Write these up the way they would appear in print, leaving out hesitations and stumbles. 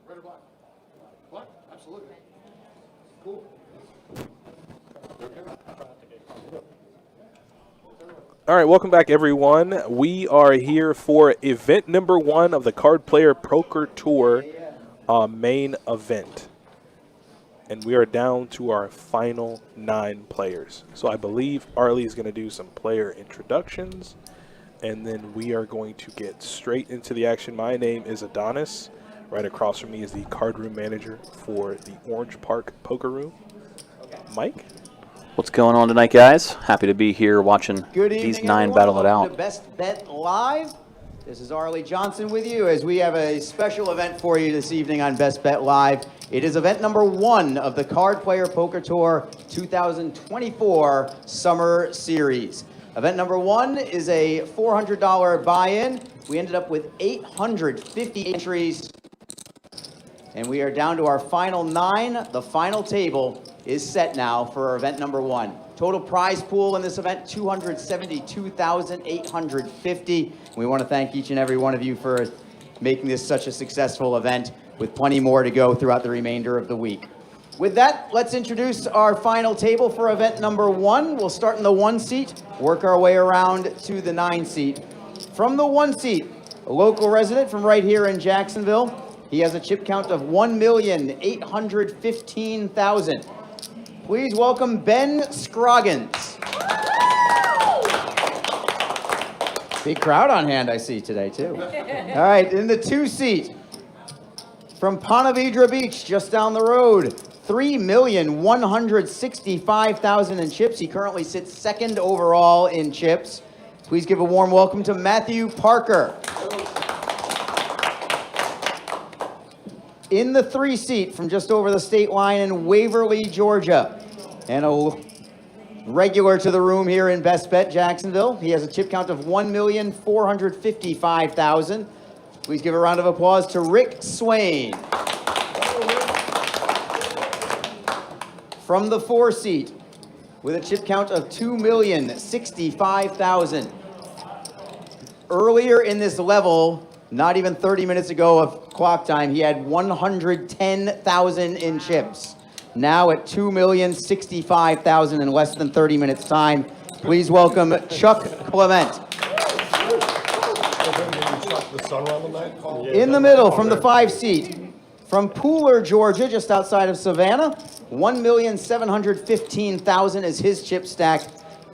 Red or black? Black? Absolutely. Cool. All right, welcome back, everyone. We are here for event number 1 of the Card Player Poker Tour main event. And we are down to our final 9 players. So I believe Arlie is going to do some player introductions, and then we are going to get straight into the action. My name is Adonis. Right across from me is the card room manager for the Orange Park Poker Room, Mike. What's going on tonight, guys? Happy to be here watching Good these evening, 9 everyone. battle it Welcome out. to Best Bet Live. This is Arlie Johnson with you as we have a special event for you this evening on Best Bet Live. It is event number 1 of the Card Player Poker Tour 2024 Summer Series. Event number 1 is a $400 buy-in. We ended up with 850 entries, and we are down to our final 9. The final table is set now for event number 1. Total prize pool in this event, $272,850. We want to thank each and every one of you for making this such a successful event, with plenty more to go throughout the remainder of the week. With that, let's introduce our final table for event number 1. We'll start in the 1 seat, work our way around to the 9 seat. From the 1 seat, a local resident from right here in Jacksonville. He has a chip count of 1,815,000. Please welcome Ben Scroggins. Big crowd on hand, I see today, too. All right, in the 2 seat, from Ponte Vedra Beach, just down the road, 3,165,000 in chips. He currently sits 2nd overall in chips. Please give a warm welcome to Matthew Parker. In the 3 seat, from just over the state line in Waverly, Georgia, and a regular to the room here in Best Bet Jacksonville. He has a chip count of 1,455,000. Please give a round of applause to Rick Swain. From the 4 seat, with a chip count of 2,065,000. Earlier in this level, not even 30 minutes ago of clock time, he had 110,000 in chips. Now at 2,065,000 in less than 30 minutes time. Please welcome Chuck Clement. In the middle, from the 5 seat, from Pooler, Georgia, just outside of Savannah, 1,715,000 is his chip stack.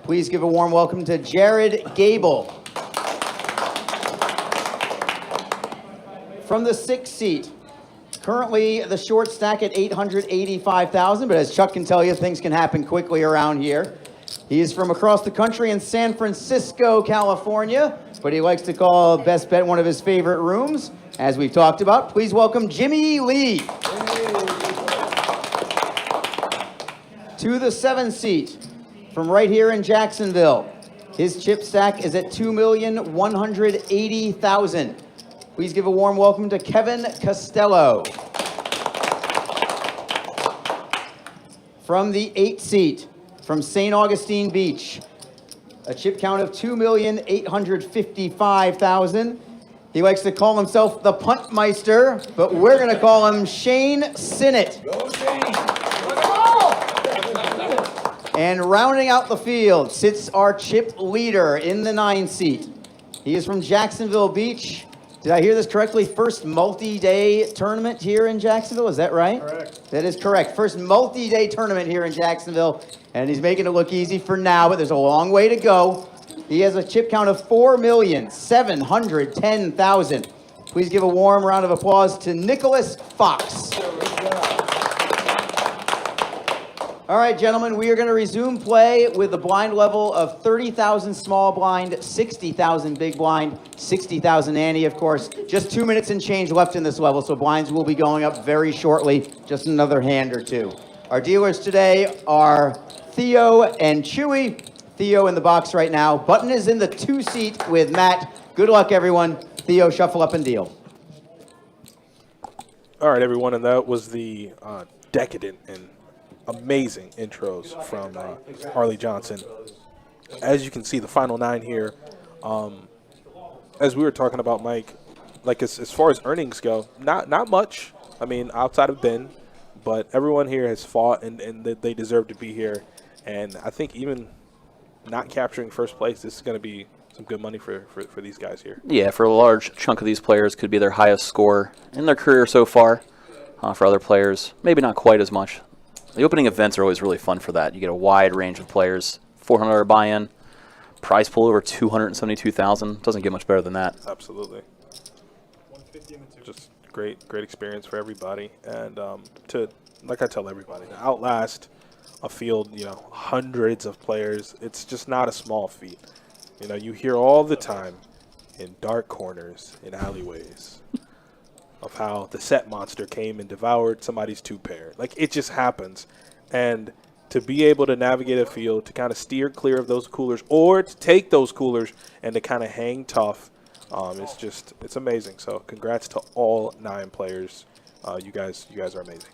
Please give a warm welcome to Jared Gable. From the 6th seat, currently the short stack at 885,000, but as Chuck can tell you, things can happen quickly around here. He is from across the country in San Francisco, California, but he likes to call Best Bet one of his favorite rooms, as we've talked about. Please welcome Jimmy Lee. To the 7th seat, from right here in Jacksonville, his chip stack is at 2,180,000. Please give a warm welcome to Kevin Costello. From the 8th seat, from St. Augustine Beach, a chip count of 2,855,000. He likes to call himself the Puntmeister, but we're going to call him Shane Sinnott. Go, Shane. And rounding out the field sits our chip leader in the 9 seat. He is from Jacksonville Beach. Did I hear this correctly? First multi-day tournament here in Jacksonville, is that right? Correct. That is correct. First multi-day tournament here in Jacksonville, and he's making it look easy for now, but there's a long way to go. He has a chip count of 4,710,000. Please give a warm round of applause to Nicholas Fox. All right, gentlemen, we are going to resume play with the blind level of 30,000 small blind, 60,000 big blind, 60,000 ante, of course. Just 2 minutes and change left in this level, so blinds will be going up very shortly, just another hand or two. Our dealers today are Theo and Chewy. Theo in the box right now. Button is in the 2 seat with Matt. Good luck, everyone. Theo, shuffle up and deal. All right, everyone, and that was the decadent and amazing intros from Arlie Johnson. As you can see, the final 9 here, as we were talking about, Mike, like as far as earnings go, not much. I mean, outside of Ben, but everyone here has fought, and they deserve to be here. And I think even not capturing first place, this is going to be some good money for these guys here. Yeah, for a large chunk of these players, could be their highest score in their career so far. For other players, maybe not quite as much. The opening events are always really fun for that. You get a wide range of players, $400 buy-in, prize pool over $272,000. Doesn't get much better than that. Absolutely. Just great experience for everybody, and to, like I tell everybody, to outlast a field, hundreds of players, it's just not a small feat. You hear all the time in dark corners, in alleyways, of how the set monster came and devoured somebody's two-pair. Like, it just happens. And to be able to navigate a field, to kind of steer clear of those coolers, or to take those coolers and to kind of hang tough, it's amazing. So congrats to all 9 players. You guys are amazing.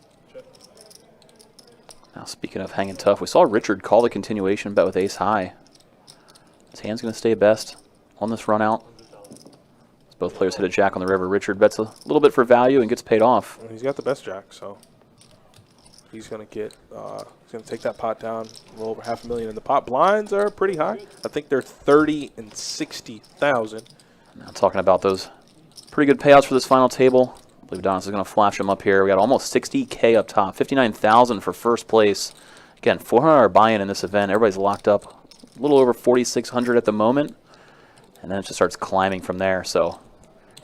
Now, speaking of hanging tough, we saw Richard call the continuation bet with ace high. His hand's going to stay best on this run out. Both players hit a jack on the river. Richard bets a little bit for value and gets paid off. And he's got the best jack, so he's going to get he's going to take that pot down a little over $500,000. And the pot blinds are pretty high. I think they're 30 and 60,000. Now talking about those pretty good payouts for this final table. I believe Adonis is going to flash them up here. We got almost 60K up top, 59,000 for first place. Again, $400 buy-in in this event. Everybody's locked up a little over 4,600 at the moment, and then it just starts climbing from there. So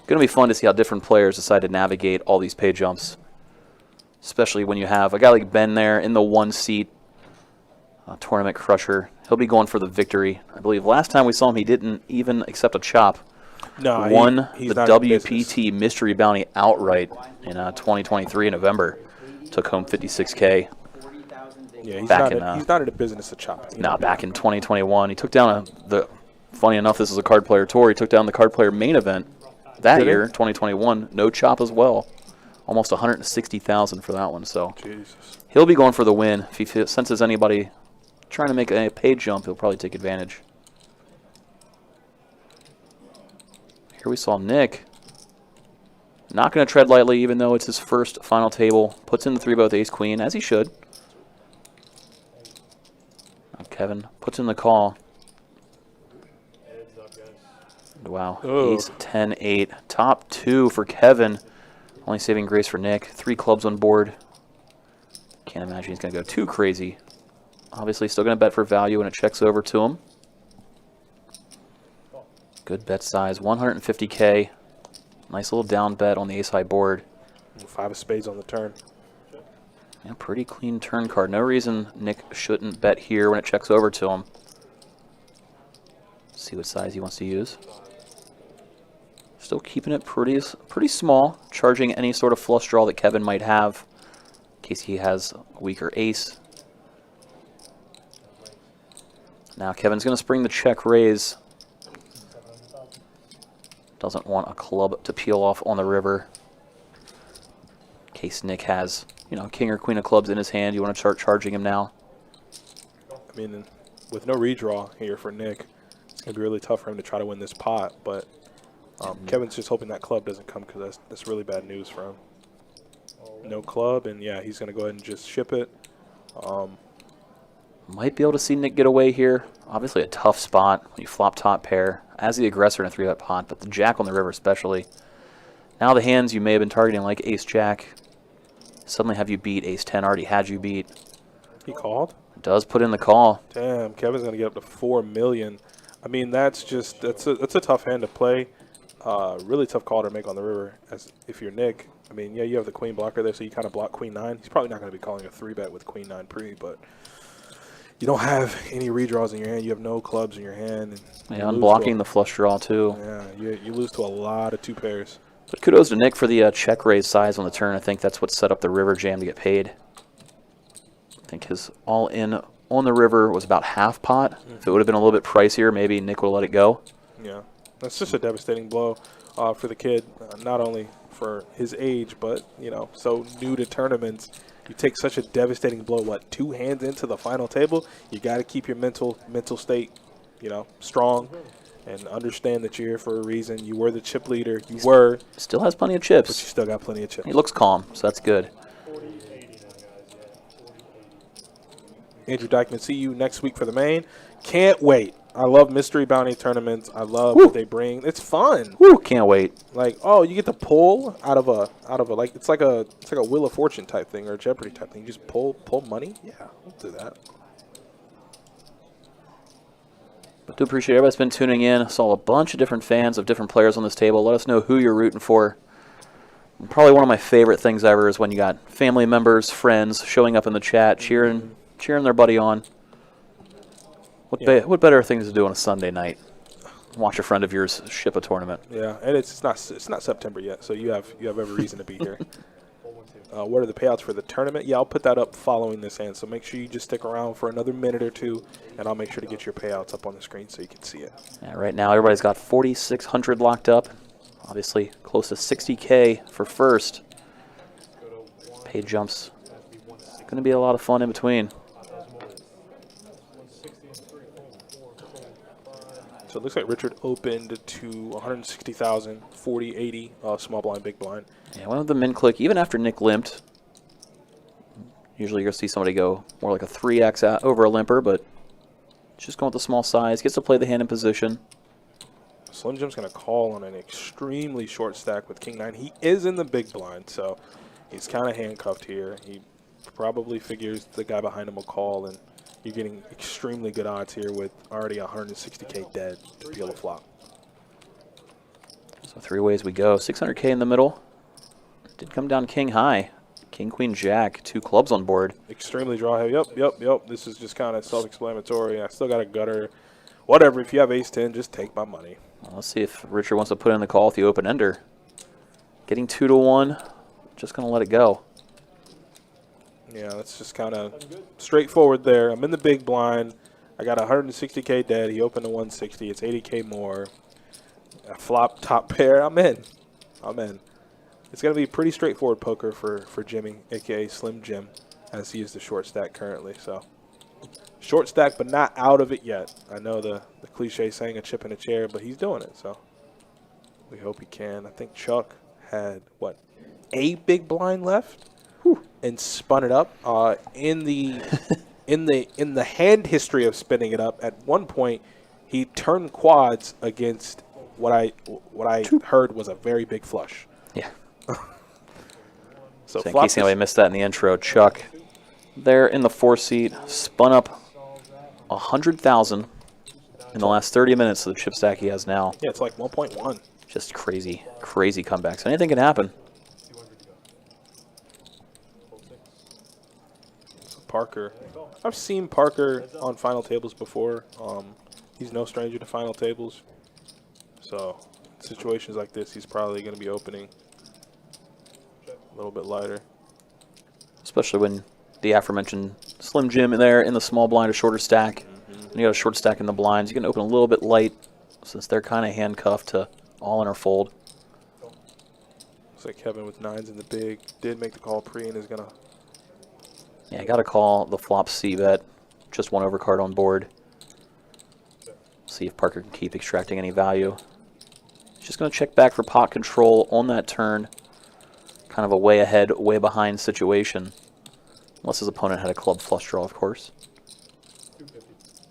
going to be fun to see how different players decide to navigate all these pay jumps, especially when you have a guy like Ben there in the 1 seat, tournament crusher. He'll be going for the victory. I believe last time we saw him, he didn't even accept a chop. No, Won he's the WPT Mystery Bounty outright in 2023 in November. Took home 56K. Yeah, he's Back not in the business of chopping. No, back in 2021, he took down funny enough, this is a card player tour. He took down the card player main event that year, 2021. No chop as well. Almost 160,000 for that one. So Jesus. He'll be going for the win. If he senses anybody trying to make a pay jump, he'll probably take advantage. Here we saw Nick. Not going to tread lightly, even though it's his first final table. Puts in the 3-bet with ace-queen, as he should. Now Kevin puts in the call. Wow, Oh. ace, 10, 8. Top 2 for Kevin. Only saving grace for Nick. 3 clubs on board. Can't imagine he's going to go too crazy. Obviously still going to bet for value when it checks over to him. Good bet size, 150K. Nice little down bet on the ace-high board. 5 of spades on the turn. Yeah, pretty clean turn card. No reason Nick shouldn't bet here when it checks over to him. See what size he wants to use. Still keeping it pretty small, charging any sort of flush draw that Kevin might have in case he has a weaker ace. Now Kevin's going to spring the check raise. Doesn't want a club to peel off on the river. In case Nick has, king or queen of clubs in his hand, you want to start charging him now. I mean, with no redraw here for Nick, it's going to be really tough for him to try to win this pot, but Kevin's just hoping that club doesn't come because that's really bad news for him. No club, and yeah, he's going to go ahead and just ship it. Might be able to see Nick get away here. Obviously a tough spot when you flop top pair as the aggressor in a 3-bet pot, but the jack on the river especially. Now the hands you may have been targeting like ace-jack suddenly have you beat. Ace-10 already had you beat. He called? Does put in the call. Damn, Kevin's going to get up to $4 million. I mean, that's a tough hand to play. Really tough call to make on the river. As if you're Nick, I mean, yeah, you have the queen blocker there, so you kind of block queen 9. He's probably not going to be calling a 3-bet with queen 9 pre, but you don't have any redraws in your hand. You have no clubs in your hand. And Yeah, unblocking the flush draw too. Yeah, you lose to a lot of 2 pairs. But kudos to Nick for the check raise size on the turn. I think that's what set up the river jam to get paid. I think his all-in on the river was about half pot. If it would have been a little bit pricier, maybe Nick would have let it go. Yeah, that's just a devastating blow for the kid, not only for his age, but, so new to tournaments. You take such a devastating blow, 2 hands into the final table, you got to keep your mental state, strong. And understand that you're here for a reason. You were the chip leader. You were. Still has plenty of But you chips. still got plenty of chips. He looks calm, so that's good. Andrew Dykeman, see you next week for the main. Can't wait. I love mystery bounty tournaments. I love what they bring. It's fun. Woo, can't wait. Like, oh, you get to pull out of a like it's like a Wheel of Fortune type thing or a Jeopardy type thing. You just pull money. Yeah, we'll do that. But do appreciate everybody's been tuning in. Saw a bunch of different fans of different players on this table. Let us know who you're rooting for. Probably one of my favorite things ever is when you got family members, friends showing up in the chat, cheering their buddy on. What better things to do on a Sunday night? Watch a friend of yours ship a tournament. Yeah, and it's not September yet, so you have every reason to be here. What are the payouts for the tournament? Yeah, I'll put that up following this hand, so make sure you just stick around for another minute or two, and I'll make sure to get your payouts up on the screen so you can see it. Yeah, right now everybody's got 4,600 locked up. Obviously close to 60K for first. Pay jumps. Going to be a lot of fun in between. So it looks like Richard opened to 160,000, 40, 80, small blind, big blind. Yeah, one of the min click, even after Nick limped. Usually you're going to see somebody go more like a 3x over a limper, but just going with the small size. Gets to play the hand in position. Slim Jim's going to call on an extremely short stack with King 9. He is in the big blind, so he's kind of handcuffed here. He probably figures the guy behind him will call, and you're getting extremely good odds here with already 160K dead to peel a flop. So 3 ways we go. 600K in the middle. Did come down king high. King, queen, jack. 2 clubs on board. Extremely draw heavy. Yep. This is just kind of self-explanatory. I still got a gutter. Whatever. If you have ace-10, just take my money. Well, let's see if Richard wants to put in the call with the open ender. Getting 2 to 1. Just going to let it go. Yeah, that's just kind of straightforward there. I'm in the big blind. I got 160K dead. He opened to 160. It's 80K more. A flop top pair. I'm in. It's going to be pretty straightforward poker for Jimmy, a.k.a. Slim Jim, as he is the short stack currently. So short stack, but not out of it yet. I know the cliche saying a chip in a chair, but he's doing it. So we hope he can. I think Chuck had, what, a big blind left? And spun it up. In the hand history of spinning it up, at one point he turned quads against what I heard was a very big flush. Yeah. So in case anybody missed that in the intro, Chuck there in the 4-seat spun up 100,000 in the last 30 minutes of the chip stack he has now. Yeah, it's like 1.1. Just crazy comebacks. Anything can happen. Parker. I've seen Parker on final tables before. He's no stranger to final tables. So situations like this, he's probably going to be opening a little bit lighter. Especially when the aforementioned Slim Jim in there in the small blind, a shorter stack. And you got a short stack in the blinds. You can open a little bit light since they're kind of handcuffed to all in or fold. Looks like Kevin with 9s in the big did make the call pre and is going to. Yeah, I got to call the flop C-bet. Just 1 overcard on board. See if Parker can keep extracting any value. Just going to check back for pot control on that turn. Kind of a way ahead, way behind situation. Unless his opponent had a club flush draw, of course.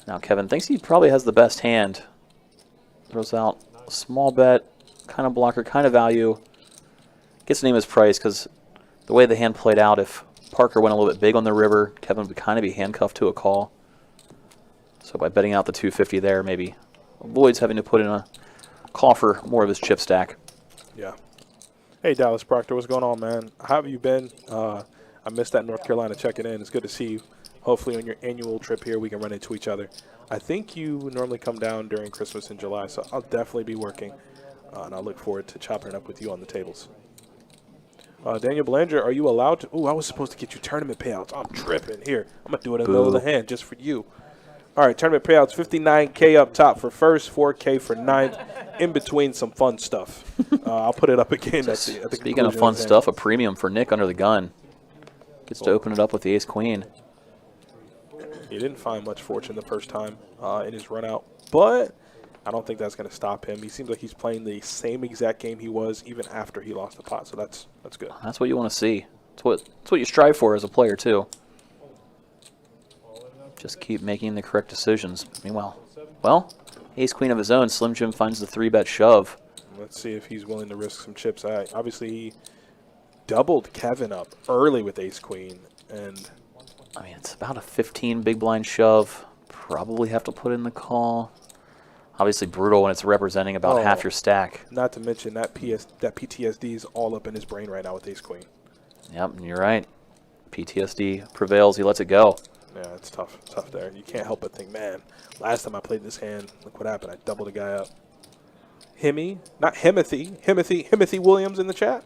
Now Kevin thinks he probably has the best hand. Throws out a small bet, kind of blocker, kind of value. Gets to name his price because the way the hand played out, if Parker went a little bit big on the river, Kevin would kind of be handcuffed to a call. So by betting out the 250 there, maybe avoids having to put in a call for more of his chip stack. Yeah. Hey, Dallas Proctor, what's going on, man? How have you been? I missed that North Carolina checking in. It's good to see you. Hopefully on your annual trip here we can run into each other. I think you normally come down during Christmas in July, so I'll definitely be working. And I look forward to chopping it up with you on the tables. Daniel Belanger, are you allowed to? Oh, I was supposed to get you tournament payouts. I'm tripping. Here, I'm going to do it in the middle of the hand just for you. All right, tournament payouts, 59K up top for first, 4K for ninth, in between some fun stuff. I'll put it up again at the Speaking of fun stuff, a premium for Nick under the gun. Gets to open it up with the ace-queen. He didn't find much fortune the first time in his run out, but I don't think that's going to stop him. He seems like he's playing the same exact game he was even after he lost the pot, so that's good. That's what you want to see. It's what you strive for as a player too. Just keep making the correct decisions. Meanwhile, well, ace queen of his own. Slim Jim finds the 3-bet shove. Let's see if he's willing to risk some chips. Obviously, he doubled Kevin up early with ace queen, and I mean, it's about a 15 big blind shove. Probably have to put in the call. Obviously brutal when it's representing about half your stack. Not to mention that PTSD is all up in his brain right now with ace queen. Yep, and you're right. PTSD prevails. He lets it go. Yeah, it's tough there. You can't help but think, man, last time I played this hand, look what happened. I doubled a guy up. Himmy, not Himothy Williams in the chat.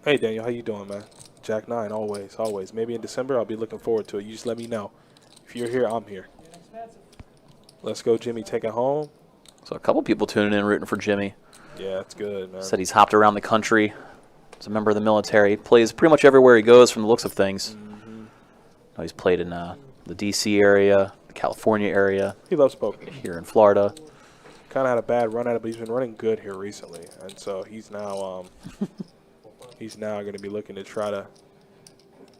Hey, Daniel, how you doing, man? Jack 9, always. Maybe in December, I'll be looking forward to it. You just let me know. If you're here, I'm here. Let's go, Jimmy. Take it home. So a couple people tuning in, rooting for Jimmy. Yeah, that's good, man. Said he's hopped around the country. He's a member of the military. Plays pretty much everywhere he goes from the looks of things. He's played in the D.C. area, the California area. He loves poker. Here in Florida. Kind of had a bad run at it, but he's been running good here recently. And so he's now he's now going to be looking to try to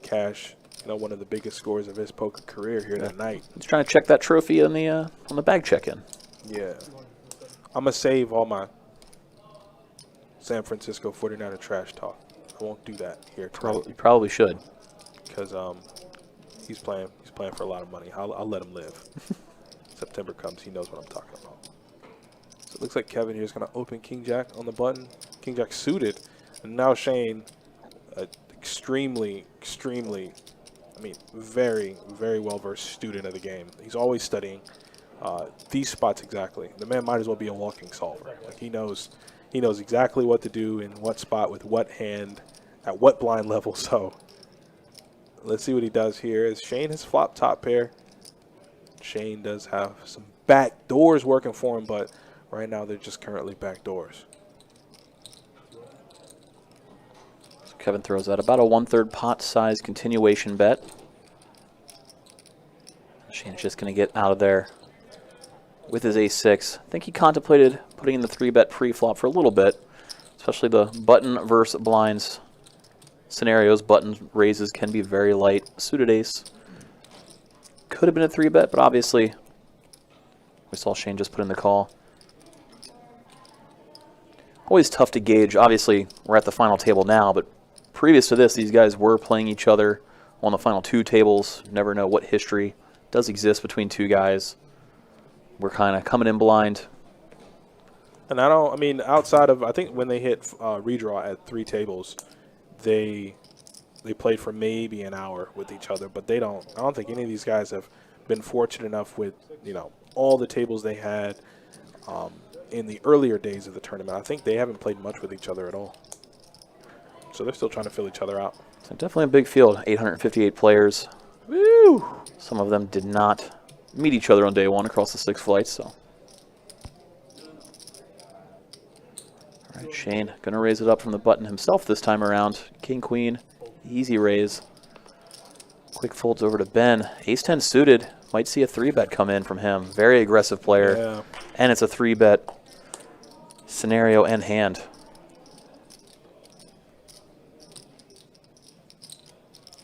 cash, one of the biggest scores of his poker career here tonight. He's trying to check that trophy on the bag check-in. Yeah. I'm going to save all my San Francisco 49er trash talk. I won't do that here tonight. You probably should. Because he's playing for a lot of money. I'll let him live. September comes, he knows what I'm talking about. So it looks like Kevin here is going to open King Jack on the button. King Jack suited. And now Shane, extremely, very, very well-versed student of the game. He's always studying these spots exactly. The man might as well be a walking solver. Like he knows exactly what to do in what spot with what hand at what blind level. So let's see what he does here. As Shane has flopped top pair. Shane does have some back doors working for him, but right now they're just currently back doors. So Kevin throws out about a 1/3 pot size continuation bet. Shane's just going to get out of there with his ace-6. I think he contemplated putting in the 3-bet pre-flop for a little bit, especially the button versus blinds scenarios. Button raises can be very light. Suited ace could have been a 3-bet, but obviously we saw Shane just put in the call. Always tough to gauge. Obviously, we're at the final table now, but previous to this, these guys were playing each other on the final 2 tables. You never know what history does exist between 2 guys. We're kind of coming in blind. And outside of, I think when they hit redraw at 3 tables, they played for maybe an hour with each other, but I don't think any of these guys have been fortunate enough with, all the tables they had in the earlier days of the tournament. I think they haven't played much with each other at all. So they're still trying to fill each other out. So definitely a big field, 858 players. Woo! Some of them did not meet each other on day 1 across the 6 flights, so. All right, Shane gonna raise it up from the button himself this time around. King, queen, easy raise. Quick folds over to Ben. Ace-10 suited. Might see a 3-bet come in from him. Very aggressive player. Yeah. And it's a 3-bet scenario and hand.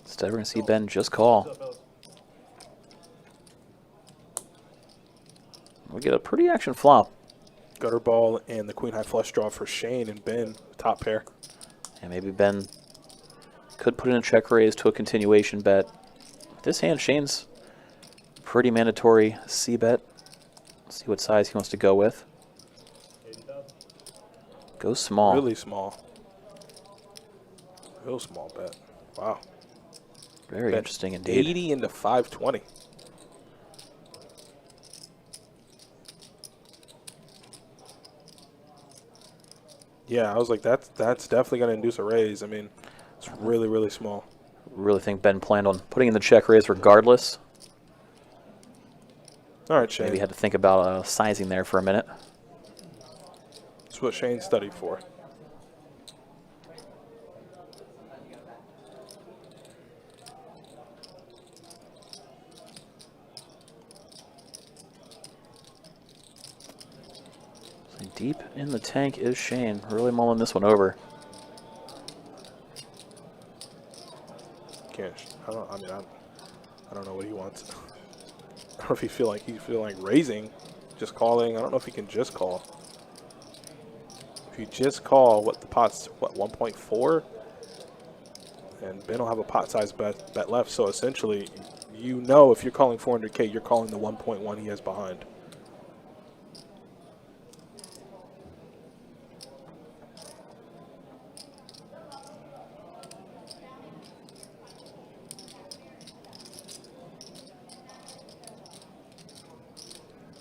Instead, we're going to see Ben just call. We get a pretty action flop. Gutter ball and the queen high flush draw for Shane and Ben, top pair. And maybe Ben could put in a check raise to a continuation bet. This hand, Shane's pretty mandatory C-bet. See what size he wants to go with. Go small. Really small. Real small bet. Wow. Very Bet interesting indeed. 80 into 520. Yeah, I was like, that's definitely going to induce a raise. I mean, it's really, really small. Really think Ben planned on putting in the check raise regardless. All right, Shane. Maybe had to think about sizing there for a minute. That's what Shane studied for. Deep in the tank is Shane. Really mulling this one over. Can't. I don't. I mean, I don't know what he wants. I don't know if he feel like raising, just calling. I don't know if he can just call. If you just call, what the pot's what 1.4, and Ben will have a pot size bet left. So essentially, you know, if you're calling 400K, you're calling the 1.1 he has behind.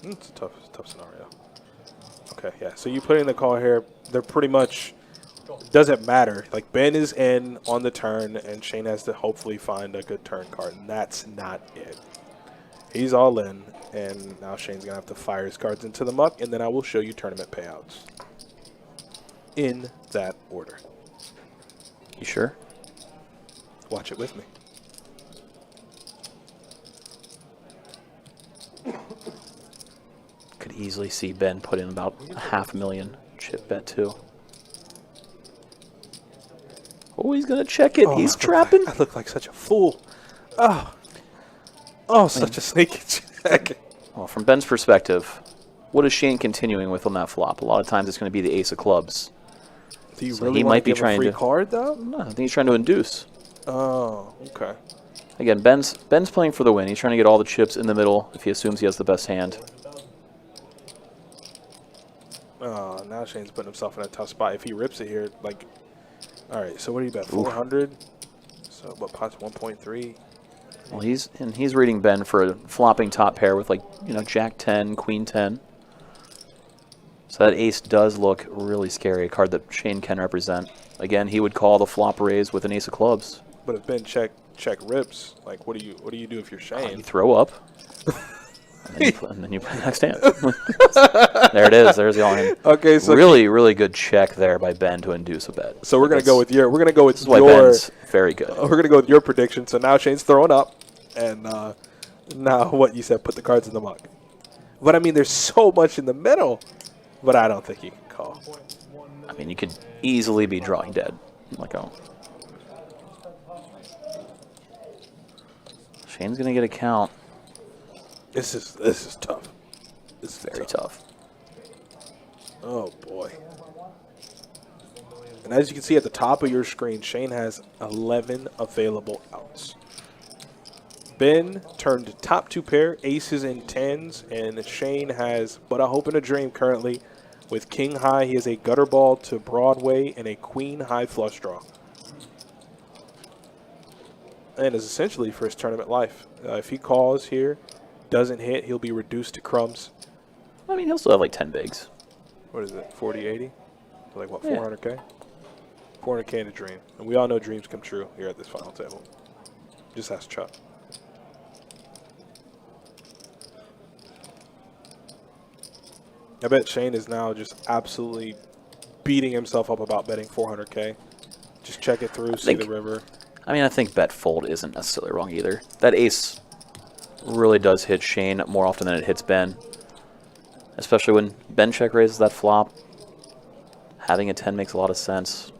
It's a tough scenario. Okay, yeah. So you put in the call here. They're pretty much doesn't matter. Like Ben is in on the turn, and Shane has to hopefully find a good turn card, and that's not it. He's all in, and now Shane's gonna have to fire his cards into the muck, and then I will show you tournament payouts in that order. You sure? Watch it with me. Could easily see Ben put in about $500,000 chip bet too. Oh, he's gonna check it. He's trapping. I look like such a fool. Oh, such a sneaky check. Well, from Ben's perspective, what is Shane continuing with on that flop? A lot of times it's going to be the ace of clubs. Do you So really he want might to be give trying a free to card though? No, I think he's trying to induce. Oh, okay. Again, Ben's playing for the win. He's trying to get all the chips in the middle if he assumes he has the best hand. Oh, now Shane's putting himself in a tough spot. If he rips it here, like, all right. So what do you bet? 400. So what? Pot's 1.3. Well, he's reading Ben for a flopping top pair with, like, you know, Jack 10, Queen 10. So that ace does look really scary. A card that Shane can represent. Again, he would call the flop raise with an ace of clubs. But if Ben check rips, like, what do you do if you're Shane? You throw up. And then you play the next hand. There it is. There's the all-in. Okay, so really good check there by Ben to induce a bet. So we're gonna go with your. We're gonna go with This is why your. Ben's very good. We're gonna go with your prediction. So now Shane's throwing up, and now what you said, put the cards in the muck. But I mean, there's so much in the middle, but I don't think he can call. I mean, you could easily be drawing dead. Like, oh, Shane's gonna get a count. This is tough. This is Very tough. Oh boy. And as you can see at the top of your screen, Shane has 11 available outs. Ben turned top two pair, aces and tens, and Shane has but a hope and a dream currently. With king high, he has a gutter ball to Broadway and a queen high flush draw. And is essentially for his tournament life. If he calls here, doesn't hit, he'll be reduced to crumbs. I mean, he'll still have like 10 bigs. What is it, 40, 80? So like what, Yeah. 400K? 400K in a dream. And we all know dreams come true here at this final table. Just ask Chuck. I bet Shane is now just absolutely beating himself up about betting 400K. Just check it through, see the river. I mean, I think bet fold isn't necessarily wrong either. That ace really does hit Shane more often than it hits Ben. Especially when Ben check raises that flop. Having a 10 makes a lot of sense.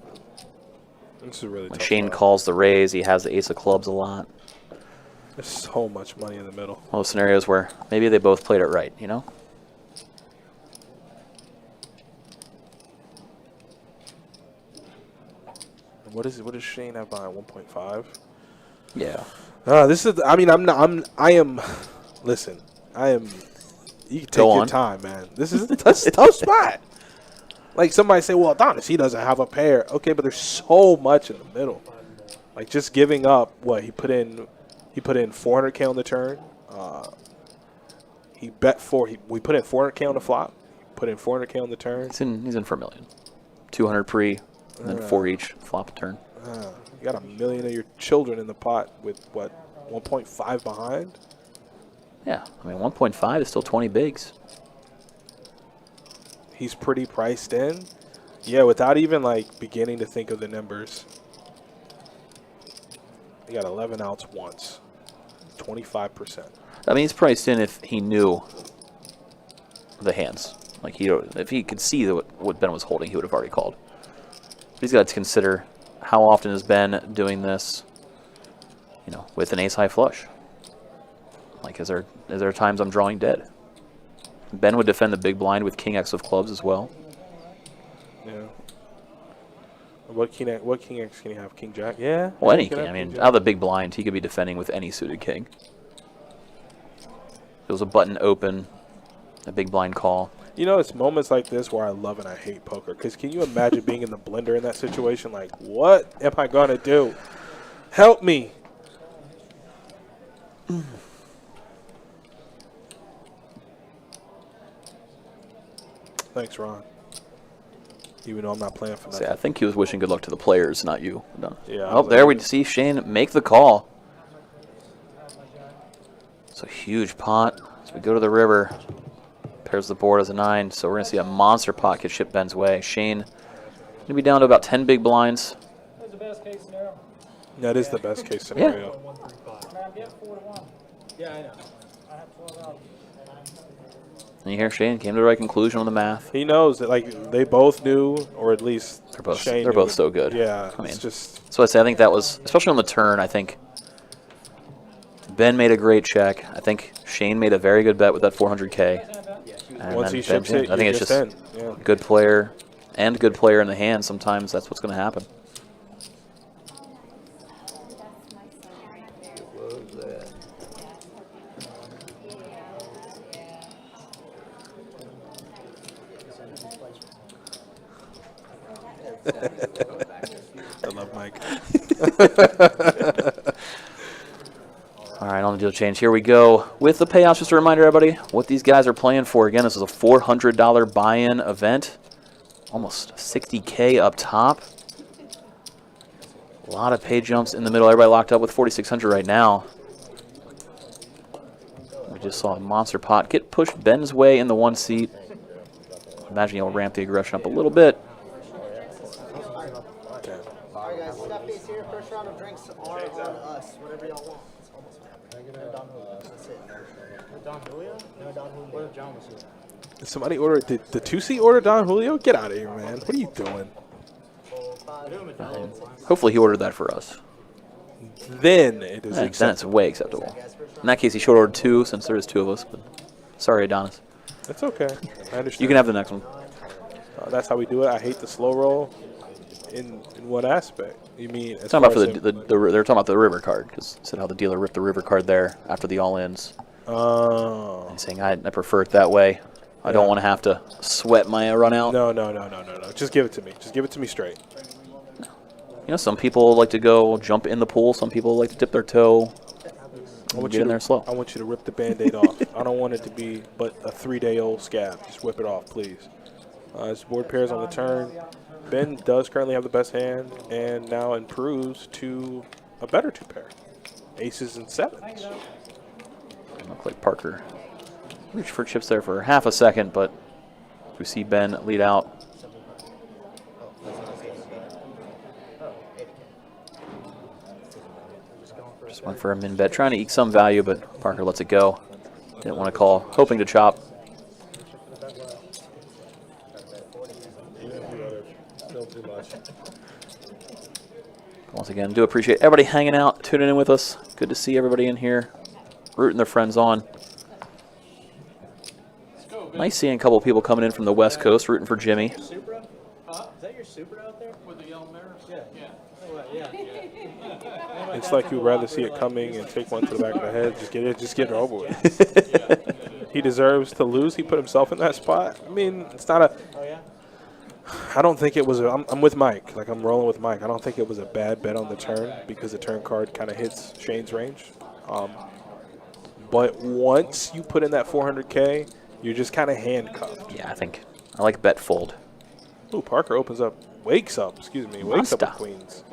This is a really When tough Shane spot. calls the raise, he has the ace of clubs a lot. There's so much money in the middle. All those scenarios where maybe they both played it right, you know? What does Shane have behind 1.5? Yeah. This is. I mean, Listen, I am. You can take Go your on. time, man. This is a tough spot. Like somebody say, well, Adonis, he doesn't have a pair. Okay, but there's so much in the middle. Like just giving up what he put in. He put in 400K on the turn. He bet we put in 400K on the flop. He put in 400K on the turn. He's in for $1 million. 200 pre, and then 4 each flop a turn. You got $1 million of your children in the pot with what 1.5 behind. Yeah, I mean 1.5 is still 20 bigs. He's pretty priced in. Yeah, without even like beginning to think of the numbers. He got 11 outs once. 25%. I mean, he's priced in if he knew the hands. Like if he could see what Ben was holding, he would have already called. But he's got to consider how often has Ben doing this, you know, with an ace-high flush. Like, is there times I'm drawing dead? Ben would defend the big blind with king X of clubs as well. Yeah. What king X can he have? King Jack? Yeah. Well, any he can king. have I mean, King out of the big blind, he could be defending with any suited king. If it was a button open, a big blind call. You know, it's moments like this where I love and I hate poker. Because can you imagine being in the blender in that situation? Like, what am I going to do? Help me. Thanks, Ron. Even though I'm not playing for See, nothing. I think he was wishing good luck to the players, not you. No. Yeah, Oh, there we see Shane make the call. It's a huge pot. As we go to the river, pairs the board as a 9, so we're going to see a monster pot get shipped Ben's way. Shane going to be down to about 10 big blinds. That's the best case scenario. That is the best case scenario. Man, get 4-1. Yeah, I know. I have 12 out. And you hear Shane came to the right conclusion on the math. He knows that, like, they both knew, or at least Shane They're knew both it. so good. Yeah, I mean, it's just... So I say I think that was, especially on the turn, I think Ben made a great check. I think Shane made a very good bet with that 400K. And Once then he ships Ben- it, I think you're it's just just in. Yeah. good player and good player in the hand. Sometimes that's what's going to happen. I love Mike. All right, on the deal change. Here we go. With the payouts, just a reminder, everybody, what these guys are playing for. Again, this is a $400 buy-in event. Almost 60K up top. A lot of pay jumps in the middle. Everybody locked up with 4,600 right now. We just saw a monster pot get pushed Ben's way in the 1 seat. Imagine he'll ramp the aggression up a little bit. All right, guys, step is here. First round of drinks are on us. Whatever y'all want. It's almost happening. No Don Julio. That's it. No Don Julio? No Don Julio. What if John was here? Did somebody order... Did the 2C order Don Julio? Get out of here, man. What are you doing? Hopefully he ordered that for us. Then it is Then it's acceptable. way acceptable. In that case, he should order 2 since there is 2 of us. But sorry, Adonis. That's okay. I understand. You can have the next one. That's how we do it. I hate the slow roll. In what aspect? You mean as Talking far about for as they're talking about the river card because said how the dealer ripped the river card there after the all-ins. Oh. He's saying I prefer it that way. I don't want to have to sweat my run out. No. Just give it to me. Just give it to me straight. You know, some people like to go jump in the pool. Some people like to dip their toe. Get in there slow. I want you to rip the Band-Aid off. I don't want it to be but a 3-day-old scab. Just whip it off, please. His board pairs on the turn. Ben does currently have the best hand and now improves to a better 2-pair. Aces and 7s. Look like Parker reached for chips there for half a second, but we see Ben lead out. Just went for a min bet, trying to eke some value, but Parker lets it go. Didn't want to call, hoping to chop. Once again, do appreciate everybody hanging out, tuning in with us. Good to see everybody in here, rooting their friends on. Nice seeing a couple of people coming in from the West Coast, rooting for Jimmy. Supra? Is that your Supra out there? With the yellow mirrors? Yeah. Oh, yeah. It's like you'd rather see it coming and take one to the back of the head. Just get it over with. He deserves to lose. He put himself in that spot. I mean, it's not a... Oh, yeah? I don't think it was. I'm with Mike. Like, I'm rolling with Mike. I don't think it was a bad bet on the turn because the turn card kind of hits Shane's range. But once you put in that 400K, you're just kind of handcuffed. Yeah, I like bet fold. Ooh, Parker wakes up with queens.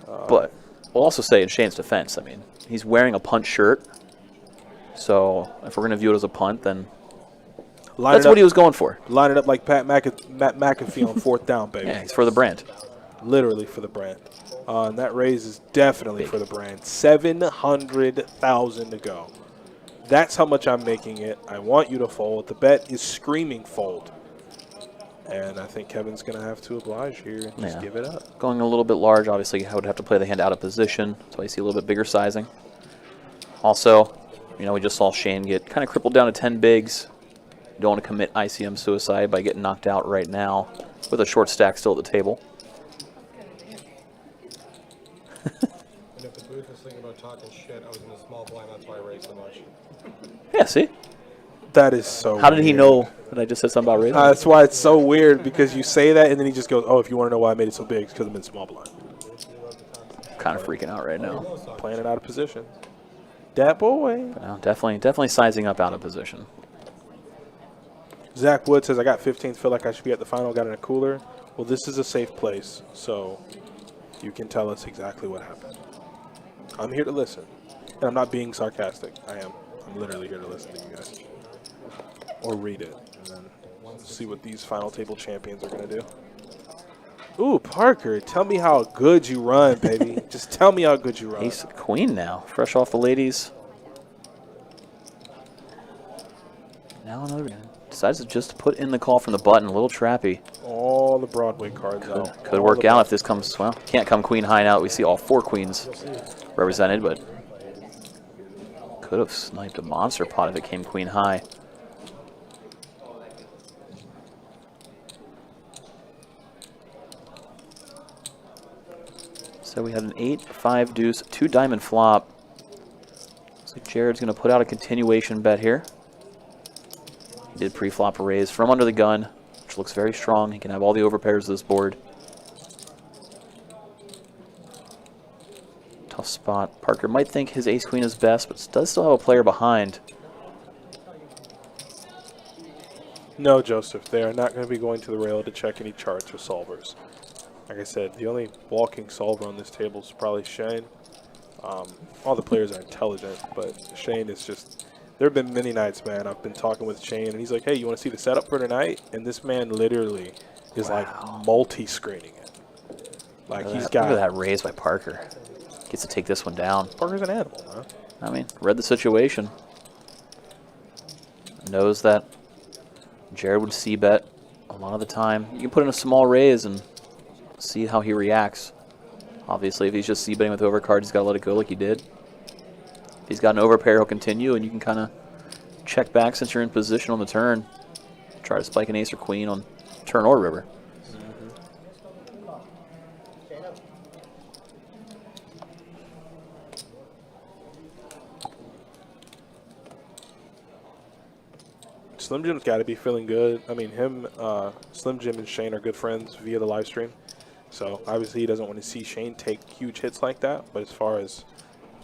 But we'll also say in Shane's defense, I mean, he's wearing a punt shirt. So if we're going to view it as a punt, then that's what he was going for. Line it up like Matt McAfee on 4th down, baby. Yeah, he's for the brand. Literally for the brand. And that raise is definitely for the brand. 700,000 to go. That's how much I'm making it. I want you to fold. The bet is screaming fold. And I think Kevin's going to have to oblige here and just give it up. Going a little bit large, obviously, I would have to play the hand out of position. That's why you see a little bit bigger sizing. Also, you know, we just saw Shane get kind of crippled down to 10 bigs. You don't want to commit ICM suicide by getting knocked out right now with a short stack still at the table. And if the booth was thinking about talking shit, I was in a small blind, that's why I raised so much. Yeah, see? That is so How did he weird. know that I just said something about raising? That's why it's so weird, because you say that and then he just goes, oh, if you want to know why I made it so big, it's because I'm in small blind. Kind of freaking out right now. Playing it out of position. That boy. But no, definitely sizing up out of position. Zach Wood says, I got 15th, feel like I should be at the final, got in a cooler. Well, this is a safe place, so you can tell us exactly what happened. I'm here to listen. And I'm not being sarcastic. I am. I'm literally here to listen to you guys. Or read it, and then see what these final table champions are going to do. Ooh, Parker, tell me how good you run, baby. Just tell me how good you run. Ace queen now, fresh off the ladies. Now another guy decides to just put in the call from the button, a little trappy. All the Broadway cards out. Could work out if this comes, well, can't come queen high now. We see all 4 queens represented, but could have sniped a monster pot if it came queen high. So we had an 8, 5 deuce, 2 diamond flop. So Jared's going to put out a continuation bet here. He did pre-flop a raise from under the gun, which looks very strong. He can have all the overpairs of this board. Tough spot. Parker might think his ace-queen is best, but does still have a player behind. No, Joseph, they are not going to be going to the rail to check any charts or solvers. Like I said, the only walking solver on this table is probably Shane. All the players are intelligent, but Shane is just... There have been many nights, man, I've been talking with Shane, and he's like, hey, you want to see the setup for tonight? And this man literally is like multi-screening it. Like he's got... Look at that raise by Parker. Gets to take this one down. Parker's an animal, man. I mean, read the situation. Knows that Jared would c-bet a lot of the time. You can put in a small raise and see how he reacts. Obviously, if he's just c-betting with overcard, he's got to let it go like he did. If he's got an overpair, he'll continue, and you can kind of check back since you're in position on the turn. Try to spike an ace or queen on turn or river. Slim Jim's got to be feeling good. I mean, Slim Jim and Shane are good friends via the live stream. So, obviously, he doesn't want to see Shane take huge hits like that. But as far as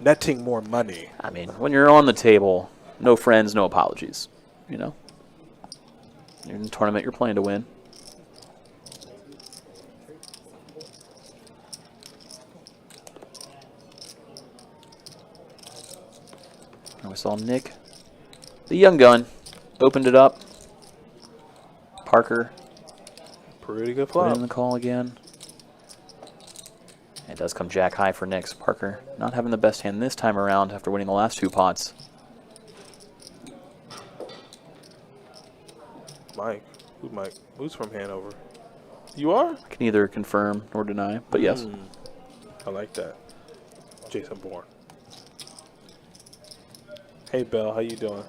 netting more money. I mean, when you're on the table, no friends, no apologies. You know? You're in the tournament, you're playing to win. And we saw Nick, the young gun, opened it up. Parker Pretty good put flop. in the call again. It does come jack high for Nick. So Parker not having the best hand this time around after winning the last 2 pots. Mike. Who's Mike? Who's from Hanover? You are? I can neither confirm nor deny, but yes. I like that. Jason Bourne. Hey, Belle. How you doing?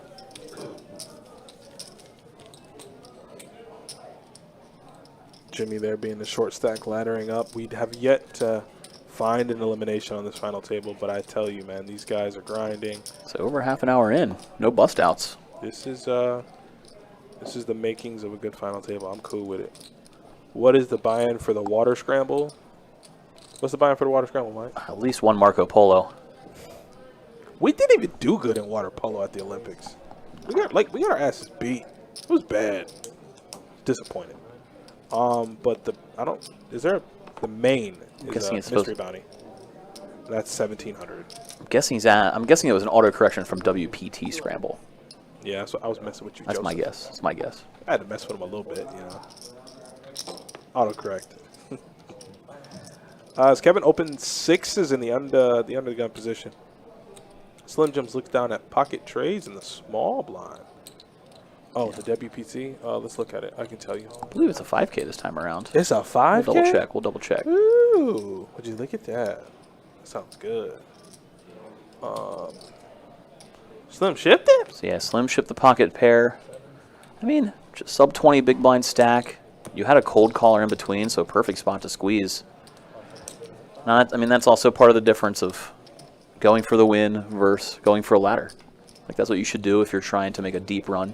Jimmy there being the short stack laddering up. We have yet to find an elimination on this final table, but I tell you, man, these guys are grinding. So over half an hour in, no bust outs. This is the makings of a good final table. I'm cool with it. What is the buy-in for the water scramble? What's the buy-in for the water scramble, Mike? At least one Marco Polo. We didn't even do good in water polo at the Olympics. We got our asses beat. It was bad. Disappointed. But is there the main is a mystery bounty? That's 1,700. I'm guessing it was an autocorrection from WPT Scramble. Yeah, so I was messing with you. That's Joseph. my guess. That's my guess. I had to mess with him a little bit, you know. Autocorrect. As Kevin opened 6s in the under the gun position. Slim Jims looks down at pocket trays in the small blind. Oh, the WPT? Let's look at it. I can tell you. I believe it's a 5K this time around. It's a 5K? We'll double check. We'll double check. Ooh, would you look at that? That sounds good. Slim shipped it? So yeah, Slim shipped the pocket pair. I mean, just sub 20 big blind stack. You had a cold caller in between, so perfect spot to squeeze. I mean, that's also part of the difference of going for the win versus going for a ladder. Like, that's what you should do if you're trying to make a deep run.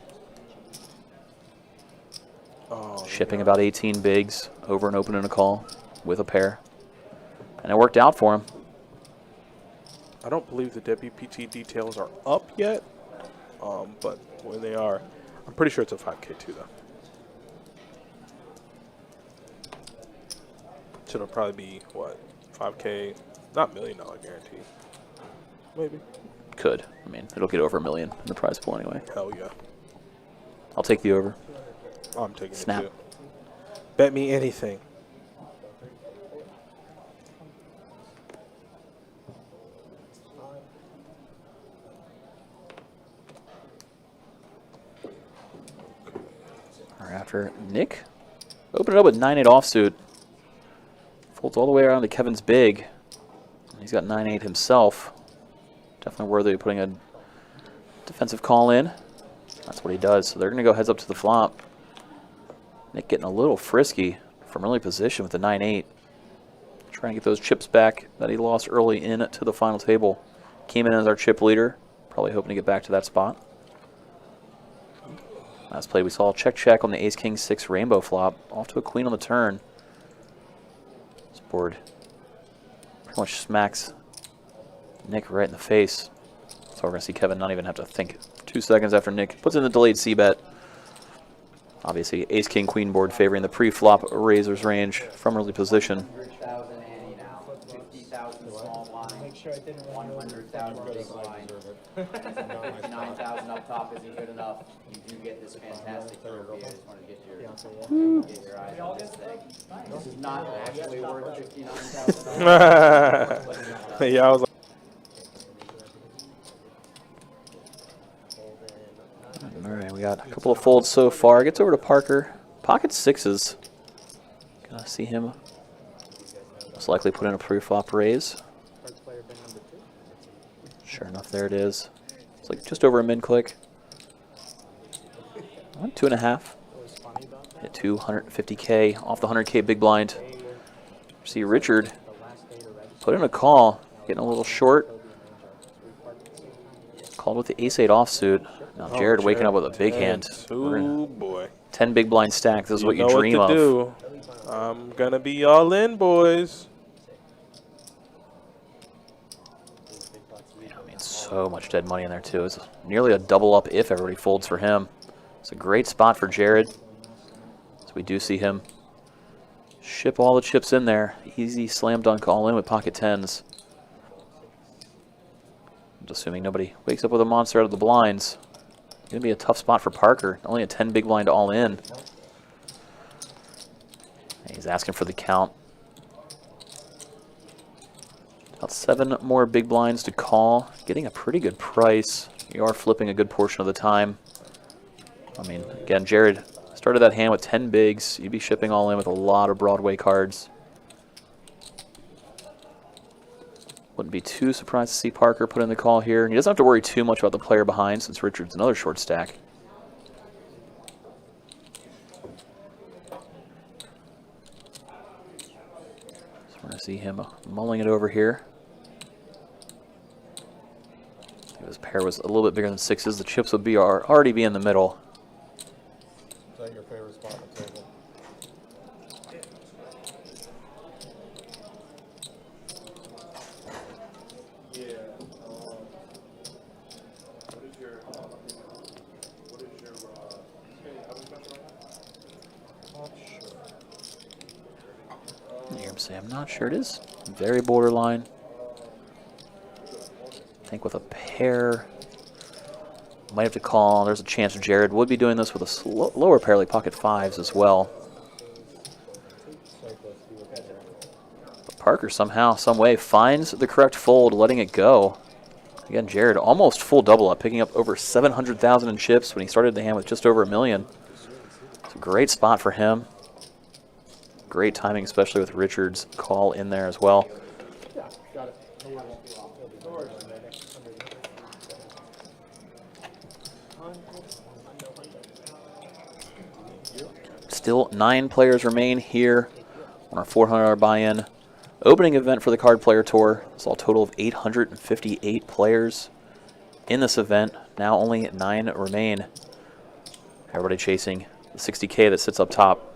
Oh, Shipping about 18 bigs over and opening a call with a pair. And it worked out for him. I don't believe the WPT details are up yet, but when they are, I'm pretty sure it's a 5K too, though. So it'll probably be, what, 5K, not $1 million guarantee. Maybe. Could. I mean, it'll get over $1 million in the prize pool anyway. Hell yeah. I'll take the over. I'm taking Snap. it too. Bet me anything. All right, after Nick, open it up with 9-8 offsuit. Folds all the way around to Kevin's big. He's got 9-8 himself. Definitely worthy of putting a defensive call in. That's what he does. So they're going to go heads up to the flop. Nick getting a little frisky from early position with the 9-8. Trying to get those chips back that he lost early in to the final table. Came in as our chip leader. Probably hoping to get back to that spot. Last play we saw check on the ace-king-6 rainbow flop. Off to a queen on the turn. This board pretty much smacks Nick right in the face. So we're going to see Kevin not even have to think 2 seconds after Nick puts in the delayed C-bet. Obviously, ace-king-queen board favoring the pre-flop razor's range from early position. 100,000 ante now. 50,000 small blind. 100,000 big blind. 59,000 up top isn't good enough. You do get this fantastic trophy. I just wanted to get your eyes on this thing. This is not actually worth 59,000. Yeah, I was like, All right, we got a couple of folds so far. Gets over to Parker. Pocket sixes. Gonna see him most likely put in a pre-flop raise. Sure enough, there it is. It's like just over a min-click. 2.5. Hit 250K off the 100K big blind. See Richard put in a call, getting a little short. Called with the ace-8 offsuit. Now Jared waking up with a big hand. Oh boy. 10 big blind stack. This is what you know dream what to of. do. I'm gonna be all in, boys. I mean, so much dead money in there too. It's nearly a double up if everybody folds for him. It's a great spot for Jared. So we do see him ship all the chips in there. Easy slam dunk all in with pocket tens. I'm just assuming nobody wakes up with a monster out of the blinds. Gonna be a tough spot for Parker. Only a 10 big blind all in. He's asking for the count. About 7 more big blinds to call. Getting a pretty good price. You are flipping a good portion of the time. I mean, again, Jared started that hand with 10 bigs. You'd be shipping all in with a lot of Broadway cards. Wouldn't be too surprised to see Parker put in the call here. And he doesn't have to worry too much about the player behind since Richard's another short stack. So we're going to see him mulling it over here. If his pair was a little bit bigger than sixes, the chips would be already be in the middle. Is that your favorite spot on the table? You hear him say, I'm not sure. It is very borderline. I think with a pair, might have to call. There's a chance Jared would be doing this with a lower pair, like pocket fives as well. But Parker somehow, some way finds the correct fold, letting it go. Again, Jared almost full double up, picking up over 700,000 in chips when he started the hand with just over $1 million. It's a great spot for him. Great timing, especially with Richard's call in there as well. Still 9 players remain here on our $400 buy-in. Opening event for the Card Player Tour. It's all total of 858 players in this event. Now only 9 remain. Everybody chasing the 60K that sits up top.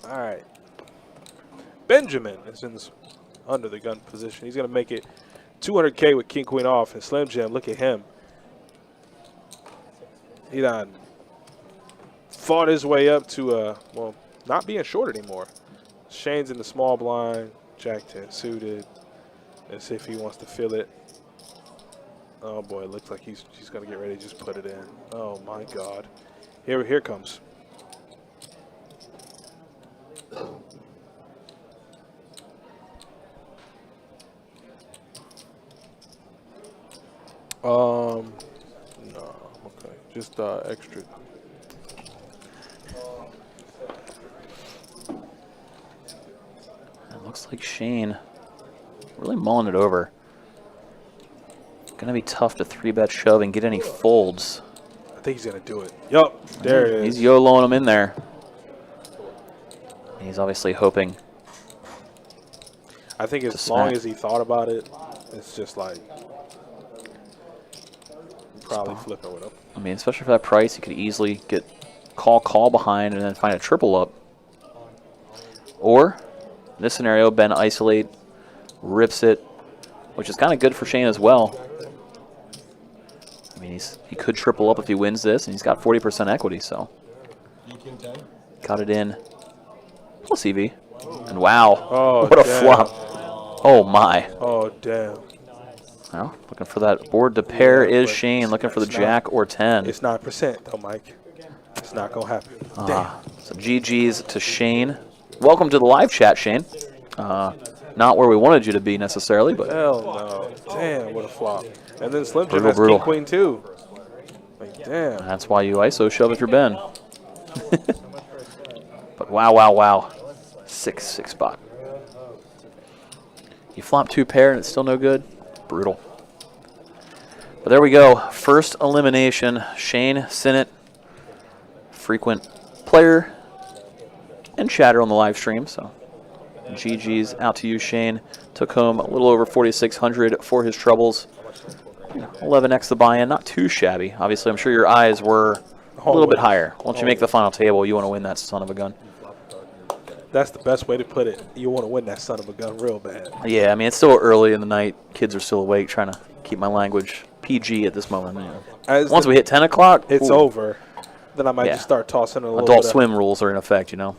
All right. Benjamin is in this under the gun position. He's going to make it 200K with King Queen off. And Slim Jim, look at him. He done fought his way up to, well, not being short anymore. Shane's in the small blind. Jack 10 suited. Let's see if he wants to fill it. Oh, boy, it looks like he's going to get ready to just put it in. Oh, my God. Here comes. No, okay, just extra. It looks like Shane really mulling it over. Gonna be tough to 3-bet shove and get any folds. I think he's gonna do it. Yup, there it is. He's YOLOing him in there. He's obviously hoping. I think as to long smack. as he thought about it, it's just like probably flipping with him. I mean, especially for that price, you could easily get call behind and then find a triple up. Or, in this scenario, Ben isolate, rips it, which is kind of good for Shane as well. I mean, he could triple up if he wins this, and he's got 40% equity, so. Got it in. Plus EV. And wow, Oh, what a damn. flop. Oh my. Oh, damn. Well, looking for that board to pair Yeah, is but Shane, looking for the it's not- jack or 10. It's 9% though, Mike. It's not gonna happen. Damn. So GG's to Shane. Welcome to the live chat, Shane. Not where we wanted you to be necessarily, but Hell no. Damn, what a flop. And then Slim Jim Brutal, has brutal. King Queen too. Like, damn. that's why you ISO shove if you're Ben. But wow. 6 spot. You flop 2 pair and it's still no good. Brutal. But there we go. First elimination. Shane Sinnott, frequent player and chatter on the live stream. So GG's out to you, Shane. Took home a little over 4,600 for his troubles. 11x the buy-in, not too shabby. Obviously, I'm sure your eyes were a little bit higher. Once you make the final table, you want to win that son of a gun. That's the best way to put it. You want to win that son of a gun real bad. Yeah, I mean, it's still early in the night. Kids are still awake, trying to keep my language PG at this moment. You know. As Once we hit 10 o'clock, it's ooh, over. Then I might Yeah. just start tossing a little Adult bit of- Swim rules are in effect, you know.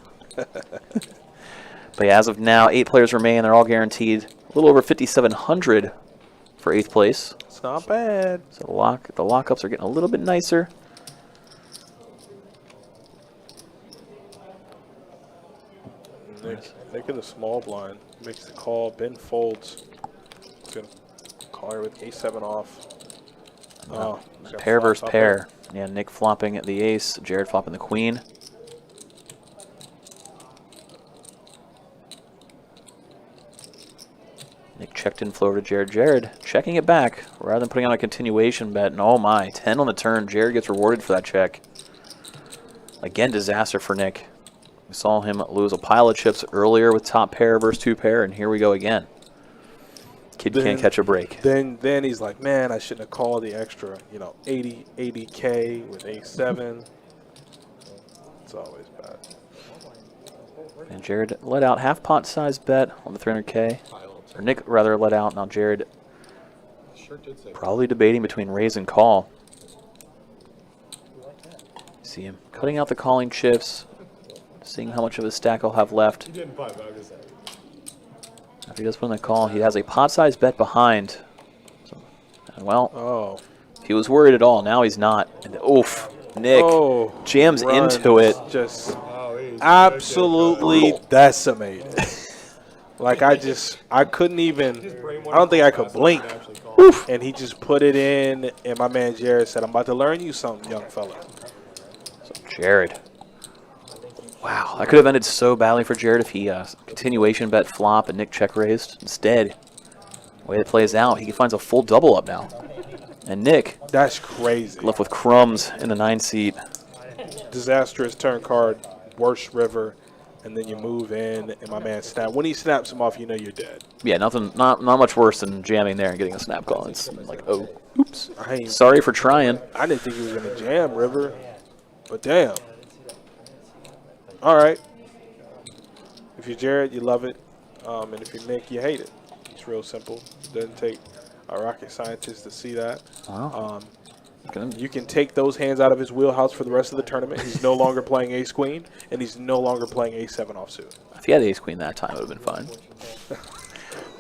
But yeah, as of now, 8 players remain. They're all guaranteed a little over 5,700 for 8th place. It's not bad. So the lockups are getting a little bit nicer. Nick in the small blind makes the call. Ben folds. He's gonna call her with A7 off. Oh, he's gonna Pair flop versus up pair. Yeah, Nick flopping the ace, Jared flopping the queen. Nick checked in flow over to Jared. Jared checking it back rather than putting on a continuation bet. And oh my, 10 on the turn. Jared gets rewarded for that check. Again, disaster for Nick. We saw him lose a pile of chips earlier with top pair versus 2 pair, and here we go again. Kid can't catch a break. Then he's like, man, I shouldn't have called the extra, 80K with A7. It's always bad. And Jared let out half pot size bet on the 300K. Or Nick rather let out. Now Jared probably debating between raise and call. See him cutting out the calling chips, seeing how much of his stack he'll have left. If he does put in the call, he has a pot size bet behind. So, and well, Oh. if he was worried at all, now he's not. And oof, Nick Oh, jams runs into it. Just absolutely decimated. Like I couldn't even. I don't think I could blink. And he just put it in, and my man Jared said, "I'm about to learn you something, young fella." So Jared. Wow, that could have ended so badly for Jared if he continuation bet flop and Nick check raised. Instead, the way it plays out, he finds a full double up now. And Nick, That's crazy. left with crumbs in the 9 seat. Disastrous turn card, worst river, and then you move in, and my man snap. When he snaps him off, you know you're dead. Yeah, not much worse than jamming there and getting a snap call. It's like, oh, oops. I ain't- Sorry for trying. I didn't think he was gonna jam river, but damn. All right. If you're Jared, you love it, and if you're Nick, you hate it. It's real simple. Doesn't take a rocket scientist to see that. Wow. You can take those hands out of his wheelhouse for the rest of the tournament. He's no longer playing ace queen, and he's no longer playing ace 7 offsuit. If he had ace queen that time, it would have been fine.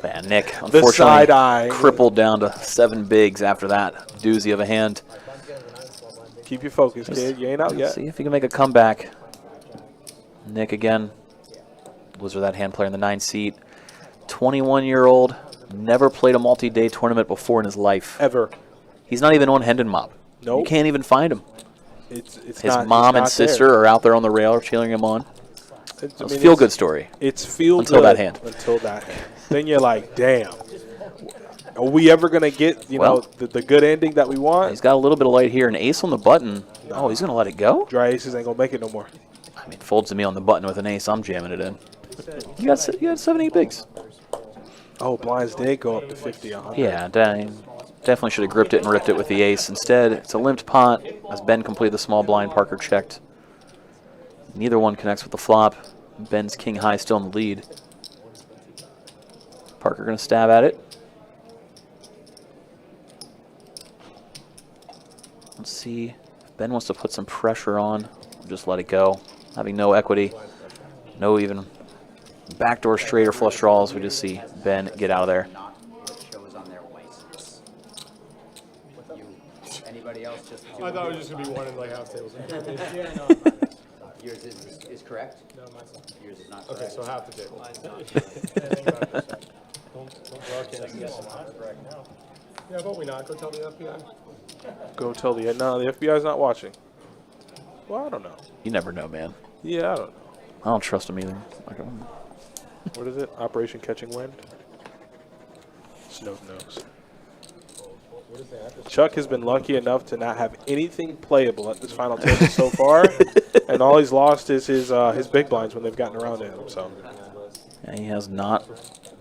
Man, Nick, The unfortunately, side eye. crippled down to 7 bigs after that doozy of a hand. Keep your focus, kid. You ain't out Let's yet. see if he can make a comeback. Nick again. Loser that hand player in the 9 seat. 21-year-old. Never played a multi-day tournament before in his life. Ever. He's not even on Hendon Mob. Nope. You can't even find him. It's His not, mom it's and not sister there. are out there on the rail cheering him on. It's, It's a feel-good story. It's feel Until good that hand. Until that hand. Then you're like, damn. Are we ever going to get, Well, the good ending that we want? He's got a little bit of light here. An ace on the button. Oh, he's going to let it go? Dry aces ain't going to make it no more. I mean, folds to me on the button with an ace. I'm jamming it in. You got 7, 8 bigs. Oh, blinds did go up to 50, 100. Yeah, definitely should have gripped it and ripped it with the ace. Instead, it's a limped pot. As Ben completed the small blind, Parker checked. Neither one connects with the flop. Ben's king high still in the lead. Parker going to stab at it. Let's see if Ben wants to put some pressure on. Just let it go. Having no equity, no even backdoor straight or flush draws. We just see Ben get out of there. Not what shows on their license. Anybody else just I thought it was just gonna be one in like house tables. yours is correct? No, mine's not. Yours is not correct. Okay, so half the table. Don't broadcast this. Yeah, but we not. Go tell the FBI. Go tell the FBI's not watching. Well, I don't know. You never know, man. Yeah, I don't know. I don't trust him either. What is it? Operation Catching Wind? Snowed knows. Chuck has been lucky enough to not have anything playable at this final table so far, and all he's lost is his big blinds when they've gotten around to him. So Yeah, he has not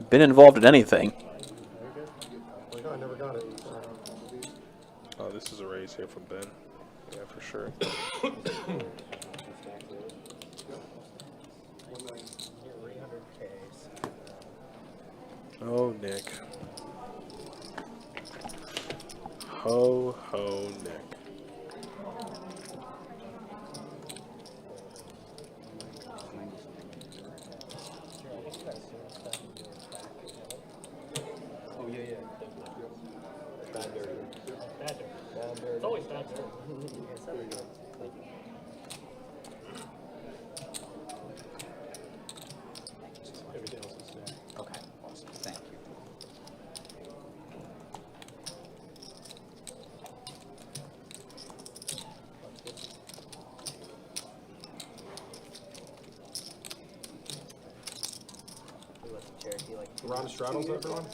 been involved in anything. Like, oh, I never got it. oh, this is a raise here from Ben. Yeah, for sure. Oh, Nick. Ho, ho, Nick. Oh, yeah. It's always bad dirt. Okay, awesome. Thank you. Ron straddles everyone.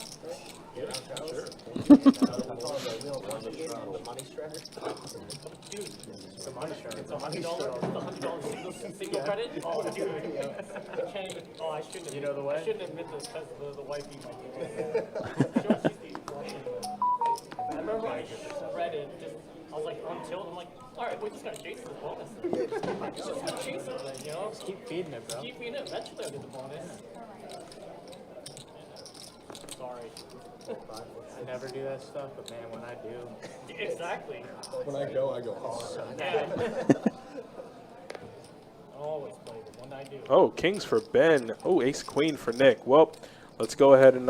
Single credit? Oh, dude. Oh, I shouldn't have. You know the way? I shouldn't admit this because the wife beat my I remember I shredded. I was like on tilt. I'm like, all right, we just gotta chase this bonus. Just gotta chase it, you know? Just keep feeding it, bro. Keep feeding it. Eventually I'll get the bonus. Sorry. I never do that stuff, but man, when I do. Exactly. When I go hard. Yeah. Always play it when I do. Oh, kings for Ben. Oh, ace queen for Nick. Well, let's go ahead and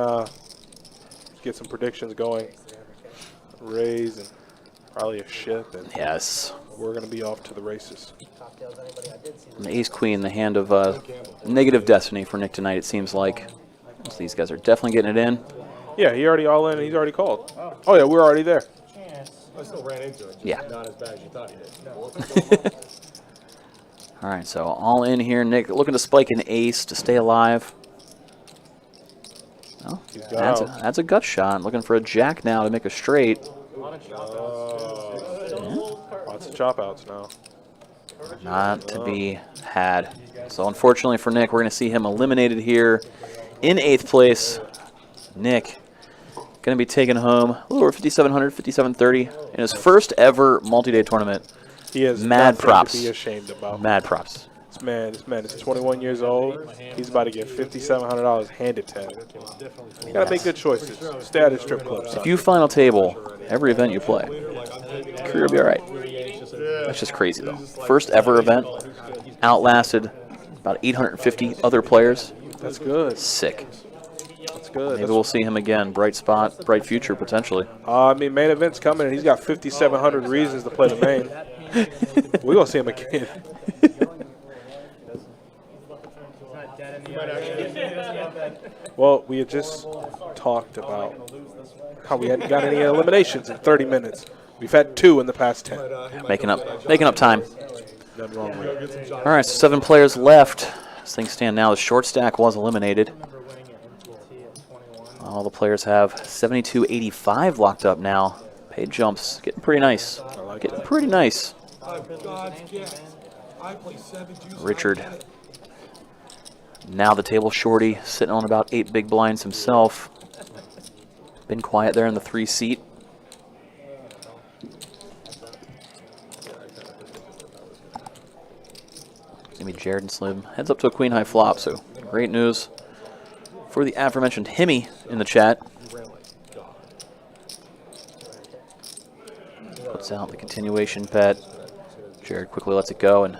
get some predictions going. Raise and Probably a ship, and Yes. we're going to be off to the races. Cocktails, anybody? I did see An ace queen, the hand of negative destiny for Nick tonight, it seems like. So these guys are definitely getting it in. Yeah, he already all in, and he's already called. Oh, yeah, we're already there. I still ran into it. Just Yeah. Not as bad as you thought he did. All right, so all in here. Nick looking to spike an ace to stay alive. Oh, He's got out. that's a gut shot. Looking for a jack now to make a straight. Lots of chop outs now. Not to be had. So unfortunately for Nick, we're going to see him eliminated here in 8th place. Nick going to be taking home a little over 5,700, 5,730 in his first ever multi-day tournament. He has Mad nothing props. to be ashamed about. Mad props. This man is 21 years old. He's about to get $5,700 handed to him. You gotta make good choices. Stay out of strip clubs. If you final table every event you play, career will be all right. That's just crazy, though. First ever event, outlasted about 850 other players. That's good. Sick. That's good. Maybe we'll see him again. Bright spot, bright future, potentially. I mean, main event's coming, and he's got 5,700 reasons to play the main. We're going to see him again. Well, we had just talked about how we hadn't got any eliminations in 30 minutes. We've had 2 in the past 10. Making up time. Nothing wrong with it. All right, so 7 players left. As things stand now, the short stack was eliminated. All the players have 72.85 locked up now. Paid jumps, getting pretty nice. Getting pretty nice. Richard, now the table shorty, sitting on about 8 big blinds himself. Been quiet there in the 3 seat. It's gonna be Jared and Slim. Heads up to a queen high flop, so great news for the aforementioned Himmy in the chat. Puts out the continuation bet. Jared quickly lets it go, and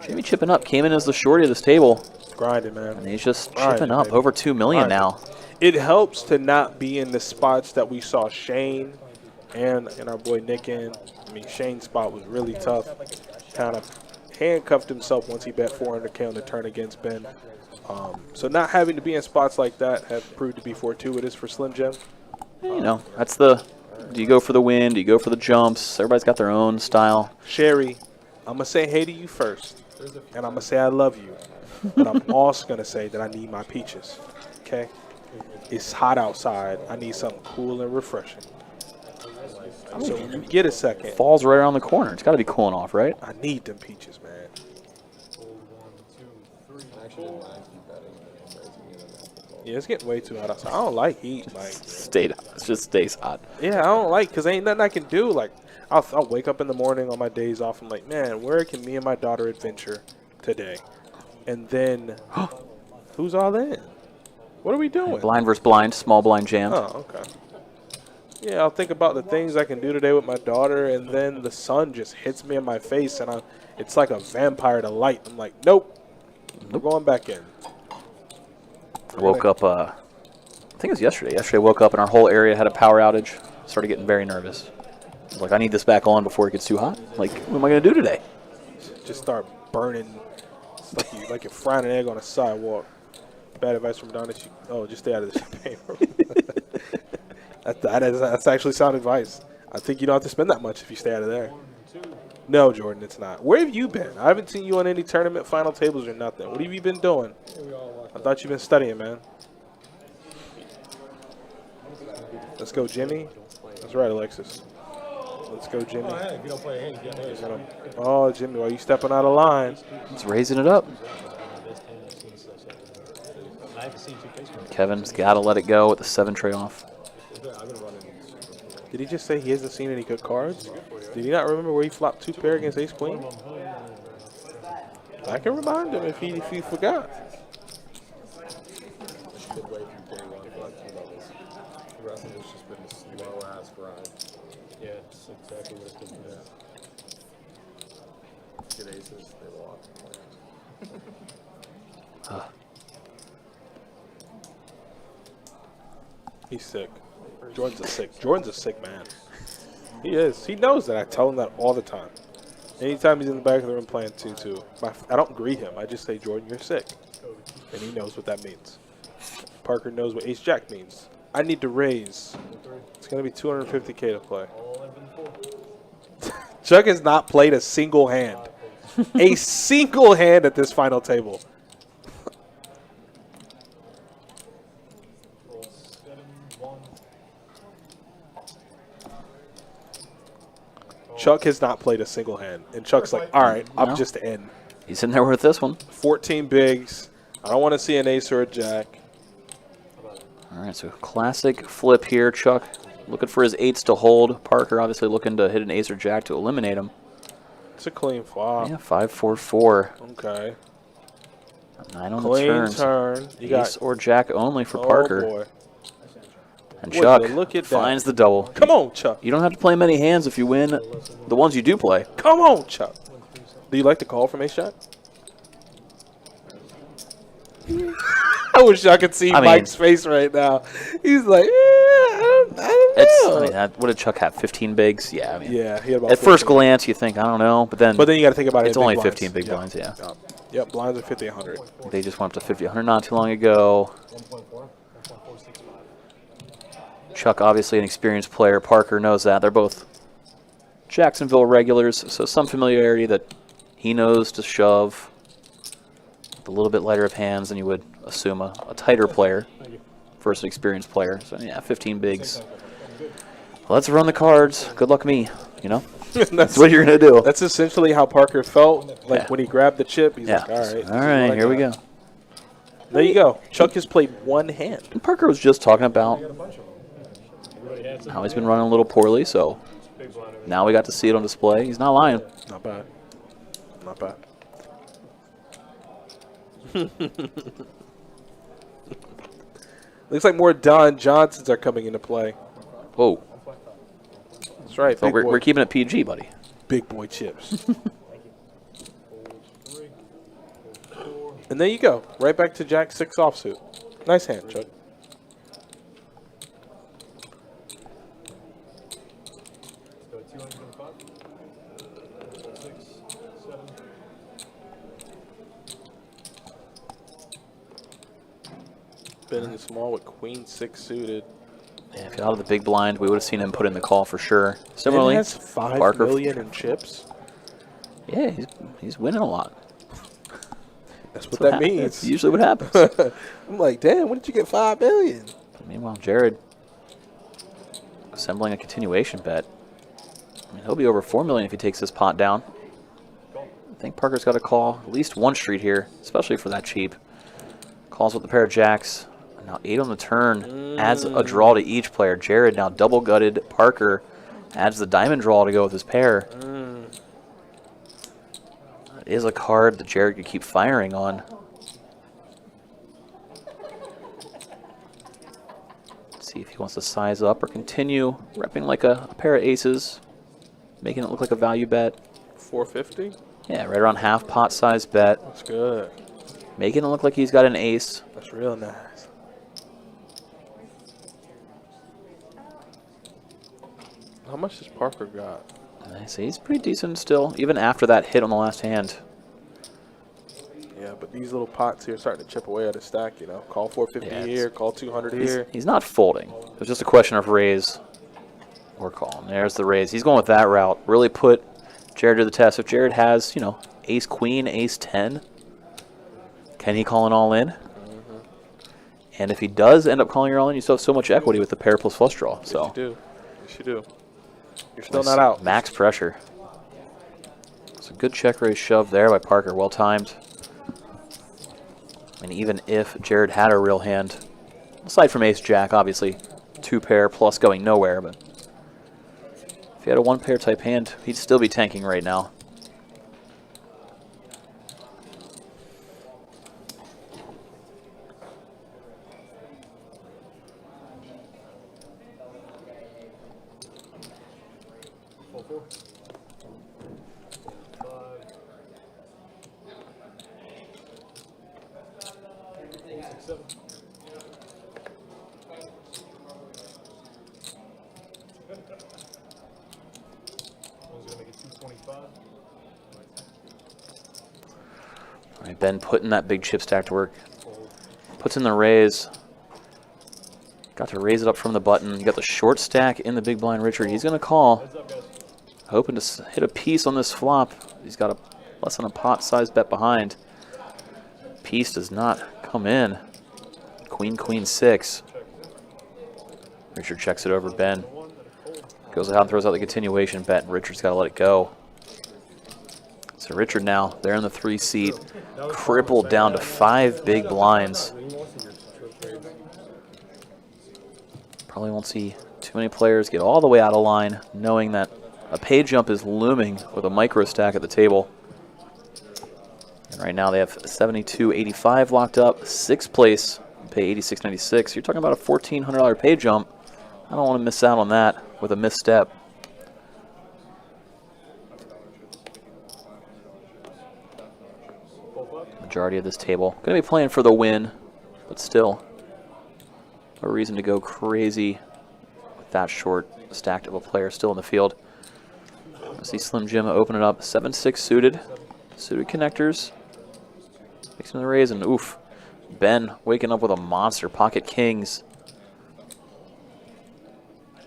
Jimmy chipping up. Came in as the shorty of this table, Grinding, man. and he's just Grinding, chipping up baby. over 2 million Grinding. now. It helps to not be in the spots that we saw Shane and our boy Nick in. I mean, Shane's spot was really tough. Kind of handcuffed himself once he bet 400K on the turn against Ben. So not having to be in spots like that have proved to be fortuitous for Slim Jim. You know, that's the. Do you go for the win? Do you go for the jumps? Everybody's got their own style. Sherry, I'm going to say hey to you first, and I'm going to say I love you. But I'm also going to say that I need my peaches, okay? It's hot outside. I need something cool and refreshing. So when you get a second, Fall's right around the corner. It's got to be cooling off, right? I need them peaches, man. Yeah, it's getting way too hot outside. I don't like heat. Like, It just stays hot. yeah, I don't like because ain't nothing I can do. Like, I'll wake up in the morning on my days off. I'm like, man, where can me and my daughter adventure today? And then, who's all in? What are we doing? Blind versus blind, small blind jam. Oh, okay. Yeah, I'll think about the things I can do today with my daughter, and then the sun just hits me in my face, and it's like a vampire to light. I'm like, nope, we're going back in. Woke up, I think it was yesterday. Yesterday I woke up and our whole area had a power outage. Started getting very nervous. I was like, I need this back on before it gets too hot. Like, what am I going to do today? Just start burning. It's like you're frying an egg on a sidewalk. Bad advice from Donna. Just stay out of the champagne room. That's actually sound advice. I think you don't have to spend that much if you stay out of there. No, Jordan, it's not. Where have you been? I haven't seen you on any tournament final tables or nothing. What have you been doing? I thought you've been studying, man. Let's go, Jimmy. That's right, Alexis. Let's go, Jimmy. Oh, hey, if you don't play a hand, you get hands. Oh, Jimmy, why are you stepping out of line? He's raising it up. Kevin's got to let it go with the 7 tray off. Did he just say he hasn't seen any good cards? Did he not remember where he flopped 2 pair against Ace Queen? I can remind him if he forgot. The rest of it's just been a slow-ass grind. Yeah, that's exactly what it's been. Get aces, they walk. He's sick. Jordan's a sick man. He is. He knows that. I tell him that all the time. Anytime he's in the back of the room playing 2-2, I don't greet him. I just say, Jordan, you're sick. And he knows what that means. Parker knows what ace-jack means. I need to raise. It's going to be $250K to play. Chuck has not played a single hand. A single hand at this final table. Chuck has not played a single hand. And Chuck's like, all right, I'm just in. He's in there with this one. 14 bigs. I don't want to see an ace or a jack. All right, so classic flip here. Chuck looking for his eights to hold. Parker obviously looking to hit an ace or jack to eliminate him. It's a clean flop. Yeah, 5-4-4. Okay. 9 on Clean the turn. You Ace got or jack only for oh Parker. Boy. And Would Chuck you look at that. finds the double. Come on, Chuck. You don't have to play many hands if you win the ones you do play. Come on, Chuck. Do you like the call from ace jack? I wish I could see Mike's face right now. He's like, I don't know. What did Chuck have? 15 bigs? Yeah, I mean, Yeah, he had about at first 15. glance you think, I don't know, but then But then you got to think about it. it's in only big 15 big blinds. blinds, yeah. Yep, blinds are 50, 100. They just went up to 50, 100 not too long ago. Chuck, obviously an experienced player. Parker knows that. They're both Jacksonville regulars, so some familiarity that he knows to shove a little bit lighter of hands than you would assume a tighter player versus an experienced player. So, yeah, 15 bigs. Let's run the cards. Good luck me, you know? That's what you're going to do. That's essentially how Parker felt. Like Yeah. when he grabbed the chip, he's Yeah. like, all right. All this is right, what I here we got." go. There you go. Chuck has played one hand. And Parker was just talking about how he's been running a little poorly, so now we got to see it on display. He's not lying. Not bad. Not bad. Looks like more Don Johnsons are coming into play. Whoa. That's right. So Big boy, we're keeping it PG, buddy. big boy chips. And there you go. Right back to Jack 6 offsuit. Nice hand, Chuck. Been in the small with Queen 6 suited. Yeah, if you're out of the big blind, we would have seen him put in the call for sure. Similarly, He has $5 Parker. million in chips. Yeah, he's winning a lot. That's what that means. That's usually what happens. I'm like, damn, when did you get $5 million? Meanwhile, Jared assembling a continuation bet. I mean, he'll be over $4 million if he takes this pot down. I think Parker's got to call at least one street here, especially for that cheap. Calls with the pair of jacks. Now 8 on the turn adds a draw to each player. Jared now double gutted. Parker adds the diamond draw to go with his pair. That is a card that Jared could keep firing on. Let's see if he wants to size up or continue repping like a pair of aces, making it look like a value bet. 450? Yeah, right around half pot size bet, That's good. making it look like he's got an ace. That's real nice. How much does Parker got? I say he's pretty decent still, even after that hit on the last hand. Yeah, but these little pots here are starting to chip away at his stack, you know. Call 450 Yeah, here, call 200 here. He's not folding. It's just a question of raise or call. And there's the raise. He's going with that route. Really put Jared to the test. If Jared has, you know, ace queen, ace 10, can he call an all in? And if he does end up calling your all in, you still have so much equity with the pair plus flush draw. Yes, So you do. Yes, you do. You're still nice not out. Max pressure. It's a good check raise shove there by Parker. Well timed. I mean, even if Jared had a real hand, aside from ace jack, obviously 2 pair plus going nowhere, but if he had a 1 pair type hand, he'd still be tanking right now. All right, Ben putting that big chip stack to work. Puts in the raise. Got to raise it up from the button. You got the short stack in the big blind Richard. He's going to call. Hoping to hit a piece on this flop. He's got a less than a pot-sized bet behind. Piece does not come in. Queen, queen, 6. Richard checks it over. Ben goes out and throws out the continuation bet. Richard's got to let it go. So Richard now, they're in the 3 seat, crippled down to 5 big blinds. Probably won't see too many players get all the way out of line, knowing that a pay jump is looming with a micro stack at the table. And right now they have 72.85 locked up, 6th place, pay 86.96. You're talking about a $1,400 pay jump. I don't want to miss out on that with a misstep. Majority of this table going to be playing for the win, but still a reason to go crazy with that short stacked of a player still in the field. I see Slim Jim open it up, 7-6 suited connectors, fixing the raise, and oof, Ben waking up with a monster pocket kings.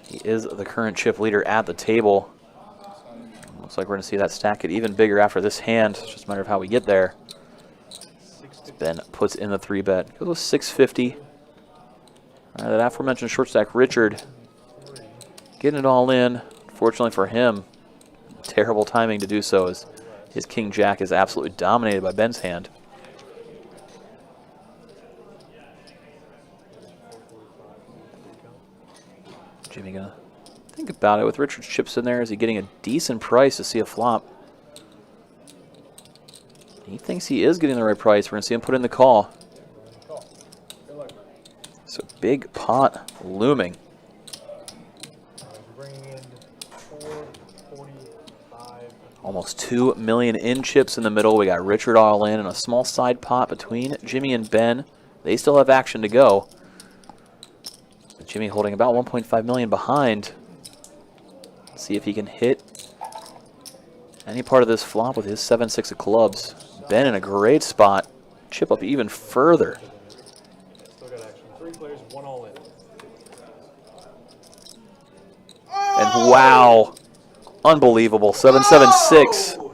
He is the current chip leader at the table. Looks like we're going to see that stack get even bigger after this hand. It's just a matter of how we get there. Ben puts in the 3 bet. Goes with 650. That aforementioned short stack Richard getting it all in. Fortunately for him, terrible timing to do so as his king jack is absolutely dominated by Ben's hand. Jimmy gonna think about it with Richard's chips in there. Is he getting a decent price to see a flop? He thinks he is getting the right price. We're going to see him put in the call. So big pot looming. Almost 2 million in chips in the middle. We got Richard all in and a small side pot between Jimmy and Ben. They still have action to go. Jimmy holding about 1.5 million behind. Let's see if he can hit any part of this flop with his 7-6 of clubs. Ben in a great spot. Chip up even further. Still got action. 3 players, 1 all in. And wow, unbelievable. 7-7-6.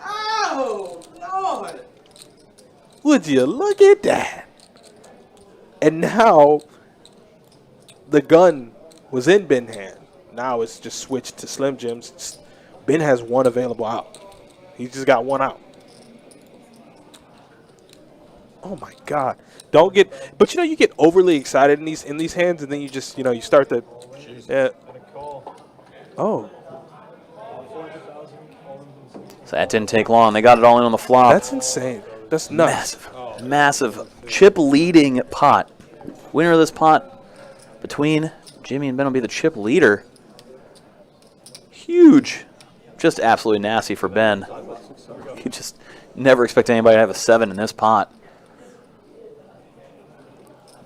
Oh, Lord. Would you look at that? And now the gun was in Ben's hand. Now it's just switched to Slim Jim's. Ben has 1 available out. He's just got 1 out. Oh my God! Don't get, but you get overly excited in these hands, and then you just you start to, yeah. Oh, So that didn't take long. They got it all in on the flop. that's insane. That's nuts. Massive chip leading pot. Winner of this pot between Jimmy and Ben will be the chip leader. Huge. Just absolutely nasty for Ben. You just never expect anybody to have a 7 in this pot.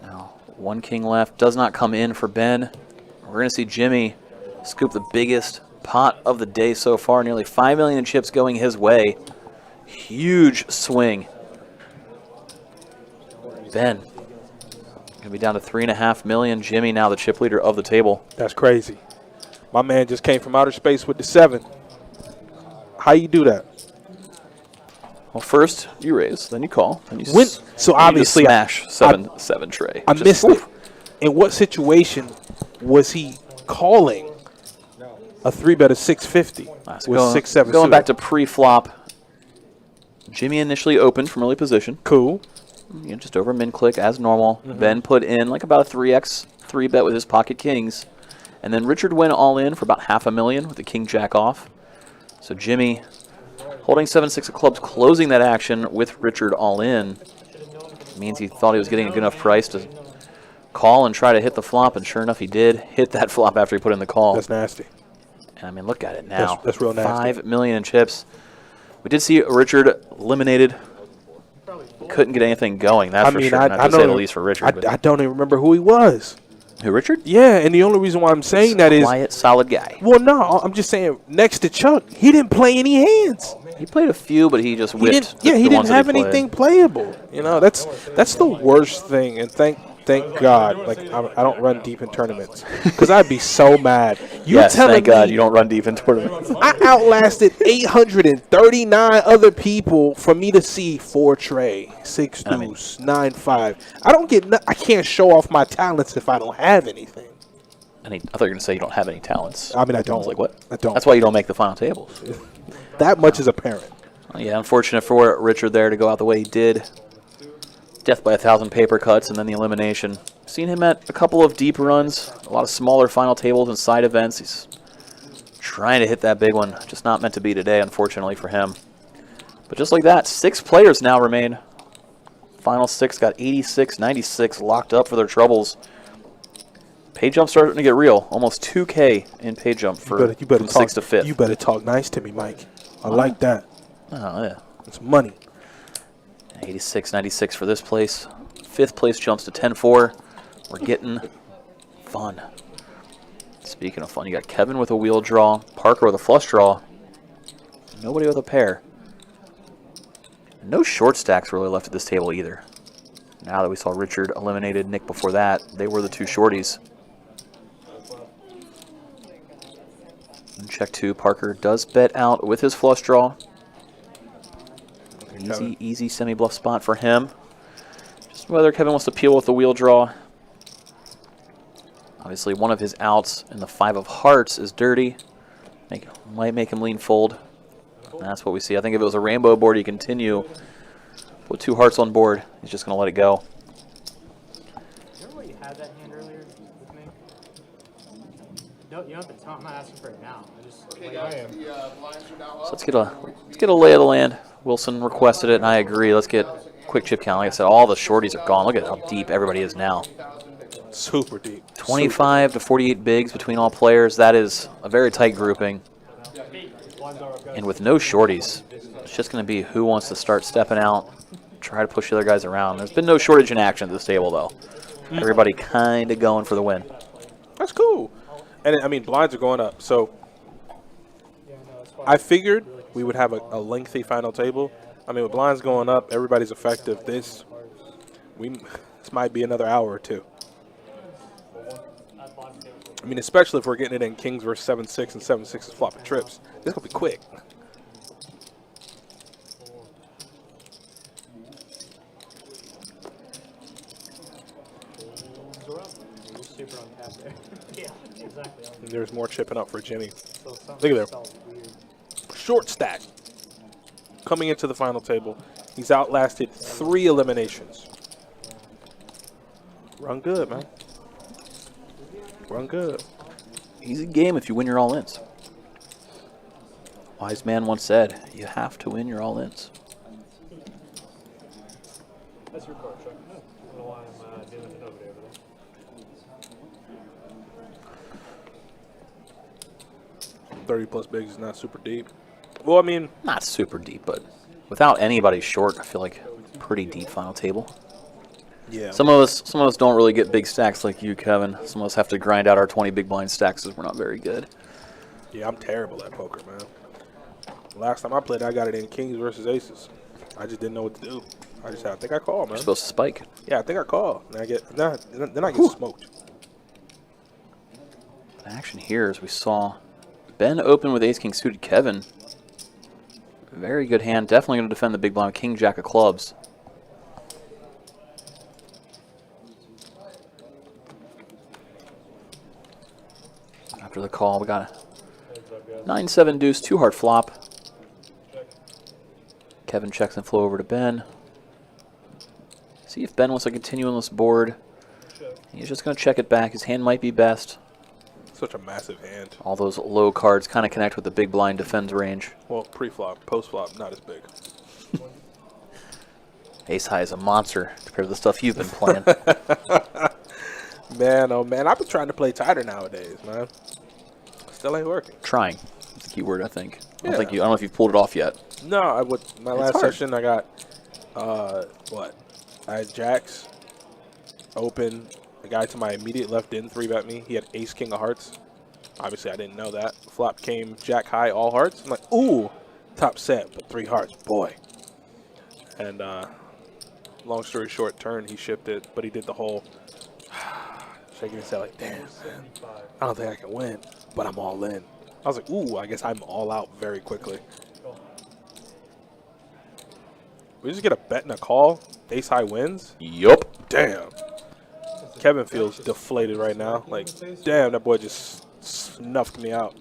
Now, 1 king left. Does not come in for Ben. We're going to see Jimmy scoop the biggest pot of the day so far. Nearly 5 million in chips going his way. Huge swing. Ben going to be down to 3.5 million. Jimmy now the chip leader of the table. That's crazy. My man just came from outer space with the 7. How you do that? Well, first you raise, then you call, then you So then obviously you smash 7-7 tray. I Just, missed oof. it. In what situation was he calling a 3 bet of 650 So with 6-7? going back to pre-flop, Jimmy initially opened from early position. cool. Just over min click as normal. Ben put in like about a 3x 3 bet with his pocket kings. And then Richard went all in for about $500,000 with the king jack off. So Jimmy holding 7-6 of clubs, closing that action with Richard all in. Means he thought he was getting a good enough price to call and try to hit the flop, and sure enough he did hit that flop after he put in the call. That's nasty. And I mean, look at it now. That's real nasty. 5 million in chips. We did see Richard eliminated. Couldn't get anything going. That's for sure. Not to say the least for Richard. I don't even remember who he was. Who, Richard? Yeah, and the only reason why I'm saying that is, Quiet, solid guy. well, no, I'm just saying next to Chuck, he didn't play any hands. He played a few, but he just He whipped didn't. Yeah, he the didn't ones that have he played. anything playable. You know, that's the worst thing. And thank God, like I don't run deep in tournaments because I'd be so mad. You're Yes, telling thank God me you don't run deep in tournaments. I outlasted 839 other people for me to see 4 tray, 6 deuce, 9-5. I don't get. I can't show off my talents if I don't have anything. I thought you were going to say you don't have any talents. I mean, I I don't. was like, what? I don't. That's why you don't make the final tables. That much is apparent. Yeah, unfortunate for Richard there to go out the way he did. Death by 1,000 paper cuts and then the elimination. Seen him at a couple of deep runs, a lot of smaller final tables and side events. He's trying to hit that big one. Just not meant to be today, unfortunately for him. But just like that, 6 players now remain. Final 6 got 86, 96 locked up for their troubles. Pay jump starting to get real. Almost 2K in pay jump for from 6th to 5th. You better talk nice to me, Mike. I like that. Oh, yeah. It's money. 86, 96 for this place. 5th place jumps to 10-4. We're getting fun. Speaking of fun, you got Kevin with a wheel draw, Parker with a flush draw, nobody with a pair. No short stacks really left at this table either. Now that we saw Richard eliminated Nick before that, they were the 2 shorties. And check 2, Parker does bet out with his flush draw. Easy semi-bluff spot for him. Just whether Kevin wants to peel with the wheel draw. Obviously, one of his outs in the 5 of hearts is dirty. Might make him lean fold. And that's what we see. I think if it was a rainbow board, you continue. Put 2 hearts on board. He's just going to let it go. Remember you had that hand earlier with me? You don't have to tell. I'm not asking for it now. I just So let's get a lay of the land. Wilson requested it, and I agree. Let's get quick chip count. Like I said, all the shorties are gone. Look at how deep everybody is now. Super deep. 25 to 48 bigs between all players. That is a very tight grouping. And with no shorties, it's just going to be who wants to start stepping out, try to push the other guys around. There's been no shortage in action at this table, though. Everybody kind of going for the win. That's cool. And, I mean, blinds are going up. So I figured we would have a lengthy final table. I mean, with blinds going up, everybody's effective. This might be another hour or 2. I mean, especially if we're getting it in kings versus 7-6 and 7-6 is flopping trips. This going to be quick. super on tap there. Yeah, exactly. And there's more chipping up for Jimmy. So Look at there. Short stack. Coming into the final table. He's outlasted 3 eliminations. Run good, man. Run good. Easy game if you win your all-ins. Wise man once said, you have to win your all-ins. That's your part, Chuck. I don't know why I'm dealing with nobody over there. 30 plus bigs is not super deep. Well, I mean, Not super deep, but without anybody short, I feel like pretty deep final table. yeah. Some of us don't really get big stacks like you, Kevin. Some of us have to grind out our 20 big blind stacks because we're not very good. Yeah, I'm terrible at poker, man. Last time I played, I got it in kings versus aces. I just didn't know what to do. I think I called, man. You're supposed to spike. Yeah, I think I called. And then I get smoked. Action here as we saw Ben open with ace-king suited Kevin. Very good hand. Definitely going to defend the big blind with king-jack of clubs. After the call, we got a 9-7 deuce, 2-heart flop. Kevin checks and flow over to Ben. See if Ben wants to continue on this board. He's just going to check it back. His hand might be best. Such a massive hand. All those low cards kind of connect with the big blind defends range. Well, pre-flop, post-flop, not as big. Ace high is a monster compared to the stuff you've been playing. Man, oh man, I've been trying to play tighter nowadays, man. Still ain't working. Trying. That's the key word, I think. I Yeah. don't know if you've pulled it off yet. No, my last hard. session I got, I had jacks, open, The guy to my immediate left didn't 3-bet me. He had ace king of hearts. Obviously, I didn't know that. Flop came jack high, all hearts. I'm like, ooh, top set, but 3 hearts, boy. And long story short, turn, he shipped it, but he did the whole shaking his head like, damn, man, I don't think I can win, but I'm all in. I was like, ooh, I guess I'm all out very quickly. We just get a bet and a call. Ace high wins. Yup. Damn. Kevin feels deflated right now. Like, damn, that boy just snuffed me out.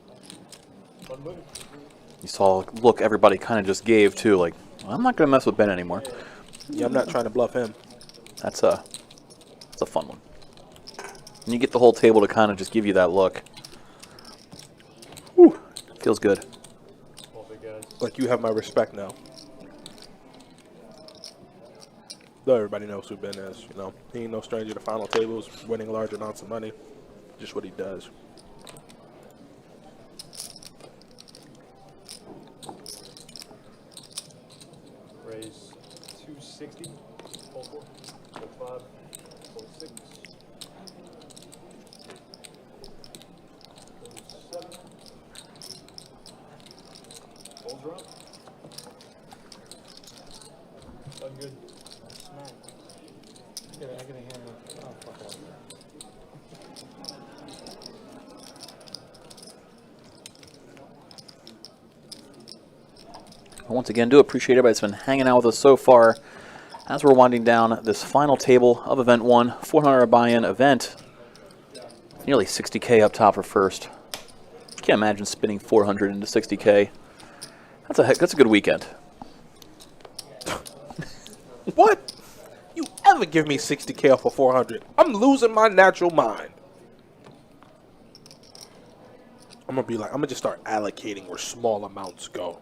You saw look everybody kind of just gave too. Like, I'm not gonna mess with Ben anymore. Yeah, I'm not trying to bluff him. That's a fun one. And you get the whole table to kind of just give you that look. Whew. Feels good. Like, you have my respect now. Though everybody knows who Ben is, you know. He ain't no stranger to final tables, winning large amounts of money. Just what he does. Raise 260. Fold 4. Fold 5. Fold 6. Fold 7. Folds around. Done good. Smack. I get a hand. Oh, fuck off. Once again, do appreciate everybody that's been hanging out with us so far as we're winding down this final table of Event 1, $400 buy-in event. Nearly 60K up top for first. Can't imagine spinning 400 into 60K. That's a good weekend. What? You ever give me 60K off of 400? I'm losing my natural mind. I'm going to be like, I'm going to just start allocating where small amounts go.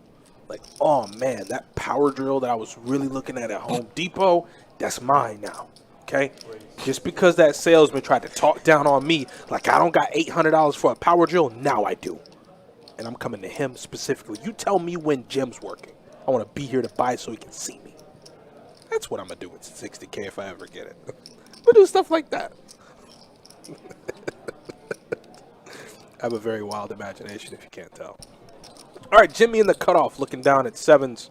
Like, oh man, that power drill that I was really looking at Home Depot, that's mine now, okay? Just because that salesman tried to talk down on me, like I don't got $800 for a power drill, now I do. And I'm coming to him specifically. You tell me when Jim's working. I want to be here to buy so he can see me. That's what I'm going to do with 60K if I ever get it. We'll do stuff like that. I have a very wild imagination if you can't tell. All right, Jimmy in the cutoff, looking down at sevens.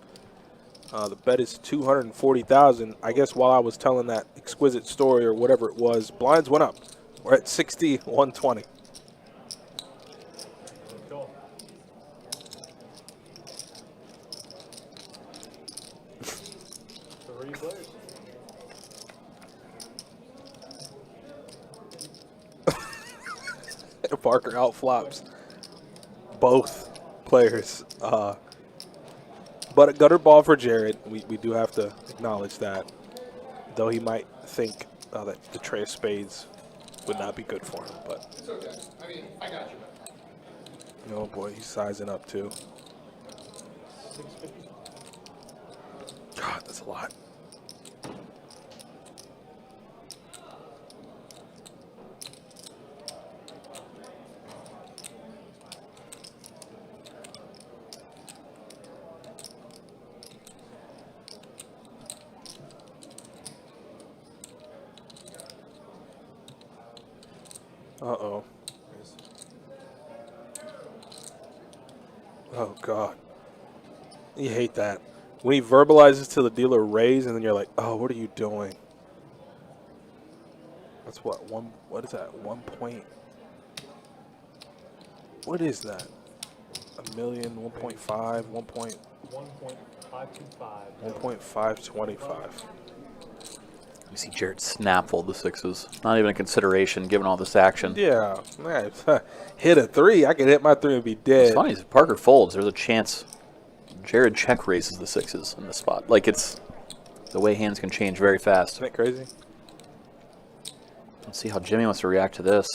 The bet is 240,000. I guess while I was telling that exquisite story or whatever it was, blinds went up. We're at 60, 120. Parker outflops both players. But a gutter ball for Jared. We do have to acknowledge that. Though he might think that the tray of spades would not be good for him. But It's okay. I mean, I got you. oh boy, he's sizing up too. God, that's a lot. Uh-oh. Oh, God. You hate that. When he verbalizes to the dealer raise, and then you're like, oh, what are you doing? That's what, what is that? 1 point? What is that? A million, 1.5, 1 point? 1.525. 1.525. You see Jared snap fold the sixes. Not even a consideration given all this action. Yeah, man, hit a 3. I could hit my 3 and be dead. It's funny, if Parker folds, there's a chance Jared check raises the sixes in this spot. Like, it's the way hands can change very fast. Isn't that crazy? Let's see how Jimmy wants to react to this.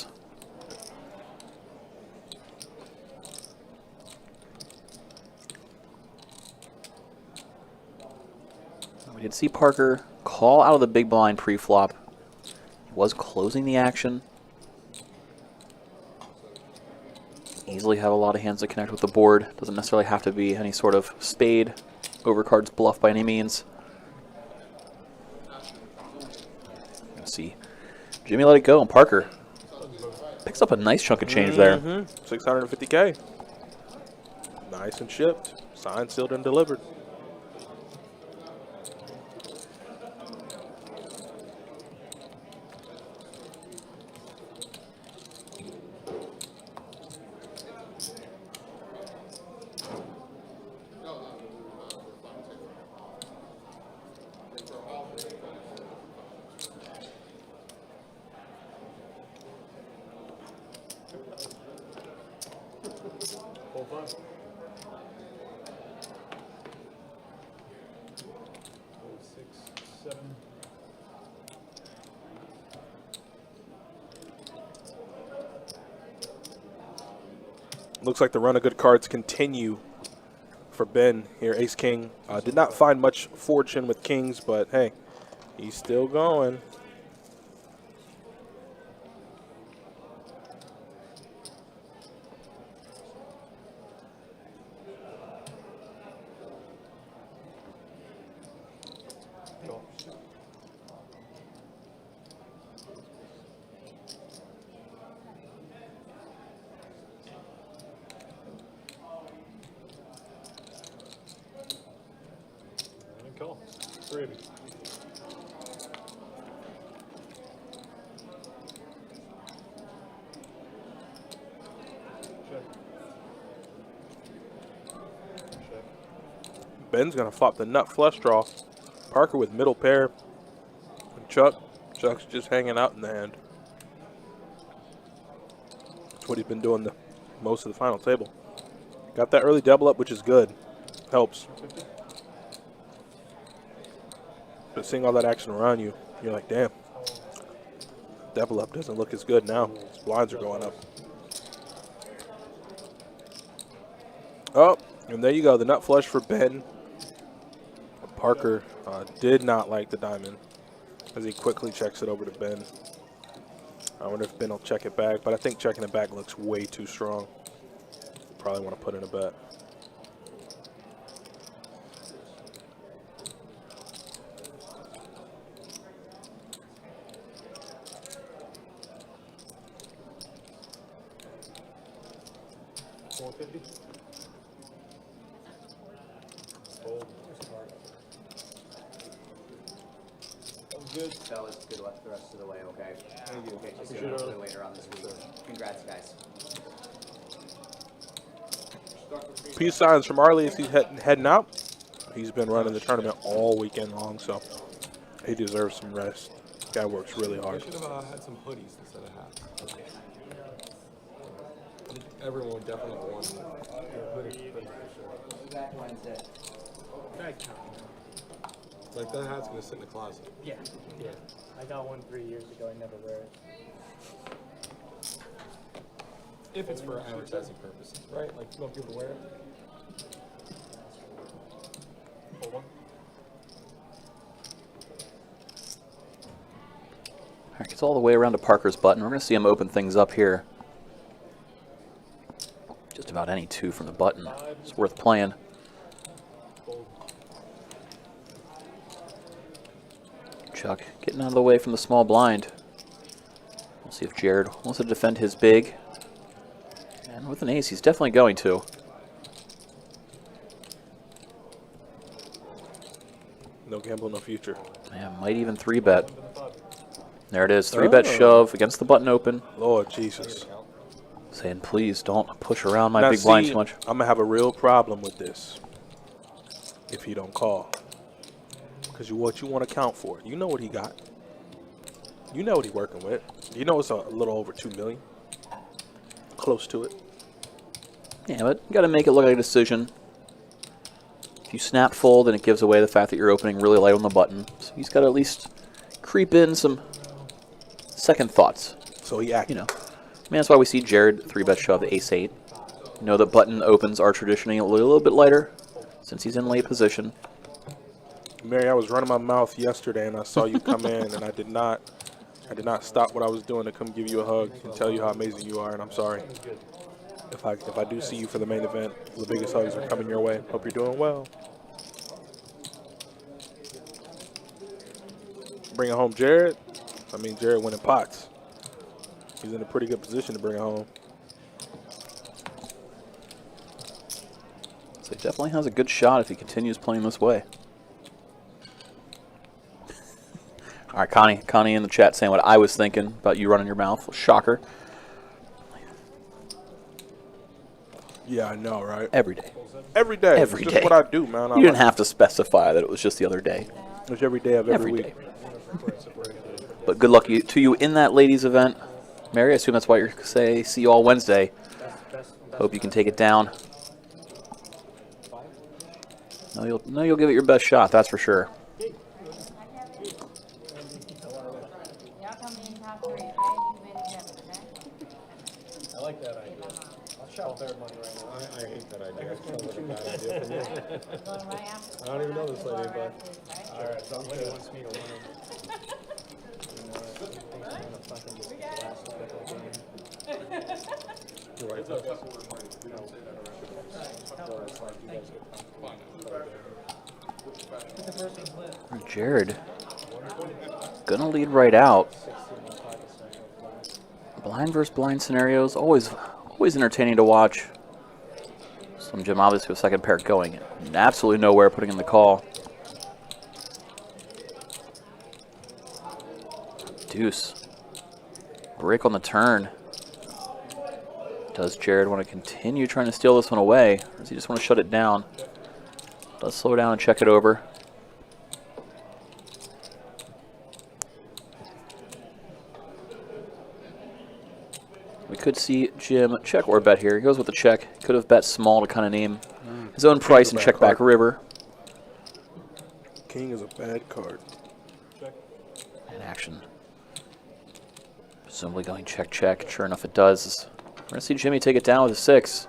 We did see Parker call out of the big blind pre-flop. He was closing the action. Easily have a lot of hands that connect with the board. Doesn't necessarily have to be any sort of spade, overcards bluff by any means. Let's see. Jimmy let it go, and Parker picks up a nice chunk of change there. 650K. Nice and shipped. Signed, sealed, and delivered. Looks like the run of good cards continue for Ben here. Ace King did not find much fortune with kings, but hey, he's still going. Call. 3 of you. Ben's going to flop the nut flush draw. Parker with middle pair. And Chuck's just hanging out in the hand. That's what he's been doing the most of the final table. Got that early double up, which is good. Helps. But seeing all that action around you, you're like, damn. Double up doesn't look as good now. His blinds are going up. Oh, and there you go. The nut flush for Ben. Parker did not like the diamond as he quickly checks it over to Ben. I wonder if Ben will check it back, but I think checking it back looks way too strong. Probably want to put in a bet. Good. Fellas, good luck the rest of the way, okay? Thank you. Okay, see you later on this week. Congrats, guys. Peace signs from Arlie as he's heading out. He's been running the tournament all weekend long, so he deserves some rest. Guy works really I hard. should have had some hoodies instead of hats. Everyone would definitely want a hoodie. Back Wednesday. Like, that hat's going to sit in the closet. Yeah, yeah. I got one 3 years ago. I never wear it. If it's for advertising purposes, right? Like, you want people to wear it? Hold on. All right, gets all the way around to Parker's button. We're going to see him open things up here. Just about any two from the button. It's worth playing. Chuck getting out of the way from the small blind. We'll see if Jared wants to defend his big. And with an ace, he's definitely going to. No gamble, no future. Man, might even 3-bet. There it is, 3-bet shove against the button open. Lord Jesus. Saying, please don't push around my Now, big blind see, too much. I'm going to have a real problem with this if he don't call. Because what you want to count for. You know what he got. You know what he's working with. You know it's a little over 2 million. Close to it. Yeah, but you got to make it look like a decision. If you snap fold, then it gives away the fact that you're opening really light on the button. So he's got to at least creep in some second thoughts. So he acted. You know, I mean, that's why we see Jared 3-bet shove the ace-8. You know that button opens are traditionally a little bit lighter since he's in late position. Mary, I was running my mouth yesterday and I saw you come in and I did not stop what I was doing to come give you a hug and tell you how amazing you are, and I'm sorry. If I do see you for the main event, the biggest hugs are coming your way. Hope you're doing well. Bring it home, Jared. I mean, Jared winning pots. He's in a pretty good position to bring it home. So he definitely has a good shot if he continues playing this way. All right, Connie in the chat saying what I was thinking about you running your mouth. Shocker. Yeah, I know, right? Every day. Every day. Every it's day. just what I do, man. You didn't have to specify that it was just the other day. It's every day of every week. Day. But good luck to you in that ladies event. Mary, I assume that's why you say see you all Wednesday. Hope you can take it down. No, you'll give it your best shot, that's for sure. I like that idea. I'll shout their money right now. I hate that idea. It's kind of a bad idea for me. I don't even know this lady, but. All right, somebody wants me to win. You're right. Jared gonna lead right out. Blind versus blind scenarios, always entertaining to watch. Some Jim obviously with second pair going absolutely nowhere, putting in the call. Deuce. Break on the turn. Does Jared want to continue trying to steal this one away, or does he just want to shut it down? Does slow down and check it over. We could see Jim check or bet here. He goes with the check. Could have bet small to kind of name his own price and check back river. King is a bad card. In action. Presumably going check, check. Sure enough, it does. We're going to see Jimmy take it down with a 6.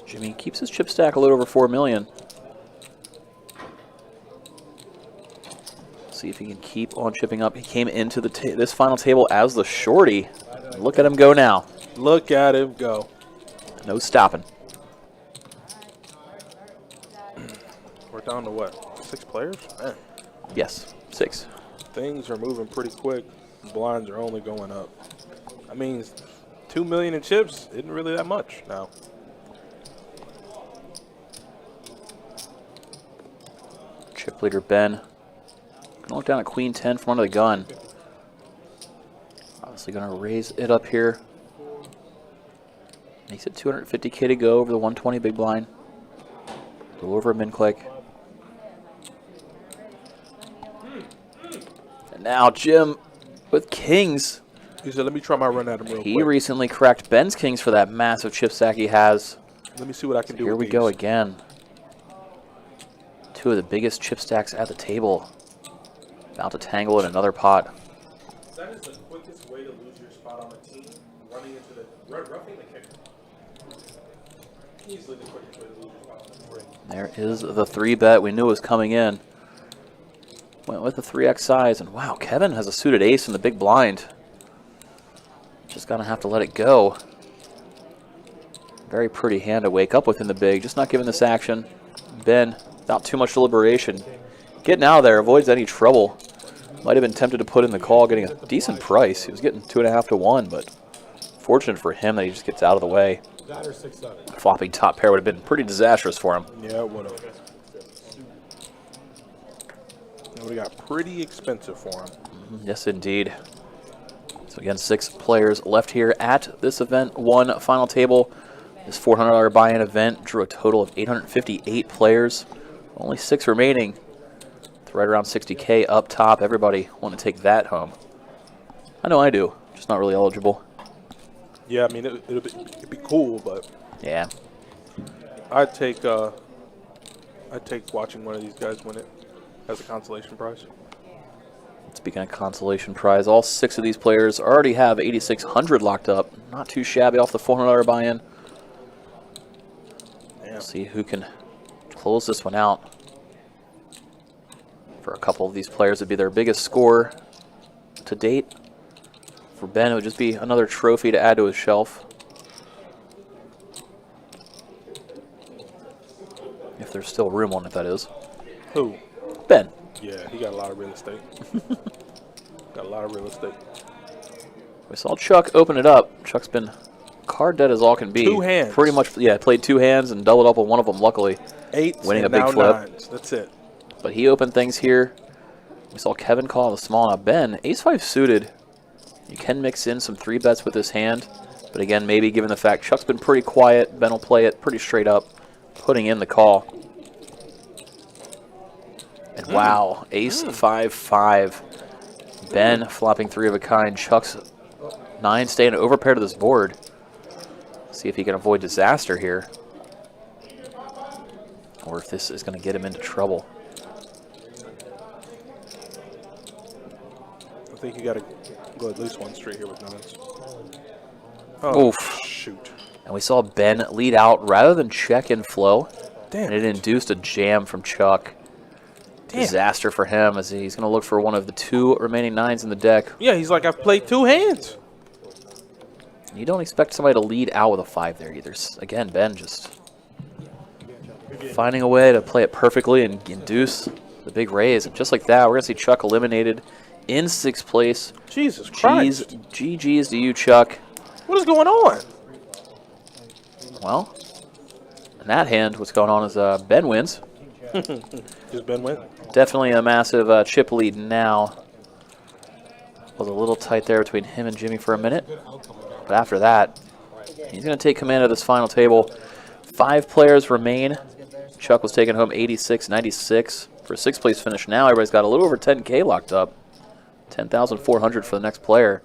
Jimmy keeps his chip stack a little over 4 million. See if he can keep on chipping up. He came into this final table as the shorty. Look at him go now. Look at him go. No stopping. We're down to what? 6 players? Man. Yes, 6. Things are moving pretty quick. Blinds are only going up. I mean, 2 million in chips isn't really that much now. Chip leader Ben. Gonna look down at Queen 10 from under the gun. Obviously gonna raise it up here. Makes it 250K to go over the 120 big blind. A little over a min click. And now Jim with kings. He said, let me try my run at him real quick. He recently cracked Ben's kings for that massive chip stack he has. Let me see what I can do Here with we go these. again. 2 of the biggest chip stacks at the table. About to tangle in another pot. That is the quickest way to lose your spot on the team. Running into the roughing the kicker. Easily the quickest way to lose your spot on the team. There is the 3-bet we knew was coming in. Went with the 3x size, and wow, Kevin has a suited ace in the big blind. Just gonna have to let it go. Very pretty hand to wake up with in the big, just not giving this action. Ben, without too much deliberation, getting out of there, avoids any trouble. Might have been tempted to put in the call, getting a decent price. He was getting 2.5 to 1, but fortunate for him that he just gets out of the way. That or 6-7. Flopping top pair would have been pretty disastrous for him. Yeah, it would have. It would have got pretty expensive for him. Yes, indeed. So again, 6 players left here at this event. 1 final table. This $400 buy-in event drew a total of 858 players. Only 6 remaining. It's right around 60K up top. Everybody want to take that home. I know I do. Just not really eligible. Yeah, I mean, it'd be cool, but Yeah. I'd take watching one of these guys win it as a consolation prize. Speaking of consolation prize, all 6 of these players already have 8,600 locked up. Not too shabby off the $400 buy-in. We'll see who can close this one out. For a couple of these players, it'd be their biggest score to date. For Ben, it would just be another trophy to add to his shelf. there's still room on it, that is. Who? Ben. Yeah, he got a lot of real estate. Got a lot of real estate. We saw Chuck open it up. Chuck's been card dead as all can be. 2 hands. Pretty much, yeah, played 2 hands and doubled up on one of them, luckily. 8s winning and a big now flip. 9s. That's it. But he opened things here. We saw Kevin call the small. Now Ben, ace-5 suited. You can mix in some 3 bets with this hand. But again, maybe given the fact Chuck's been pretty quiet, Ben will play it pretty straight up, putting in the call. And wow, ace-5-5. Ben flopping 3 of a kind. Chuck's 9 staying overpaired to this board. See if he can avoid disaster here. Or if this is going to get him into trouble. I think you got to go at least 1 straight here with 9s. Oh, Oof. shoot. And we saw Ben lead out rather than check in flow. Damn And it induced a jam from Chuck. Damn. Disaster for him as he's going to look for one of the 2 remaining 9s in the deck. Yeah, he's like, I've played 2 hands. You don't expect somebody to lead out with a 5 there either. Again, Ben just finding a way to play it perfectly and induce the big raise. And just like that, we're going to see Chuck eliminated in 6th place. Jesus Christ. GG's to you, Chuck. What is going on? Well, in that hand, what's going on is Ben wins. Just Ben win. Definitely a massive chip lead now. Was a little tight there between him and Jimmy for a minute. But after that, he's going to take command of this final table. 5 players remain. Chuck was taking home 86-96 for a 6th place finish. Now everybody's got a little over 10K locked up. 10,400 for the next player.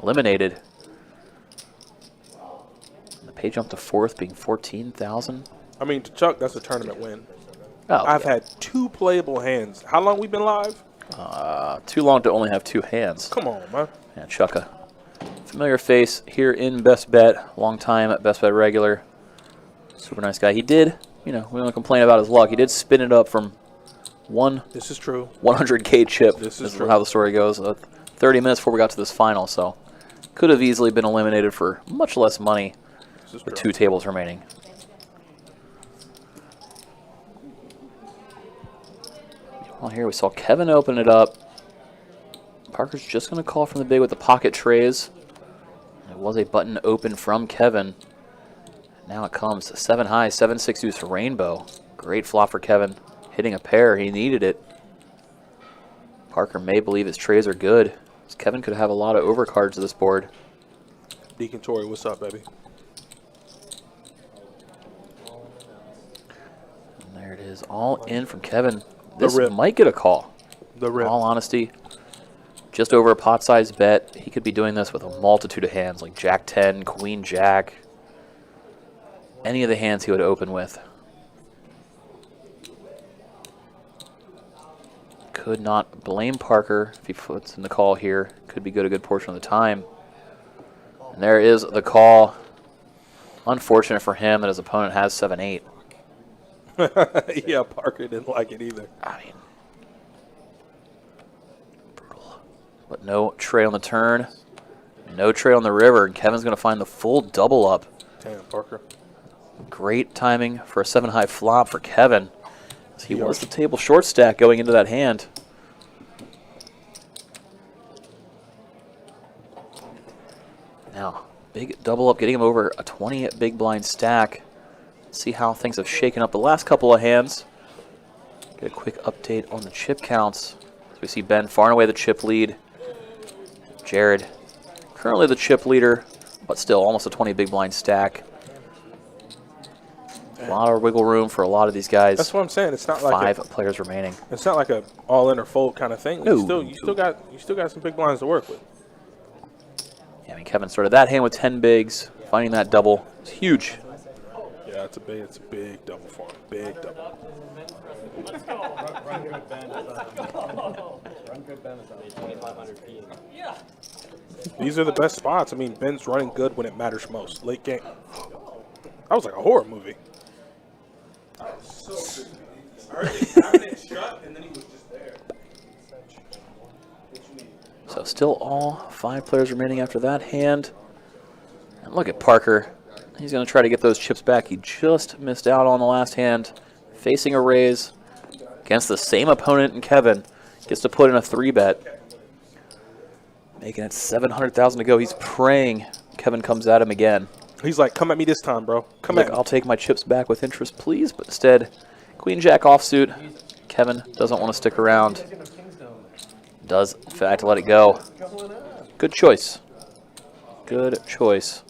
Eliminated. The pay jump to 4th being 14,000. I mean, to Chuck, that's a tournament win. Oh, I've had 2 playable hands. How long we been live? too long to only have 2 hands. Come on, man. Yeah, Chuck, a familiar face here in Best Bet. Long time at Best Bet regular. Super nice guy. He did, you know, we don't complain about his luck. He did spin it up from one This is true. 100K chip. This is is true. how the story goes. 30 minutes before we got to this final, so could have easily been eliminated for much less money This is with true. 2 tables remaining. Well, here we saw Kevin open it up. Parker's just going to call from the big with the pocket trays. It was a button open from Kevin. Now it comes 7 high, 7-6 deuce rainbow. Great flop for Kevin. Hitting a pair, he needed it. Parker may believe his trays are good. Kevin could have a lot of overcards to this board. Deacon Torrey, what's up, baby? And there it is, all in from Kevin. This rip. might get a call. The In rip. all honesty, just over a pot-sized bet. He could be doing this with a multitude of hands, like Jack 10, Queen Jack. Any of the hands he would open with. Could not blame Parker if he puts in the call here. Could be good a good portion of the time. And there is the call. Unfortunate for him that his opponent has 7-8. Yeah, Parker didn't like it either. I mean, brutal. But no tray on the turn, no tray on the river, and Kevin's going to find the full double up. Damn, Parker. Great timing for a 7-high flop for Kevin. As he was the table short stack going into that hand. Now, big double up, getting him over a 20 big blind stack. See how things have shaken up the last couple of hands. Get a quick update on the chip counts. We see Ben far and away the chip lead. Jared currently the chip leader, but still almost a 20 big blind stack. A lot of wiggle room for a lot of these guys. That's what I'm saying. It's not like 5 players remaining. it's not like a all in or fold kind of thing. No. You still got some big blinds to work with. Yeah, I mean Kevin started that hand with 10 bigs, finding that double. It's huge. Yeah, it's a big double for him. Big double. Let's go. Run good Ben. Run good Ben is on 2,500 feet. Yeah. These are the best spots. I mean, Ben's running good when it matters most. Late game. That was like a horror movie. So good. I heard the cabinet shut and then he was just there. So still all 5 players remaining after that hand. And look at Parker. He's going to try to get those chips back. He just missed out on the last hand. facing a raise against the same opponent, and Kevin gets to put in a 3-bet. Making it 700,000 to go. He's praying Kevin comes at him again. He's like, come at me this time, bro. Come at me. I'll take my chips back with interest, please. But instead, Queen Jack offsuit. Kevin doesn't want to stick around. Does, in fact, let it go. Good choice. Good choice.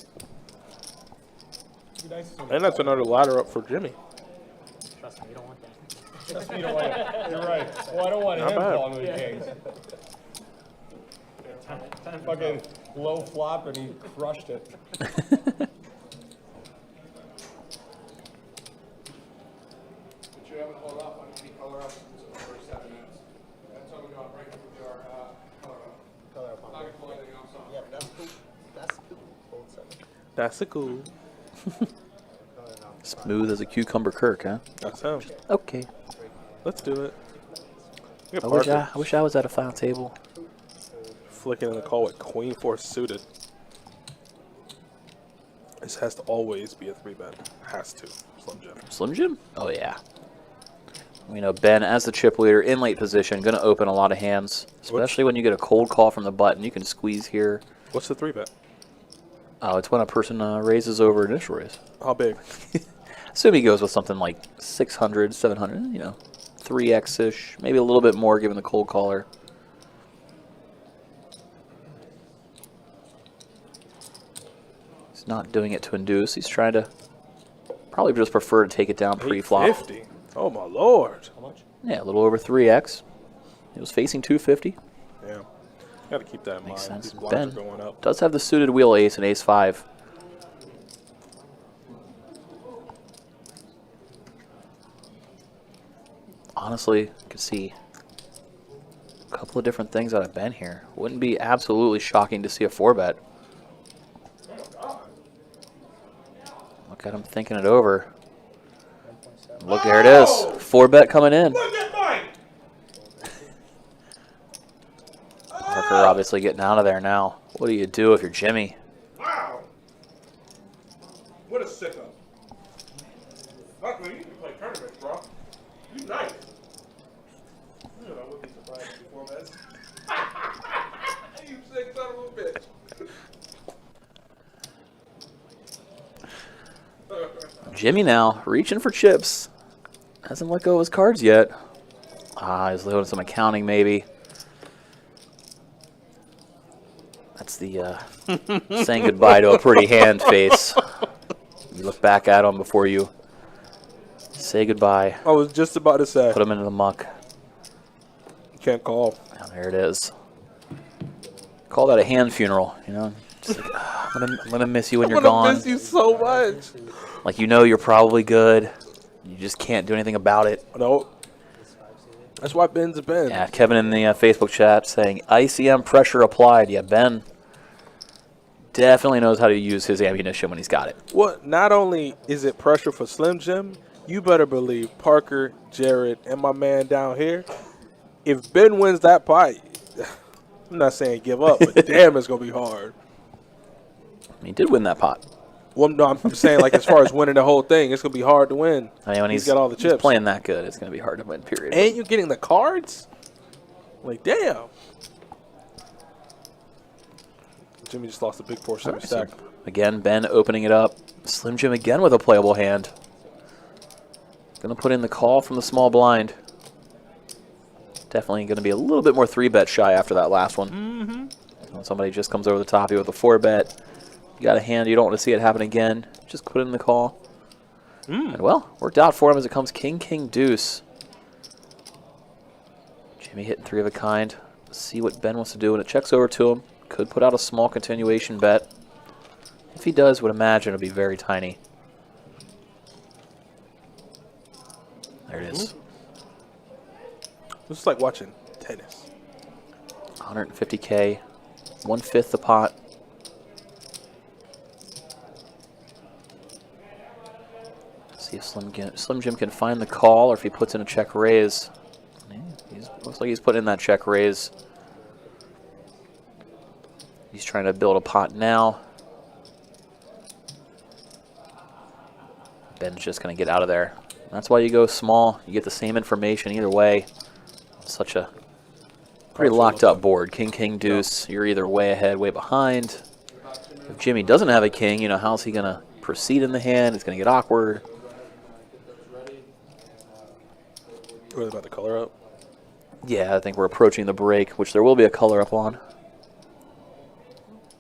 And that's another ladder up for Jimmy. Trust me, you don't want that. Trust me, you don't want it. You're right. Well, I don't want Not him bad. calling me kings. Fucking low flop and he crushed it. But you haven't hold up on any color up since the first 7 minutes. That's how we're going to break up with your color up. Color up on Not going to pull anything else off. Yeah, that's cool. That's cool. Hold 7. That's a cool. Smooth as a cucumber Kirk, huh? That's him. Okay. Let's do it. Good I wish I was at a final table. Flicking in the call with Queen 4 suited. This has to always be a 3-bet. Has to. Slim Jim. Slim Jim? Oh, yeah. We know Ben, as the chip leader, in late position, going to open a lot of hands. Especially when you get a cold call from the button. You can squeeze here. What's the 3-bet? Oh, it's when a person raises over initial raise. How big? Assume he goes with something like 600, 700, you know, 3x-ish. Maybe a little bit more given the cold caller. He's not doing it to induce. He's trying to probably just prefer to take it down pre-flop. 850. Oh, my Lord. How much? Yeah, a little over 3x. He was facing 250. Yeah. Got to keep that in Makes mind. sense. These blinds Ben are going up. does have the suited wheel ace and ace-5. Honestly, you can see a couple of different things out of Ben here. Wouldn't be absolutely shocking to see a 4-bet. Look at him thinking it over. Look, there it is. 4-bet coming in. Look at mine! Parker obviously getting out of there now. What do you do if you're Jimmy? Wow! What a sicko. Luckily, you can play tournaments, bro. You nice. You know, I wouldn't be surprised if you 4-bets. You sick son of a bitch. Jimmy now reaching for chips. Hasn't let go of his cards yet. He's doing some accounting maybe. That's the saying goodbye to a pretty hand face. You look back at him before you say goodbye. I was just about to say. Put him into the muck. Can't call. And there it is. Call that a hand funeral, you know? Just like, I'm gonna miss you when you're I gone. miss you so much. Like, you know you're probably good. You just can't do anything about it. No. That's why Ben's a Ben. Yeah, Kevin in the Facebook chat saying ICM pressure applied. Yeah, Ben definitely knows how to use his ammunition when he's got it. Well, not only is it pressure for Slim Jim, you better believe Parker, Jared, and my man down here. If Ben wins that pot, I'm not saying give up, but damn, it's going to be hard. He did win that pot. Well, no, I'm saying like as far as winning the whole thing, it's going to be hard to win. I mean, when he's got all the he's chips. playing that good, it's going to be hard to win, period. And you're getting the cards? Like, damn. Jimmy just lost a big portion of his stack. Again, Ben opening it up. Slim Jim again with a playable hand. Going to put in the call from the small blind. Definitely going to be a little bit more 3-bet shy after that last one. When somebody just comes over the top of you with a 4-bet, you got a hand, you don't want to see it happen again. Just put in the call. And well, worked out for him as it comes king, king, deuce. Jimmy hitting 3 of a kind. See what Ben wants to do when it checks over to him. Could put out a small continuation bet. If he does, would imagine it'll be very tiny. There it is. This is like watching tennis. 150K, 1/5 the pot. See if Slim Jim can find the call, or if he puts in a check raise. Looks like he's putting in that check raise. He's trying to build a pot now. Ben's just going to get out of there. That's why you go small. You get the same information either way. It's such a pretty locked up board. King, king, deuce. You're either way ahead, way behind. If Jimmy doesn't have a king, you know, how's he going to proceed in the hand? It's going to get awkward. What about the color up? Yeah, I think we're approaching the break, which there will be a color up on.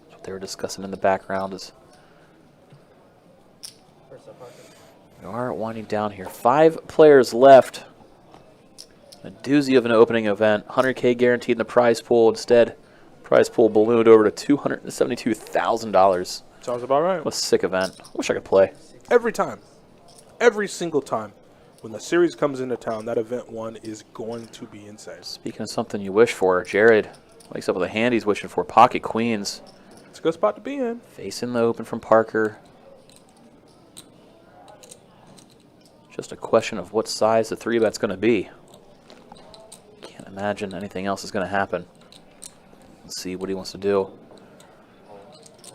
That's what they were discussing in the background. Is we are winding down here. 5 players left. A doozy of an opening event. 100K guaranteed in the prize pool. Instead, prize pool ballooned over to $272,000. Sounds about right. What a sick event. Wish I could play. Every time. Every single time. When the series comes into town, that event 1 is going to be insane. Speaking of something you wish for, Jared wakes up with a hand he's wishing for. Pocket queens. It's a good spot to be in. Facing the open from Parker. Just a question of what size the 3-bet's going to be. Can't imagine anything else is going to happen. Let's see what he wants to do.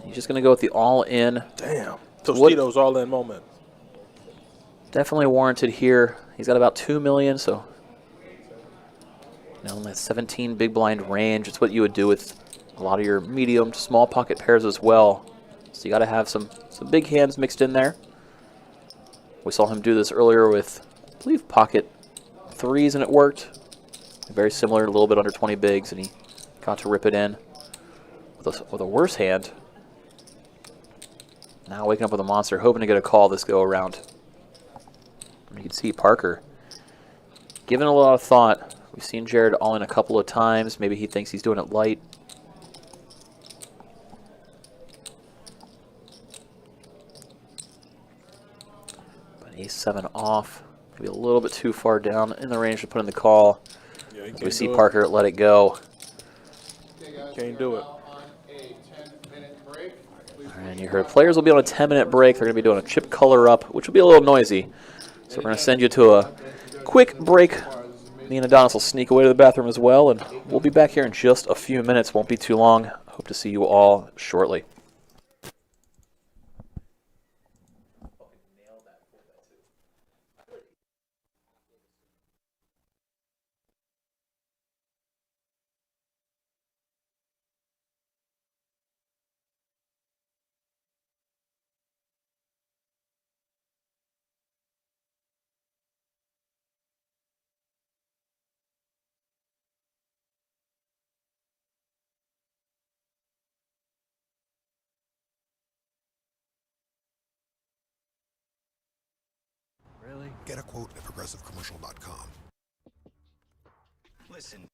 He's just going to go with the all-in. Damn. Tostitos all-in moment. Definitely warranted here. He's got about 2 million, so only 17 big blind range. It's what you would do with a lot of your medium to small pocket pairs as well. So you got to have some big hands mixed in there. We saw him do this earlier with, I believe, pocket 3s, and it worked. Very similar, a little bit under 20 bigs, and he got to rip it in with a worse hand. Now waking up with a monster, hoping to get a call this go around. You can see Parker giving a lot of thought. We've seen Jared all in a couple of times. Maybe he thinks he's doing it light. But ace-7 off. Maybe a little bit too far down in the range to put in the call. Yeah, we see Parker let it go. Can't do it. And you heard players will be on a 10-minute break. They're going to be doing a chip color up, which will be a little noisy. So we're going to send you to a quick break. Me and Adonis will sneak away to the bathroom as well, and we'll be back here in just a few minutes. Won't be too long. Hope to see you all shortly. Get a quote at progressivecommercial.com. Listen.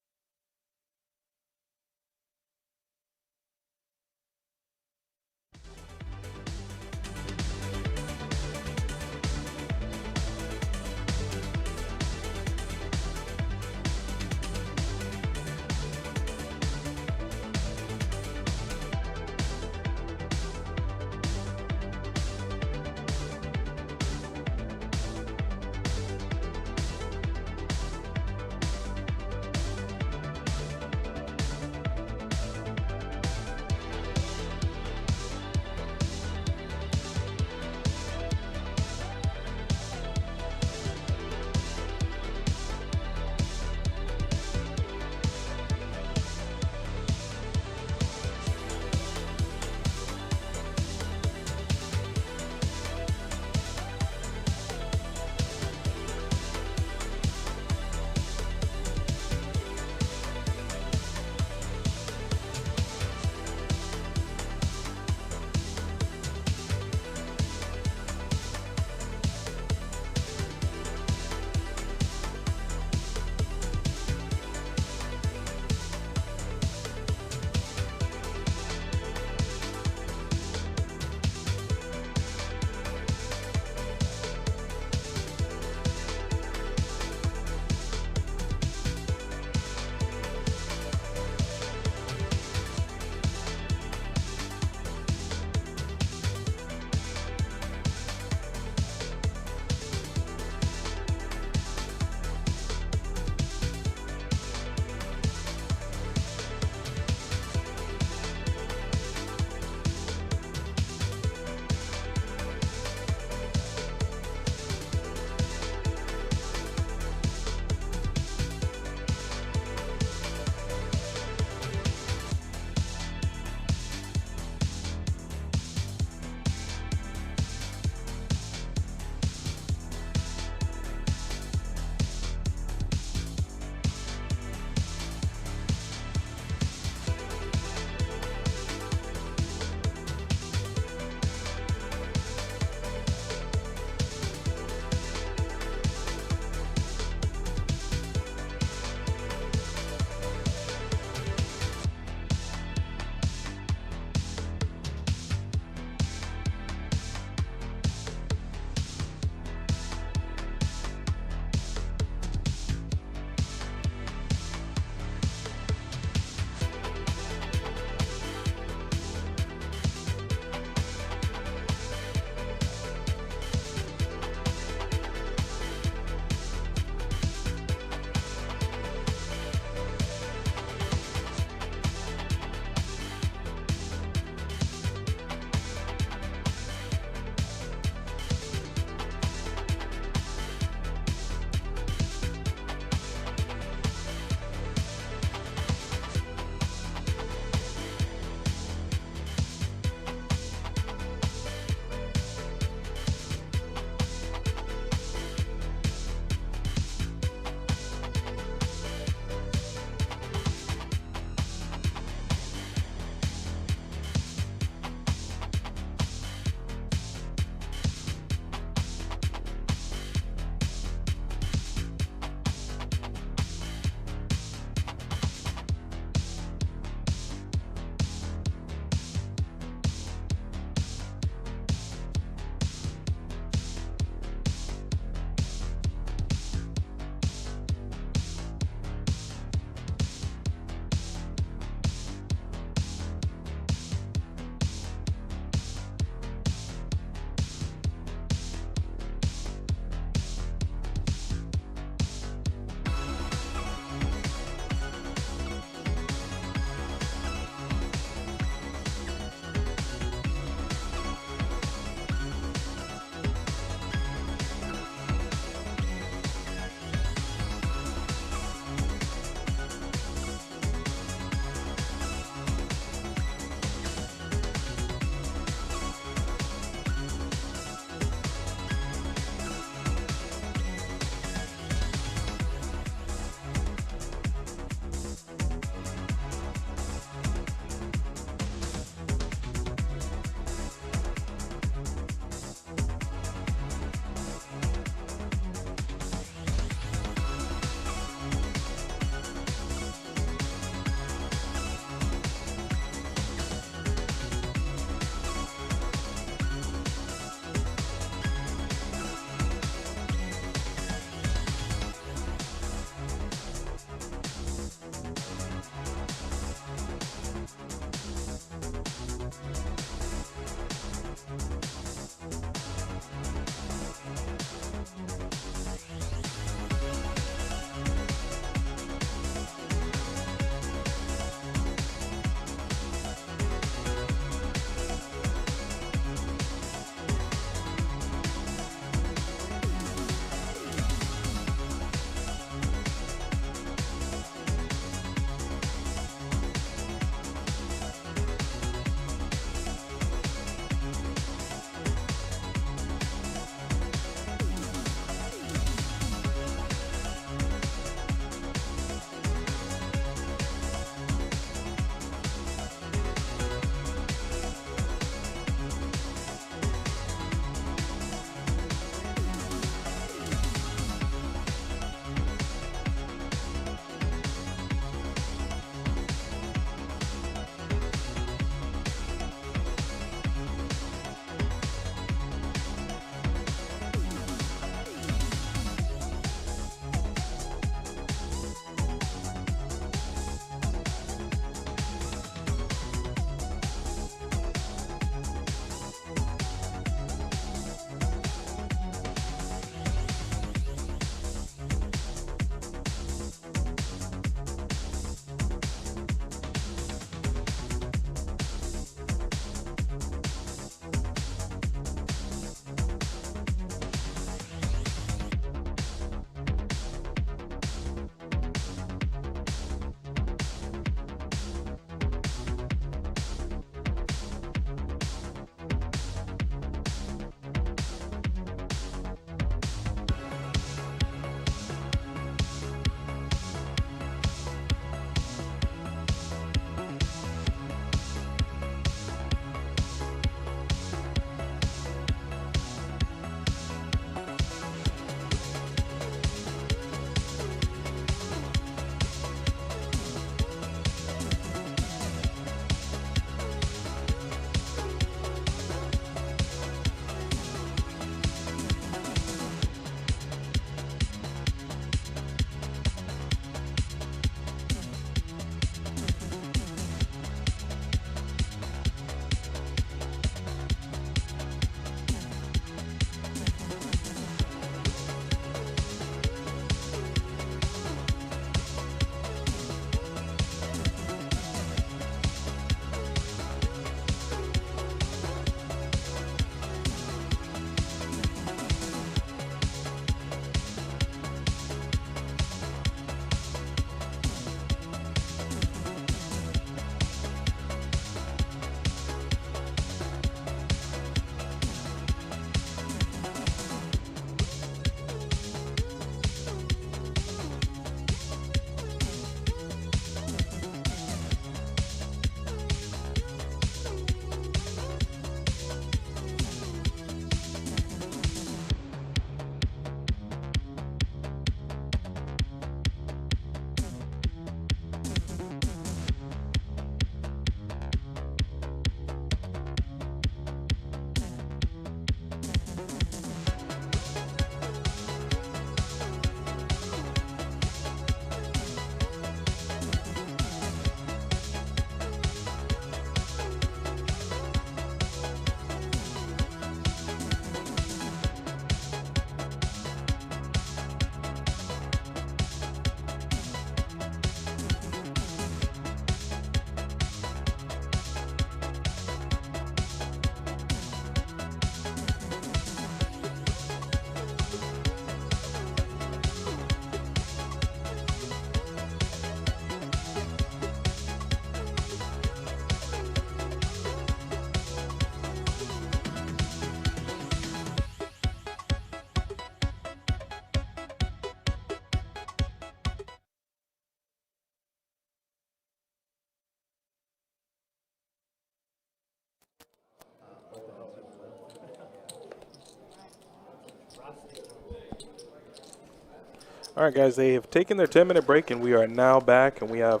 All right, guys, they have taken their 10-minute break, and we are now back, and we have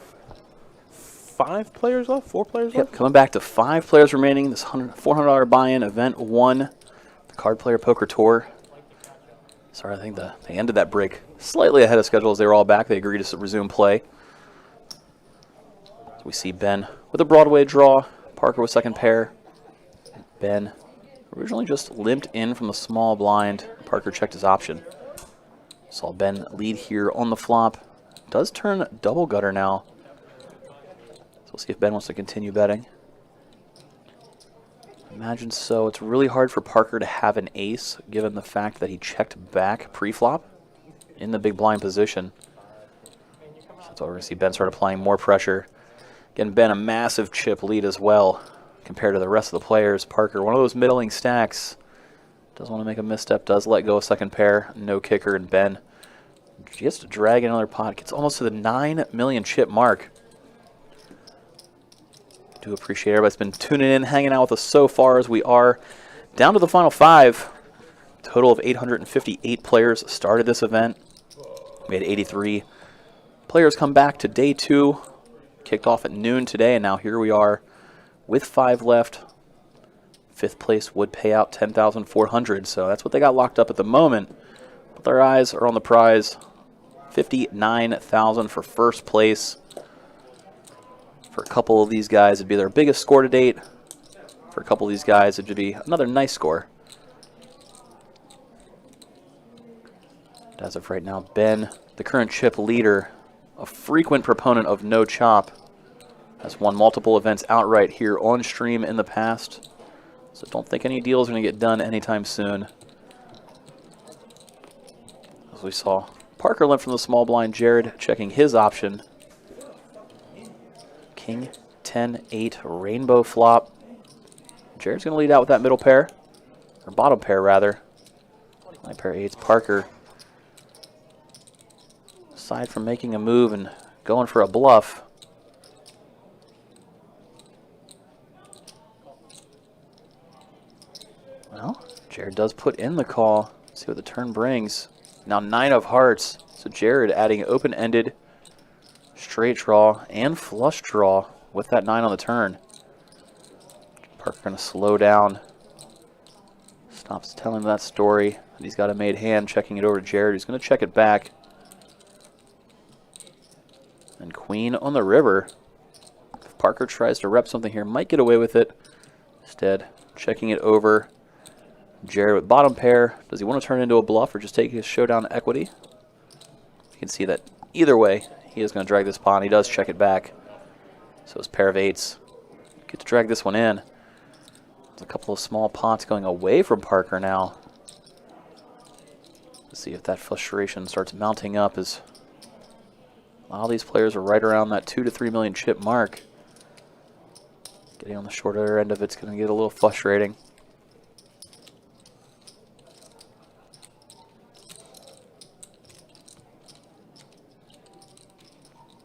5 players left, 4 players Yep, left? coming back to 5 players remaining. This $400 buy-in, event 1, the Card Player Poker Tour. Sorry, I think they ended that break slightly ahead of schedule as they were all back. They agreed to resume play. So we see Ben with a Broadway draw, Parker with second pair. Ben originally just limped in from the small blind. Parker checked his option. Saw Ben lead here on the flop. Does turn double gutter now. So we'll see if Ben wants to continue betting. Imagine so. It's really hard for Parker to have an ace given the fact that he checked back pre-flop in the big blind position. So we're going to see Ben start applying more pressure. Again, Ben a massive chip lead as well compared to the rest of the players. Parker, one of those middling stacks. Doesn't want to make a misstep, does let go a second pair. No kicker, and Ben gets to drag in another pot. Gets almost to the 9 million chip mark. Do appreciate everybody's been tuning in, hanging out with us so far as we are down to the final 5. Total of 858 players started this event. We had 83 players come back to day 2. Kicked off at noon today, and now here we are with 5 left. 5th place would pay out $10,400, so that's what they got locked up at the moment. But their eyes are on the prize. $59,000 for first place. For a couple of these guys, it'd be their biggest score to date. For a couple of these guys, it'd be another nice score. But as of right now, Ben, the current chip leader, a frequent proponent of no chop, has won multiple events outright here on stream in the past. So don't think any deals are going to get done anytime soon. As we saw, Parker limp from the small blind. Jared checking his option. King 10-8 rainbow flop. Jared's going to lead out with that middle pair, or bottom pair rather. My pair 8's Parker. Aside from making a move and going for a bluff, well, Jared does put in the call. See what the turn brings. Now 9 of hearts. So Jared adding open-ended, straight draw, and flush draw with that 9 on the turn. Parker going to slow down. Stops telling that story. He's got a made hand, checking it over to Jared. He's going to check it back. And queen on the river. If Parker tries to rep something here, might get away with it. Instead, checking it over. Jared with bottom pair. Does he want to turn into a bluff or just take his showdown equity? You can see that either way, he is going to drag this pot. He does check it back. So his pair of 8s get to drag this one in. There's a couple of small pots going away from Parker now. Let's see if that frustration starts mounting up as a lot of these players are right around that 2 to 3 million chip mark. Getting on the shorter end of it's going to get a little frustrating.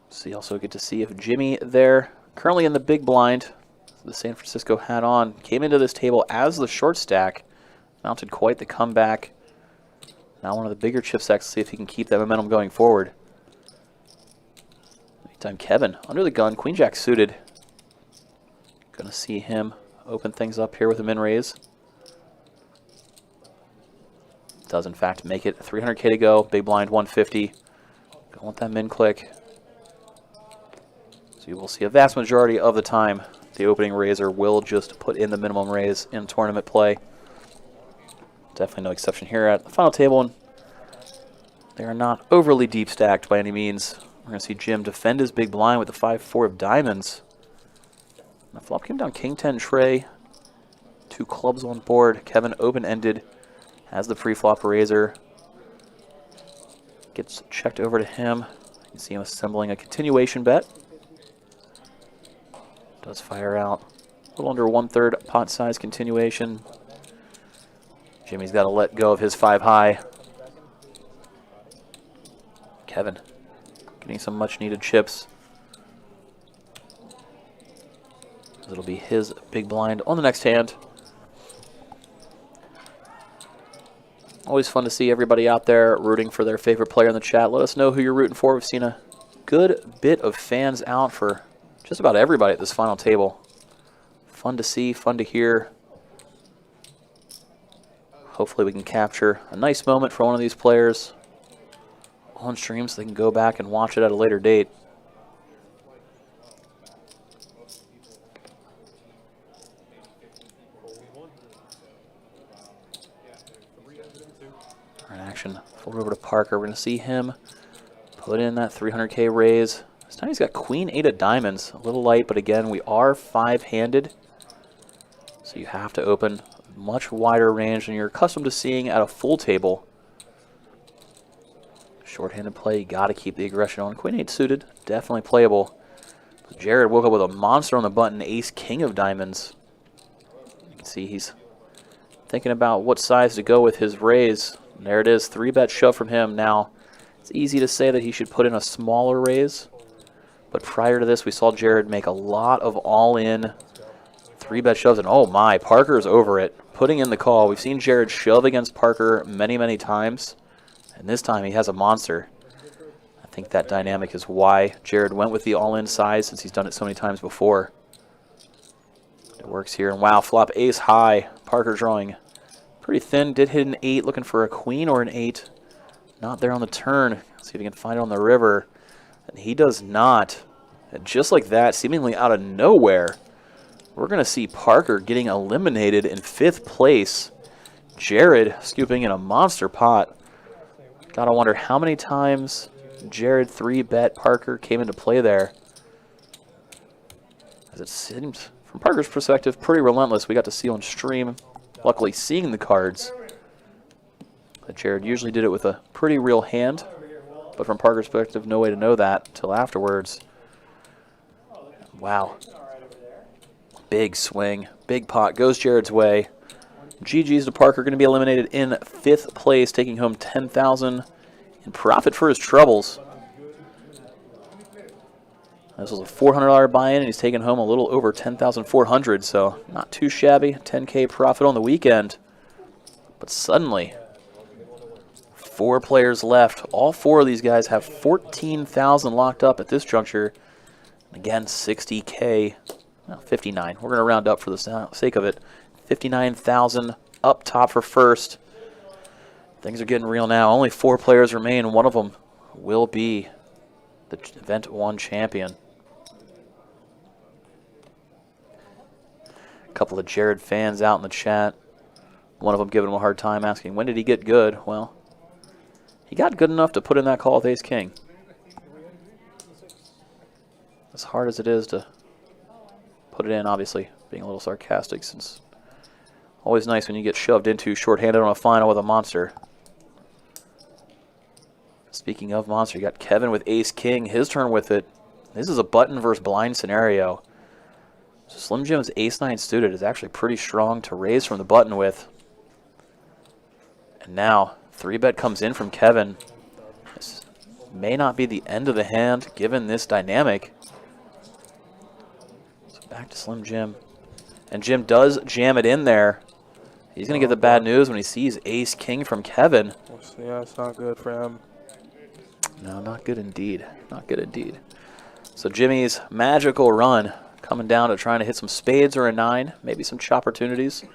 So you also get to see if Jimmy there, currently in the big blind, the San Francisco hat on, came into this table as the short stack, mounted quite the comeback. Now one of the bigger chip stacks, see if he can keep that momentum going forward. Meantime, Kevin under the gun, queen jack suited. Gonna see him open things up here with a min raise. Does in fact make it 300K to go, big blind 150. Don't want that min click. So you will see a vast majority of the time the opening raiser will just put in the minimum raise in tournament play. Definitely no exception here at the final table. And they are not overly deep stacked by any means. We're going to see Jim defend his big blind with the 5-4 of diamonds. The flop came down king 10 tray. 2 clubs on board. Kevin open-ended. Has the pre-flop raiser. Gets checked over to him. You can see him assembling a continuation bet. Does fire out. A little under 1/3 pot size continuation. Jimmy's got to let go of his 5 high. Kevin getting some much needed chips. It'll be his big blind on the next hand. Always fun to see everybody out there rooting for their favorite player in the chat. Let us know who you're rooting for. We've seen a good bit of fans out for just about everybody at this final table. Fun to see, fun to hear. Hopefully we can capture a nice moment for one of these players on stream so they can go back and watch it at a later date. All right, action. Forward over to Parker. We're going to see him put in that 300K raise. This time he's got Queen 8 of diamonds. A little light, but again, we are 5-handed. So you have to open a much wider range than you're accustomed to seeing at a full table. Short-handed play, you got to keep the aggression on. Queen 8 suited, definitely playable. But Jared woke up with a monster on the button, Ace King of diamonds. You can see he's thinking about what size to go with his raise. And there it is, 3-bet shove from him. Now, it's easy to say that he should put in a smaller raise. But prior to this, we saw Jared make a lot of all-in 3-bet shoves. And oh my, Parker's over it, putting in the call. We've seen Jared shove against Parker many, many times. And this time he has a monster. I think that dynamic is why Jared went with the all-in size, since he's done it so many times before. It works here. And wow, flop ace high. Parker drawing pretty thin. Did hit an 8, looking for a queen or an 8. Not there on the turn. See if he can find it on the river. And he does not. And just like that, seemingly out of nowhere, we're going to see Parker getting eliminated in 5th place. Jared scooping in a monster pot. Gotta wonder how many times Jared 3-bet Parker came into play there. As it seems, from Parker's perspective, pretty relentless. We got to see on stream, luckily seeing the cards. But Jared usually did it with a pretty real hand. But from Parker's perspective, no way to know that until afterwards. Wow. Big swing, big pot, goes Jared's way. GG's to Parker, going to be eliminated in 5th place, taking home $10,000 in profit for his troubles. This was a $400 buy-in, and he's taking home a little over $10,400, so not too shabby. 10K profit on the weekend. But suddenly, 4 players left. All 4 of these guys have $14,000 locked up at this juncture. Again, 60K, well, 59. We're going to round up for the sake of it. 59,000 up top for first. Things are getting real now. Only 4 players remain. One of them will be the Event 1 champion. A couple of Jared fans out in the chat. One of them giving him a hard time, asking, when did he get good? Well, he got good enough to put in that call with Ace King. As hard as it is to put it in, obviously, being a little sarcastic, since always nice when you get shoved into shorthanded on a final with a monster. Speaking of monster, you got Kevin with Ace King, his turn with it. This is a button versus blind scenario. So Slim Jim's Ace 9 suited is actually pretty strong to raise from the button with. And now 3-bet comes in from Kevin. This may not be the end of the hand given this dynamic. So back to Slim Jim. And Jim does jam it in there. He's going to get the bad news when he sees Ace King from Kevin. Yeah, it's not good for him. No, not good indeed. Not good indeed. So Jimmy's magical run coming down to trying to hit some spades or a 9, maybe some chop opportunities.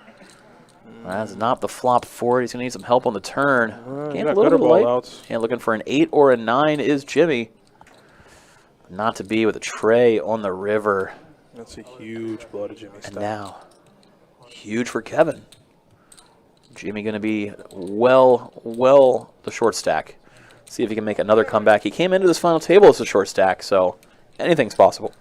That's not the flop for it. He's going to need some help on the turn. Can't a little bit light. And looking for an 8 or a 9 is Jimmy. Not to be with a tray on the river. That's a huge blow to Jimmy's And stack. now, huge for Kevin. Jimmy going to be well the short stack. See if he can make another comeback. He came into this final table as a short stack, so anything's possible.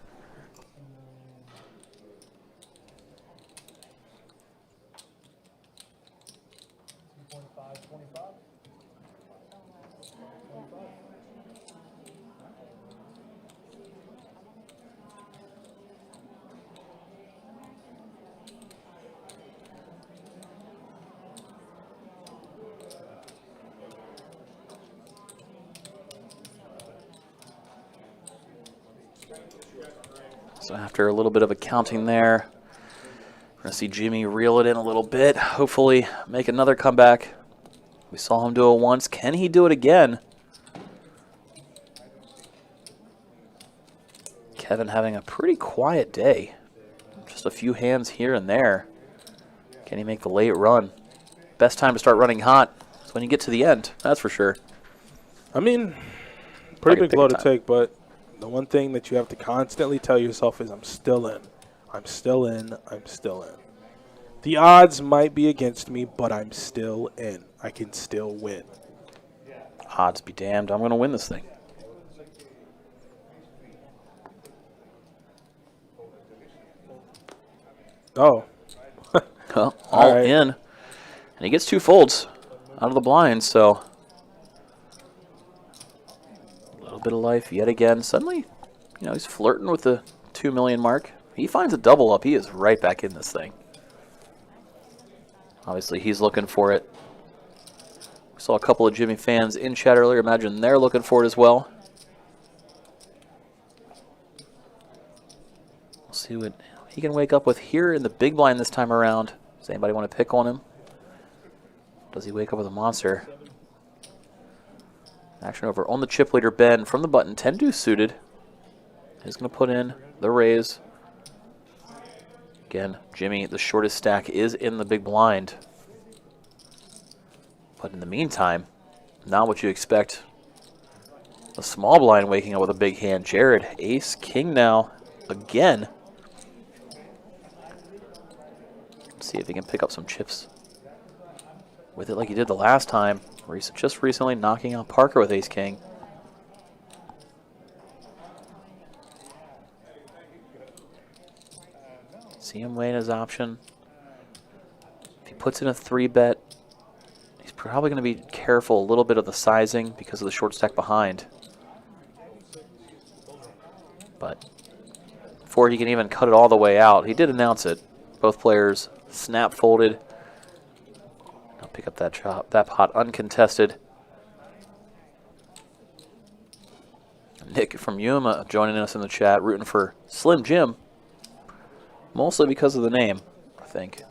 So after a little bit of accounting there, we're going to see Jimmy reel it in a little bit, hopefully make another comeback. We saw him do it once. Can he do it again? Kevin having a pretty quiet day. Just a few hands here and there. Can he make the late run? Best time to start running hot is when you get to the end, that's for sure. I mean, pretty big blow to take, but the one thing that you have to constantly tell yourself is I'm still in. I'm still in. I'm still in. The odds might be against me, but I'm still in. I can still win. Odds be damned, I'm going to win this thing. Oh. Well, all All right. in. And he gets 2 folds out of the blind, so a little bit of life yet again. Suddenly, he's flirting with the 2 million mark. He finds a double up. He is right back in this thing. Obviously, he's looking for it. We saw a couple of Jimmy fans in chat earlier. Imagine they're looking for it as well. We'll see what he can wake up with here in the big blind this time around. Does anybody want to pick on him? Does he wake up with a monster? Action over on the chip leader, Ben, from the button, 10-2 suited. He's going to put in the raise. Again, Jimmy, the shortest stack is in the big blind. But in the meantime, not what you expect. The small blind waking up with a big hand. Jared, ace, king now, again. Let's see if he can pick up some chips with it like he did the last time. Just recently knocking out Parker with ace, king. See him weighing his option. If he puts in a 3-bet, he's probably going to be careful a little bit of the sizing because of the short stack behind. But before he can even cut it all the way out, he did announce it. Both players snap folded. I'll pick up that chop, that pot uncontested. Nick from Yuma joining us in the chat, rooting for Slim Jim. Mostly because of the name, I think.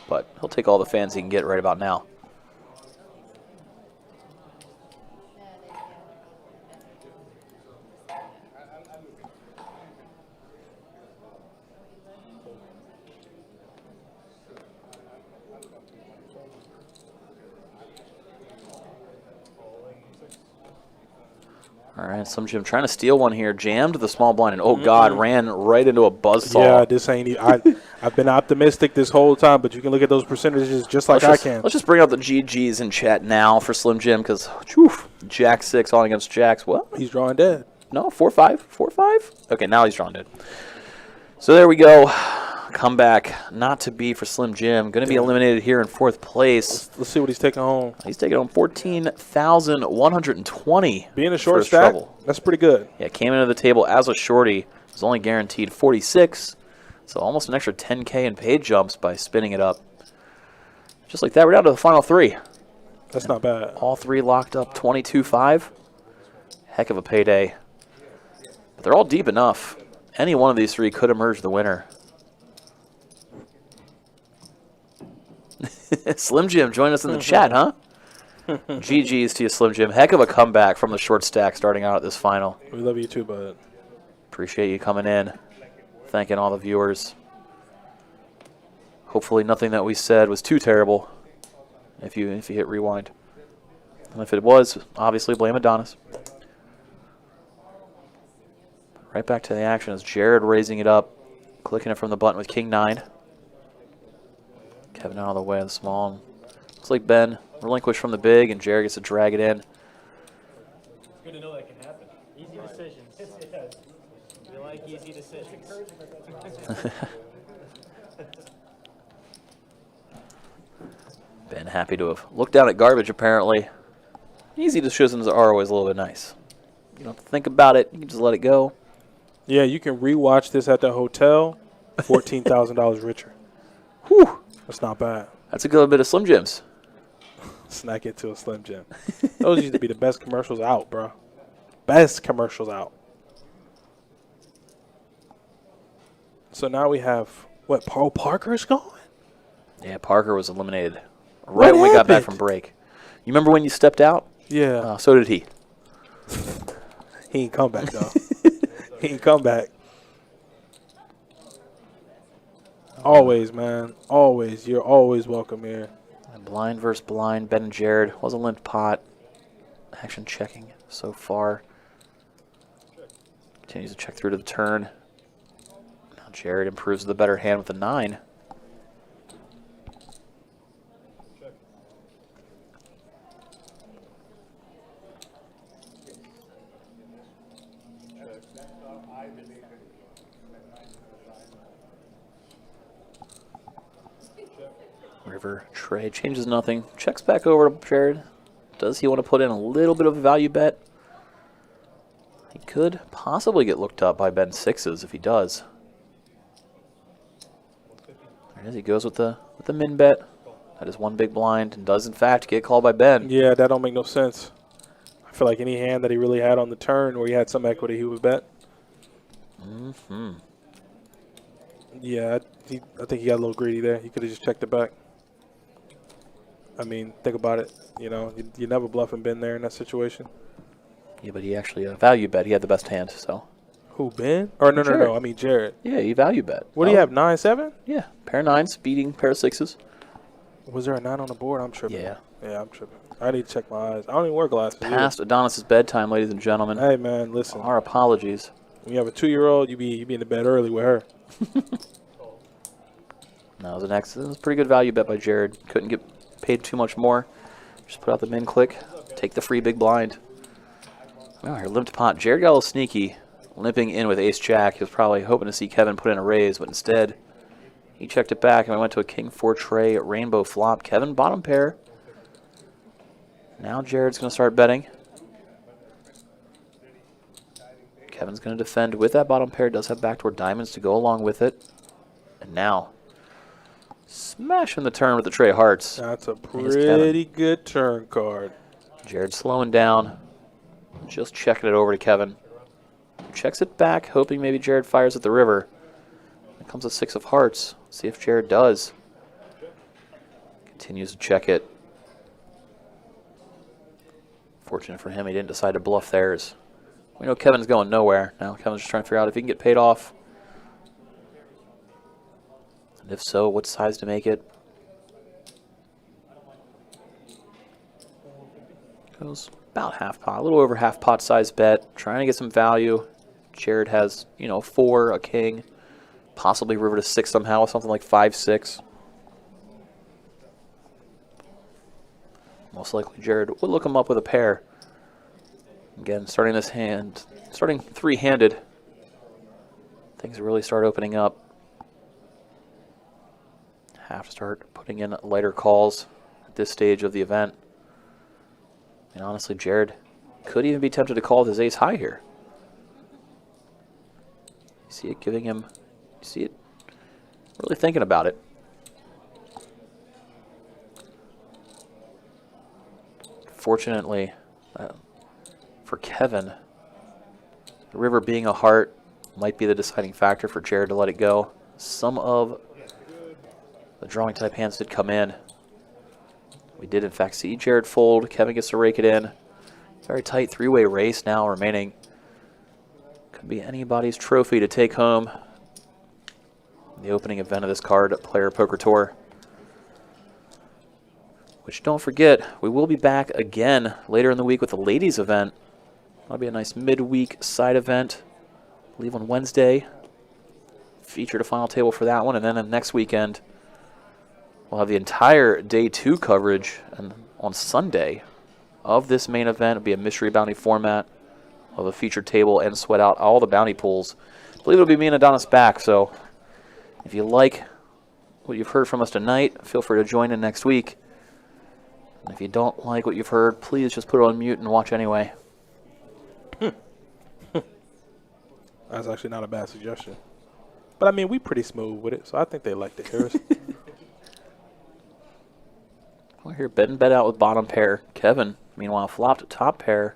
But he'll take all the fans he can get right about now. All right, Slim Jim trying to steal one here. Jammed the small blind, and oh God, ran right into a buzzsaw. Yeah, this ain't. I've been optimistic this whole time, but you can look at those percentages just like I can. Let's just bring out the GGs in chat now for Slim Jim, because Jack 6 on against Jacks. Well, he's drawing dead. No, 4-5, 4-5. Okay, now he's drawing dead. So there we go. Comeback not to be for Slim Jim. Going to be eliminated here in 4th place. Let's see what he's taking home. He's taking home 14,120. Being a short stack, that's pretty good. Yeah, came into the table as a shorty. Was only guaranteed 46. So almost an extra 10K in paid jumps by spinning it up. Just like that, we're down to the final 3. That's not bad. All 3 locked up 22-5. Heck of a payday. But they're all deep enough. Any one of these 3 could emerge the winner. Slim Jim, join us in the chat, huh? GG's to you, Slim Jim. Heck of a comeback from the short stack starting out at this final. We love you too, bud. Appreciate you coming in. Thanking all the viewers. Hopefully nothing that we said was too terrible if you hit rewind. And if it was, obviously blame Adonis. Right back to the action as Jared raising it up, clicking it from the button with King 9. Kevin out of the way of the small. Looks like Ben relinquished from the big, and Jared gets to drag it in. It's good to know that can happen. Easy decisions. We like easy decisions. Ben happy to have looked down at garbage, apparently. Easy decisions are always a little bit nice. You don't have to think about it. You can just let it go. Yeah, you can rewatch this at the hotel. $14,000 richer. Whew. That's not bad. That's a good bit of Slim Jims. Snack it to a Slim Jim. Those used to be the best commercials out, bro. Best commercials out. So now we have, what, Paul Parker's going? Yeah, Parker was eliminated right when we got back happened? from break. You remember when you stepped out? Yeah. So did he. He ain't come back, though. He ain't come back. Always, man. Always. You're always welcome here. Blind versus blind. Ben and Jared. Was a limped pot. Action checking so far. Continues to check through to the turn. Now Jared improves the better hand with a 9. River trade changes nothing. Checks back over to Jared. Does he want to put in a little bit of a value bet? He could possibly get looked up by Ben 6s if he does. There it is. He goes with the min bet. That is one big blind and does in fact get called by Ben. Yeah, that don't make no sense. I feel like any hand that he really had on the turn where he had some equity, he would bet. Yeah, I think he got a little greedy there. He could have just checked it back. I mean, think about it. You know, you never bluff and been there in that situation. Yeah, but he actually value bet. He had the best hand, so. Who, Ben? Or no, Jared. no. I mean, Jared. Yeah, he value bet. What do you have, 9-7? Yeah, pair of 9s, beating pair of 6s. Was there a 9 on the board? I'm tripping. Yeah. Yeah, I'm tripping. I need to check my eyes. I don't even wear glasses. Past Adonis's bedtime, ladies and gentlemen. Hey, man, listen. Our apologies. When you have a 2-year-old, you be in the bed early with her. No, it was a pretty good value bet by Jared. Couldn't get paid too much more. Just put out the min click. Take the free big blind. Well, here, limped pot. Jared got a little sneaky. Limping in with ace-jack. He was probably hoping to see Kevin put in a raise, but instead, he checked it back, and we went to a king-4 tray rainbow flop. Kevin, bottom pair. Now Jared's going to start betting. Kevin's going to defend with that bottom pair. Does have backdoor diamonds to go along with it. And now, smashing the turn with the tray of hearts. That's a pretty good turn card. Jared slowing down. Just checking it over to Kevin. Checks it back, hoping maybe Jared fires at the river. Here comes a 6 of hearts. See if Jared does. Continues to check it. Fortunate for him, he didn't decide to bluff theirs. We know Kevin's going nowhere. Now Kevin's just trying to figure out if he can get paid off. And if so, what size to make it. Goes about half pot, a little over half pot size bet. Trying to get some value. Jared has, 4, a king. Possibly river to 6 somehow, something like 5-6. Most likely Jared would look him up with a pair. Again, starting this hand, starting 3-handed. Things really start opening up. Have to start putting in lighter calls at this stage of the event. And honestly, Jared could even be tempted to call with his ace high here. You see it giving him, you see it really thinking about it. Fortunately, for Kevin, the river being a heart might be the deciding factor for Jared to let it go. Some of the drawing type hands did come in. We did in fact see Jared fold. Kevin gets to rake it in. Very tight 3-way race now remaining. Could be anybody's trophy to take home. The opening event of this card player poker tour. Which, don't forget, we will be back again later in the week with the ladies event. That'll be a nice midweek side event. I believe on Wednesday. Featured a final table for that one, and then next weekend we'll have the entire day 2 coverage, and on Sunday of this main event, it'll be a mystery bounty format of a featured table and sweat out all the bounty pools. I believe it'll be me and Adonis back, so if you like what you've heard from us tonight, feel free to join in next week. And if you don't like what you've heard, please just put it on mute and watch anyway. That's actually not a bad suggestion. But I mean, we pretty smooth with it, so I think they like to hear us. Well, here, bet and bet out with bottom pair. Kevin, meanwhile, flopped top pair.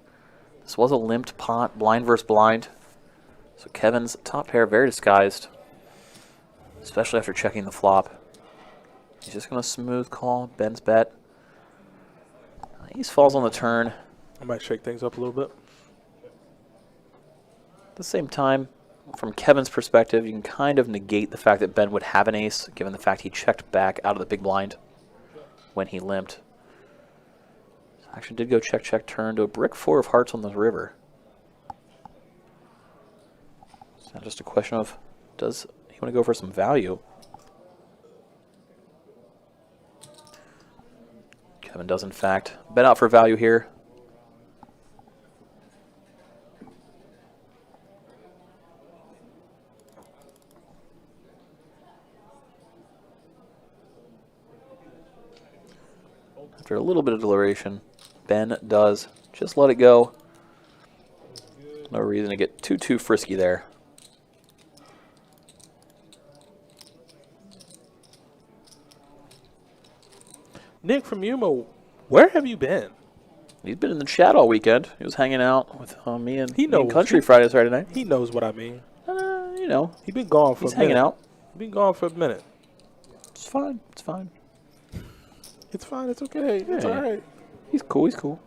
This was a limped pot, blind versus blind. So Kevin's top pair very disguised, especially after checking the flop. He's just going to smooth call Ben's bet. Ace falls on the turn. I might shake things up a little bit. At the same time, from Kevin's perspective, you can kind of negate the fact that Ben would have an ace, given the fact he checked back out of the big blind when he limped. So action did go check, check, turn to a brick 4 of hearts on the river. It's now just a question of, does he want to go for some value? Kevin does, in fact, bet out for value here. After a little bit of deliberation, Ben does just let it go. No reason to get too frisky there. Nick from Yuma, where have you been? He's been in the chat all weekend. He was hanging out with me and Country Friday night. He knows what I mean. You know, He's been gone for he's a minute. hanging out. He's been gone for a minute. It's fine. It's fine. It's fine. It's okay. It's Yeah. all right. He's cool. He's cool.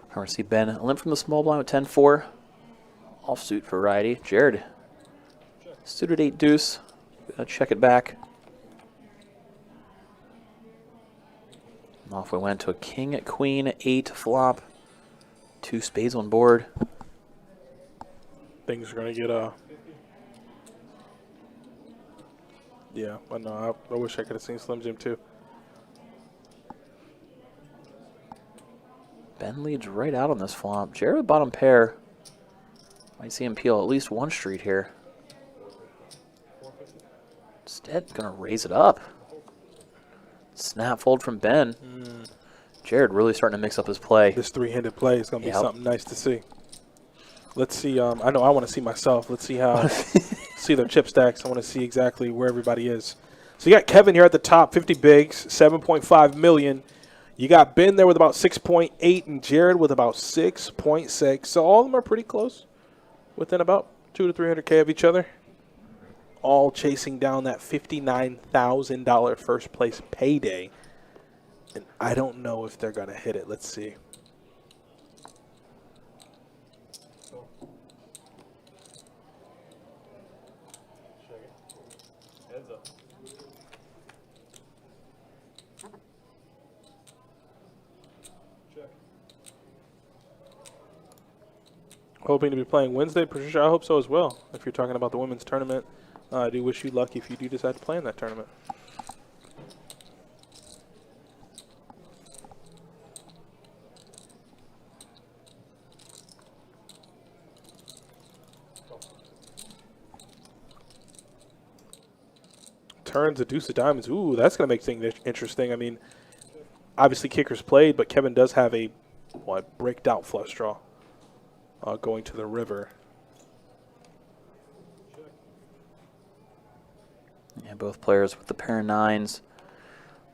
We're going to see Ben limp from the small blind with 10-4. Offsuit variety. Jared. Suited 8 deuce. Gonna check it back. And off we went to a king, queen, 8 flop. 2 spades on board. Things are going to get, yeah, I know. I wish I could have seen Slim Jim too. Ben leads right out on this flop. Jared with bottom pair. Might see him peel at least one street here. Instead, gonna raise it up. Snap fold from Ben. Jared really starting to mix up his play. This three-handed play is going to be Yep. something nice to see. Let's see. I know I want to see myself. Let's see how see their chip stacks. I want to see exactly where everybody is. So you got Kevin here at the top, 50 bigs, 7.5 million. You got Ben there with about 6.8 and Jared with about 6.6. So all of them are pretty close, within about 200 to 300K of each other. All chasing down that $59,000 first place payday. And I don't know if they're going to hit it. Let's see. Hoping to be playing Wednesday. Patricia, I hope so as well. If you're talking about the women's tournament, I do wish you luck if you do decide to play in that tournament. Turns a deuce of diamonds. Ooh, that's going to make things interesting. I mean, obviously kickers played, but Kevin does have a bricked out flush draw going to the river. Yeah, both players with the pair of nines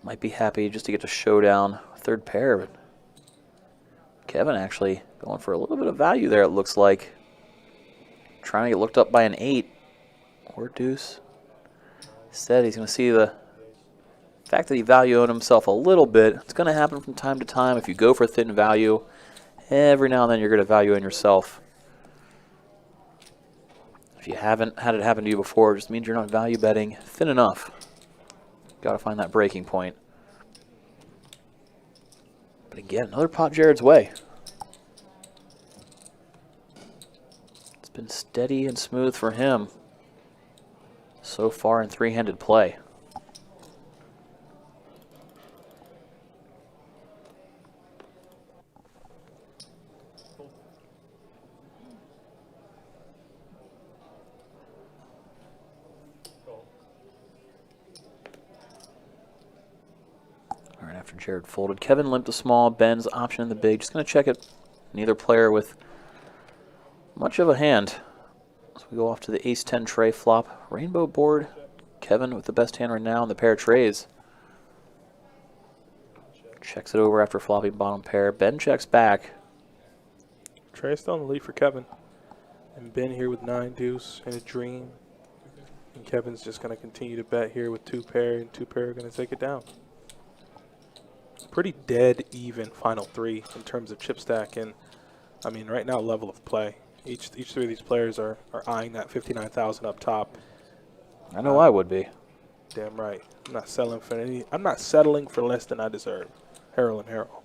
might be happy just to get to showdown. Third pair, but Kevin actually going for a little bit of value there, it looks like. Trying to get looked up by an 8 or deuce. Instead, he's going to see the fact that he valued himself a little bit. It's going to happen from time to time. If you go for thin value, every now and then you're going to value in yourself. If you haven't had it happen to you before, it just means you're not value betting thin enough. Got to find that breaking point. But again, another pot Jared's way. It's been steady and smooth for him so far in three-handed play. All right, after Jared folded, Kevin limped a small, Ben's option in the big. Just going to check it. Neither player with much of a hand. So we go off to the ace-10 tray flop. Rainbow board. Kevin with the best hand right now in the pair of trays. Checks it over after flopping bottom pair. Ben checks back. Trey still in the lead for Kevin. And Ben here with 9 deuce and a dream. And Kevin's just going to continue to bet here with 2 pair, and 2 pair are going to take it down. Pretty dead even final 3 in terms of chip stack. And, I mean, right now, level of play. Each 3 of these players are eyeing that 59,000 up top. I know I would be. Damn right. I'm not settling for less than I deserve. Harold and Harold.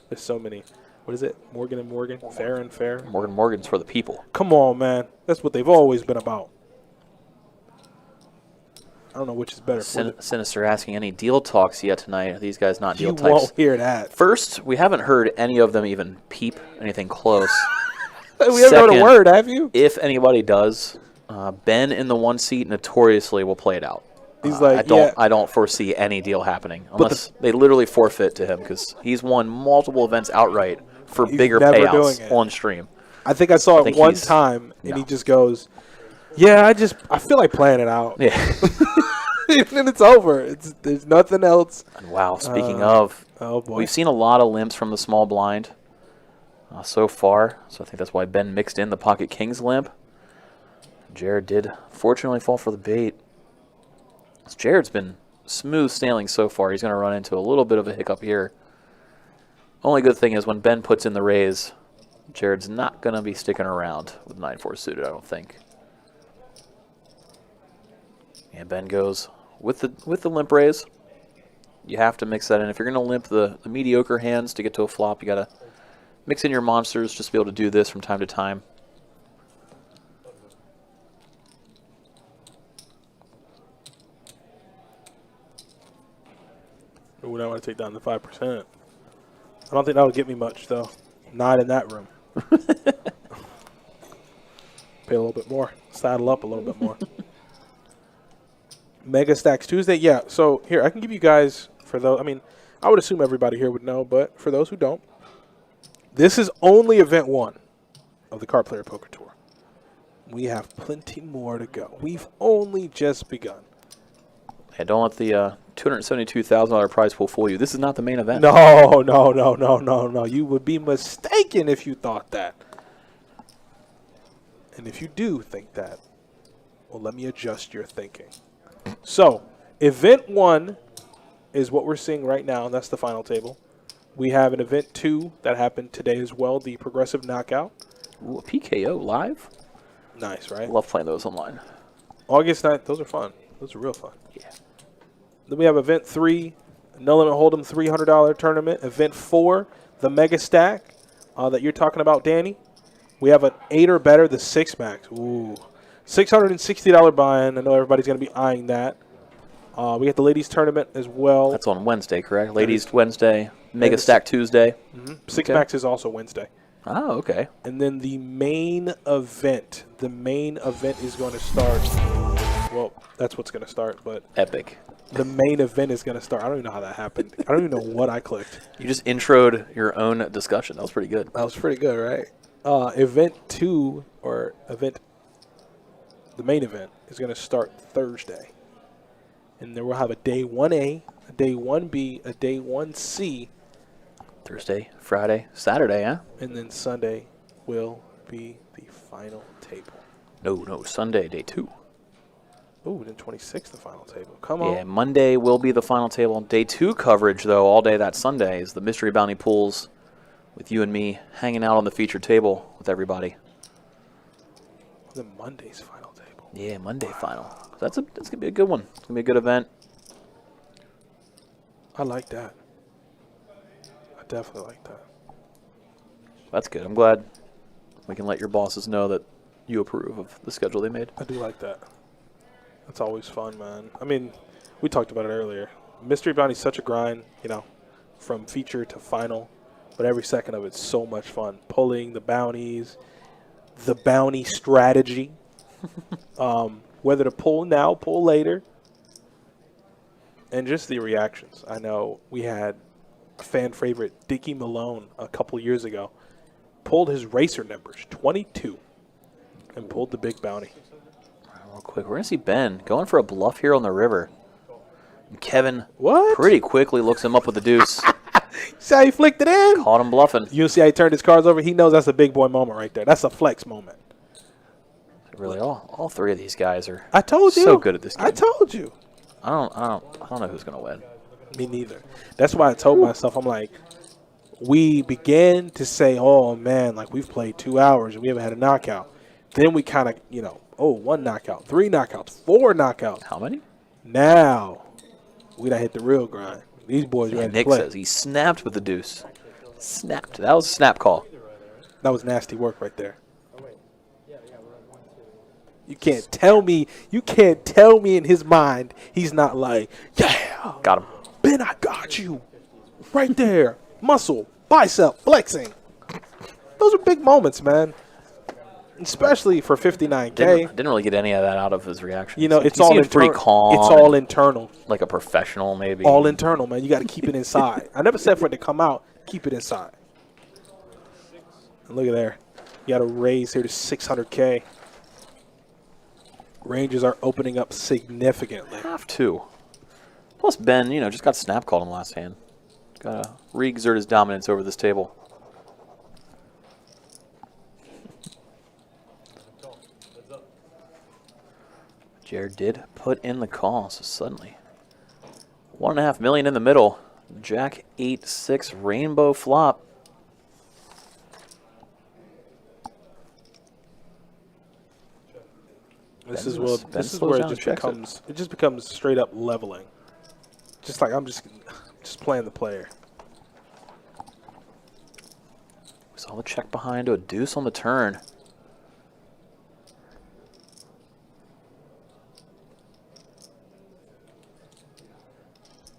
There's so many. What is it? Morgan and Morgan? Fair and fair? Morgan's for the people. Come on, man. That's what they've always been about. I don't know which is better. Sinister asking, any deal talks yet tonight? Are these guys not deal types? You won't hear that. First, we haven't heard any of them even peep anything close. We haven't heard a word, have you? If anybody does, Ben in the 1 seat notoriously will play it out. He's like, I don't foresee any deal happening unless they literally forfeit to him because he's won multiple events outright for bigger payouts on stream. I think I saw it one time, and he just goes, "Yeah, I feel like playing it out." Yeah, and it's over. There's nothing else. And wow, speaking of, oh boy, we've seen a lot of limps from the small blind so far. So I think that's why Ben mixed in the pocket kings limp. Jared did fortunately fall for the bait. Jared's been smooth sailing so far. He's going to run into a little bit of a hiccup here. Only good thing is when Ben puts in the raise, Jared's not going to be sticking around with 9-4 suited, I don't think. And Ben goes with the limp raise. You have to mix that in. If you're going to limp the mediocre hands to get to a flop, you got to mix in your monsters just to be able to do this from time to time. Ooh, I want to take down the 5%. I don't think that would get me much, though. Not in that room. Pay a little bit more. Saddle up a little bit more. Mega Stacks Tuesday. Yeah, so here, I can give you guys, for those, I mean, I would assume everybody here would know, but for those who don't, this is only event 1 of the Card Player Poker Tour. We have plenty more to go. We've only just begun. Hey, don't let the $272,000 prize pool fool you. This is not the main event. No. You would be mistaken if you thought that. And if you do think that, well, let me adjust your thinking. So, event 1 is what we're seeing right now, and that's the final table. We have an event 2 that happened today as well, the Progressive Knockout. Ooh, a PKO live? Nice, right? Love playing those online. August 9th, those are fun. Those are real fun. Yeah. Then we have event 3, No Limit Hold'em $300 tournament. Event 4, the Mega Stack that you're talking about, Danny. We have an 8 or better, the 6 max. Ooh. $660 buy-in. I know everybody's going to be eyeing that. We got the ladies tournament as well. That's on Wednesday, correct? Ladies Wednesday, Mega Stack Tuesday. 6 max is also Wednesday. Oh, okay. And then the main event. The main event is going to start. Well, that's what's going to start, but epic. The main event is going to start. I don't even know how that happened. I don't even know what I clicked. You just introed your own discussion. That was pretty good. That was pretty good, right? Event 2, or event, the main event, is going to start Thursday. And then we'll have a day 1A, a day 1B, a day 1C. Thursday, Friday, Saturday, huh? And then Sunday will be the final table. No, Sunday, day 2. Ooh, then 26, the final table. Come on. Yeah, Monday will be the final table. Day 2 coverage, though, all day that Sunday is the Mystery Bounty Pools with you and me hanging out on the featured table with everybody. Then Monday's final table. Yeah, Monday final. That's going to be a good one. It's going to be a good event. I like that. I definitely like that. That's good. I'm glad we can let your bosses know that you approve of the schedule they made. I do like that. That's always fun, man. I mean, we talked about it earlier. Mystery Bounty's such a grind, you know, from feature to final. But every second of it's so much fun. Pulling the bounties, the bounty strategy. Whether to pull now, pull later. And just the reactions. I know we had a fan favorite, Dickie Malone, a couple years ago. Pulled his racer numbers, 22. And pulled the big bounty. Real quick, we're going to see Ben going for a bluff here on the river. Kevin What? pretty quickly looks him up with the deuce. See how he flicked it in? Caught him bluffing. You see how he turned his cards over? He knows that's a big boy moment right there. That's a flex moment. Really, all three of these guys are I told you. so good at this game. I told you. I don't know who's gonna win. Me neither. That's why I told myself, I'm like, we began to say, oh, man, like we've played 2 hours and we haven't had a knockout. Then we kind of, you know, oh, 1 knockout, 3 knockouts, 4 knockouts. How many? Now, we done hit the real grind. These boys ready to Nick play. says he snapped with the deuce. Snapped. That was a snap call. That was nasty work right there. You can't tell me in his mind he's not like, yeah, Got him. Ben, I got you. Right there. Muscle, bicep, flexing. Those are big moments, man. Especially for 59K. Didn't really get any of that out of his reaction. You know, He it's all seemed pretty internal. calm. It's all and internal. like a professional, maybe. All internal, man. You got to keep it inside. I never said for it to come out. Keep it inside. And look at there. You got a raise here to 600K. Rangers are opening up significantly. Have to. Plus, Ben, just got snap called in the last hand. Got to re-exert his dominance over this table. Jared did put in the call, so suddenly $1.5 million in the middle. Jack 8-6 rainbow flop. This Ben is slows where down and checks it just becomes straight up leveling. Just like I'm just playing the player. We saw the check behind to a deuce on the turn.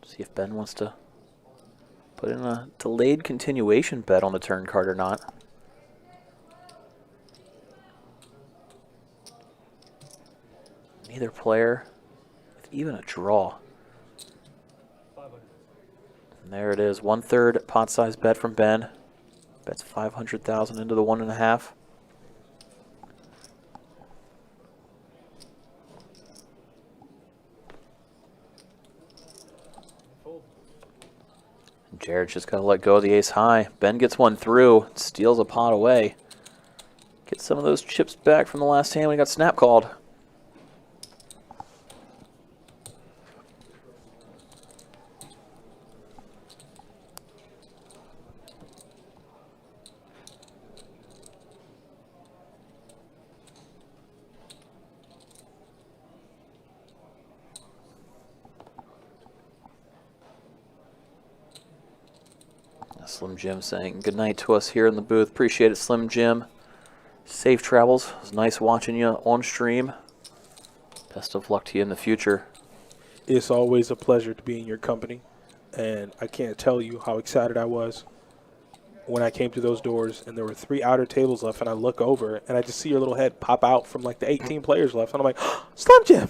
See if Ben wants to put in a delayed continuation bet on the turn card or not. Neither player with even a draw. And there it is, 1/3 pot size bet from Ben. Bets 500,000 into the 1.5. Jared's just got to let go of the ace high. Ben gets one through, steals a pot away. Gets some of those chips back from the last hand when he got snap called. Slim Jim saying good night to us here in the booth. Appreciate it, Slim Jim. Safe travels. It was nice watching you on stream. Best of luck to you in the future. It's always a pleasure to be in your company, and I can't tell you how excited I was when I came through those doors and there were 3 outer tables left, and I look over and I just see your little head pop out from like the 18 players left, and I'm like, oh, Slim Jim.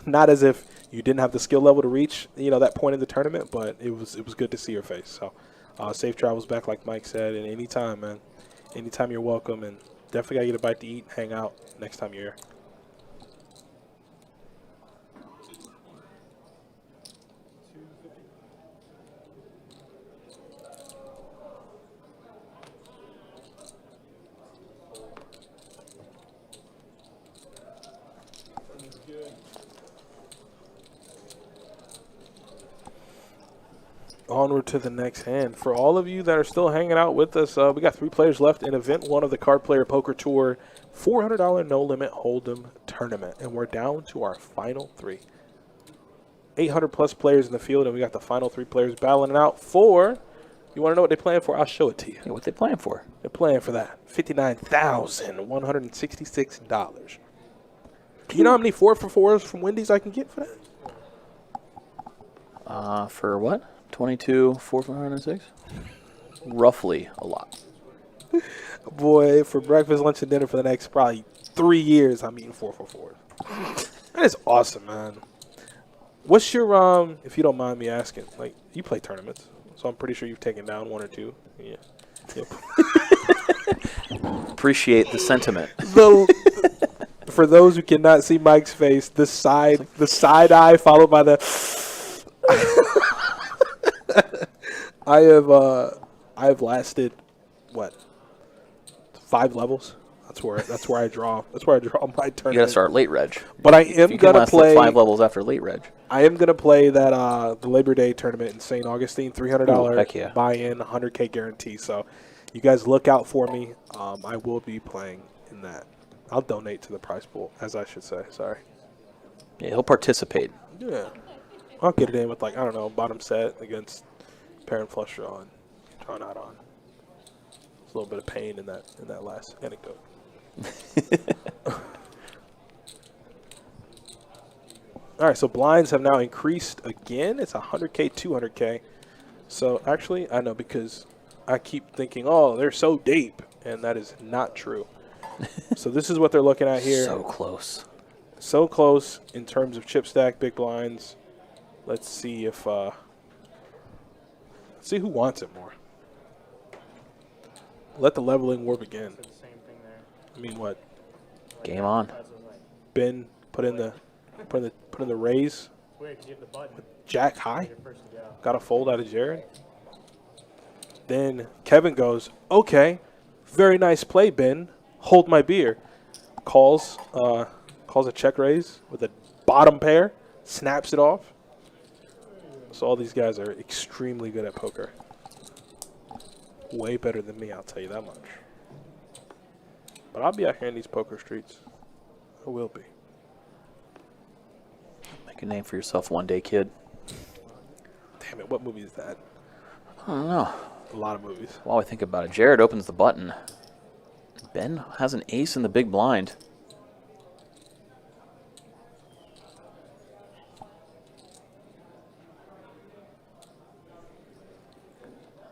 Not as if you didn't have the skill level to reach, that point in the tournament, but it was good to see your face. So. Safe travels back, like Mike said, and anytime, man. Anytime you're welcome, and definitely got to get a bite to eat and hang out next time you're here. Onward to the next hand. For all of you that are still hanging out with us, we got 3 players left in Event 1 of the Card Player Poker Tour $400 no-limit hold'em tournament, and we're down to our final 3. 800-plus players in the field, and we got the final 3 players battling it out for, you want to know what they're playing for? I'll show it to you. Hey, what they playing for? They're playing for that $59,166. You know how many 4-for-4s from Wendy's I can get for that? For what? 22, 4 for 106? Roughly a lot. Boy, for breakfast, lunch, and dinner for the next probably 3 years, I'm eating 4-for-4. That is awesome, man. What's your, if you don't mind me asking, like, you play tournaments, so I'm pretty sure you've taken down 1 or 2. Yeah. Yep. Appreciate the sentiment. For those who cannot see Mike's face, the side eye followed by the I have lasted what 5 levels. That's where I draw. That's where I draw my tournament. You got to start late reg. But I If am you can gonna last play 5 levels after late reg. I am gonna play that the Labor Day tournament in St. Augustine, Ooh, $300 heck yeah. buy-in, 100K guarantee. So, you guys look out for me. I will be playing in that. I'll donate to the prize pool, as I should say. Sorry. Yeah, he'll participate. Yeah, I'll get it in with like I don't know bottom set against pair and flush draw and draw not on. It's a little bit of pain in that last anecdote. All right, so blinds have now increased again. It's 100K, 200K. So actually, I know because I keep thinking, oh, they're so deep, and that is not true. So this is what they're looking at here. So close. So close in terms of chip stack, big blinds. Let's see if let's see who wants it more. Let the leveling war begin. I mean, what? Game on. Ben put in the raise. Weird, 'cause you have the button. Jack high. You're first to go. Got a fold out of Jared. Then Kevin goes, okay, very nice play, Ben. Hold my beer. Calls a check raise with a bottom pair. Snaps it off. So all these guys are extremely good at poker. Way better than me, I'll tell you that much. But I'll be out here in these poker streets. I will be. Make a name for yourself one day, kid. Damn it, what movie is that? I don't know. A lot of movies. While I think about it, Jared opens the button. Ben has an ace in the big blind.